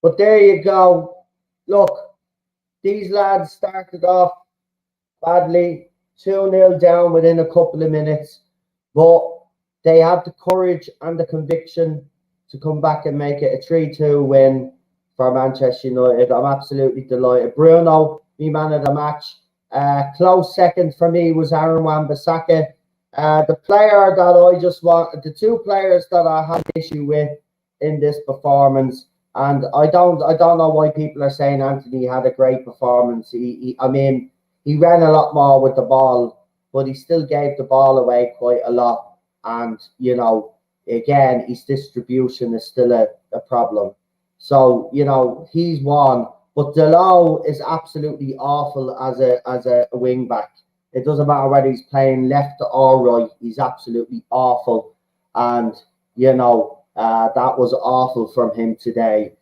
But there you go. Look, these lads started off badly, 2-0 down within a couple of minutes, but they had the courage and the conviction to come back and make it a 3-2 win for Manchester United. I'm absolutely delighted. Bruno, me man of the match. Close second for me was Aaron Wan-Bissaka. The player that I just want, the two players that I had issue with in this performance, and I don't know why people are saying Anthony had a great performance. I mean, he ran a lot more with the ball, but he still gave the ball away quite a lot. And, again, his distribution is still a problem. So, you know, he's one. But Delo is absolutely awful as a wing back. It doesn't matter whether he's playing left or right. He's absolutely awful. And, you know, that was awful from him today.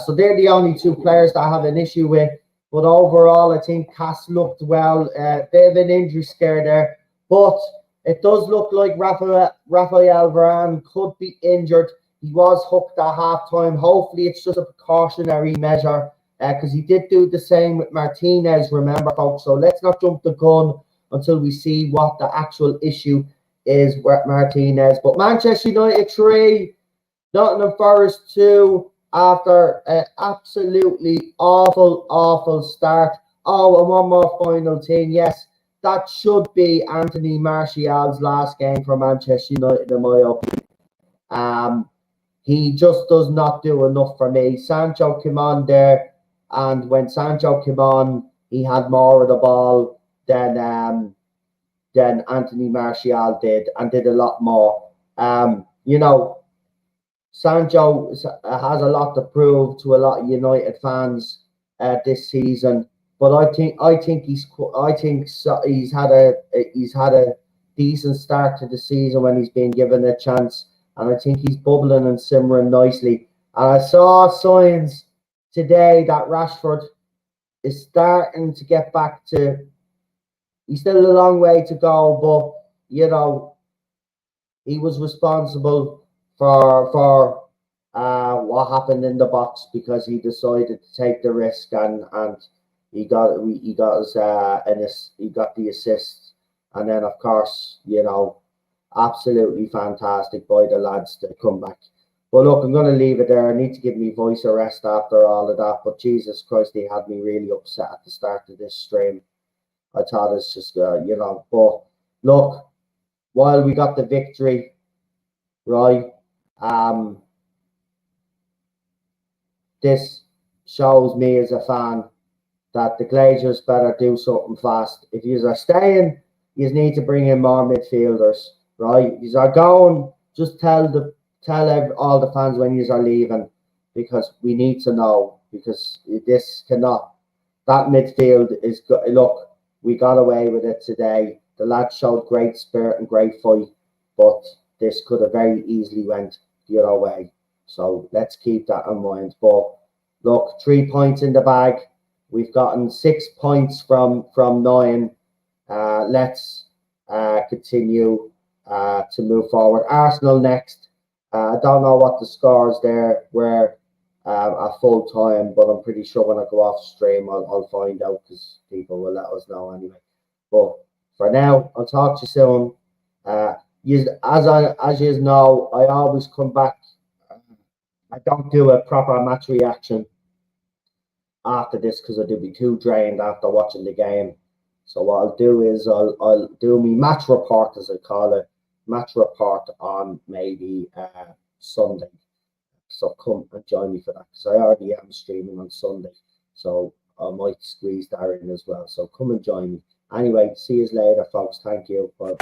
So they're the only two players that I have an issue with. But overall, I think Cass looked well. Bit of an injury scare there. But it does look like Raphael Varane could be injured. He was hooked at halftime. Hopefully, it's just a precautionary measure because he did do the same with Martinez, remember, folks. So let's not jump the gun until we see what the actual issue is with Martinez. But Manchester United 3, Nottingham Forest 2, after an absolutely awful start. Oh, and one more final thing. Yes, that should be Anthony Martial's last game for Manchester United, in my opinion. He just does not do enough for me. Sancho came on there, and when Sancho came on, he had more of the ball than Anthony Martial did, and did a lot more. You know, Sancho has a lot to prove to a lot of United fans this season, but I think he's had a decent start to the season when he's been given a chance, and I think he's bubbling and simmering nicely. And I saw signs today that Rashford is starting to get back to. He's still a long way to go, but you know, he was responsible for what happened in the box because he decided to take the risk, and he got the assist, and then of course, you know, absolutely fantastic by the lads to come back. But look, I'm going to leave it there. I need to give me voice a rest after all of that. But Jesus Christ, he had me really upset at the start of this stream. I thought it's just, you know, but look, while we got the victory, right, this shows me as a fan that the Glazers better do something fast. If you are staying, you need to bring in more midfielders, right? You are going, just tell all the fans when you are leaving, because we need to know, because this cannot, that midfield is good. Look, we got away with it today. The lads showed great spirit and great fight, but this could have very easily went the other way. So let's keep that in mind. But look, 3 points in the bag. We've gotten 6 points from 9. Let's continue to move forward. Arsenal next. I don't know what the scores there were at full time, but I'm pretty sure when I go off stream, I'll find out because people will let us know anyway. But for now, I'll talk to you soon. As you know, I always come back. I don't do a proper match reaction after this because I do be too drained after watching the game. So what I'll do is I'll do me match report, as I call it, match report on maybe Sunday. So come and join me for that, because I already am streaming on Sunday. So I might squeeze that in as well. So come and join me. Anyway, see you later, folks. Thank you. Bye.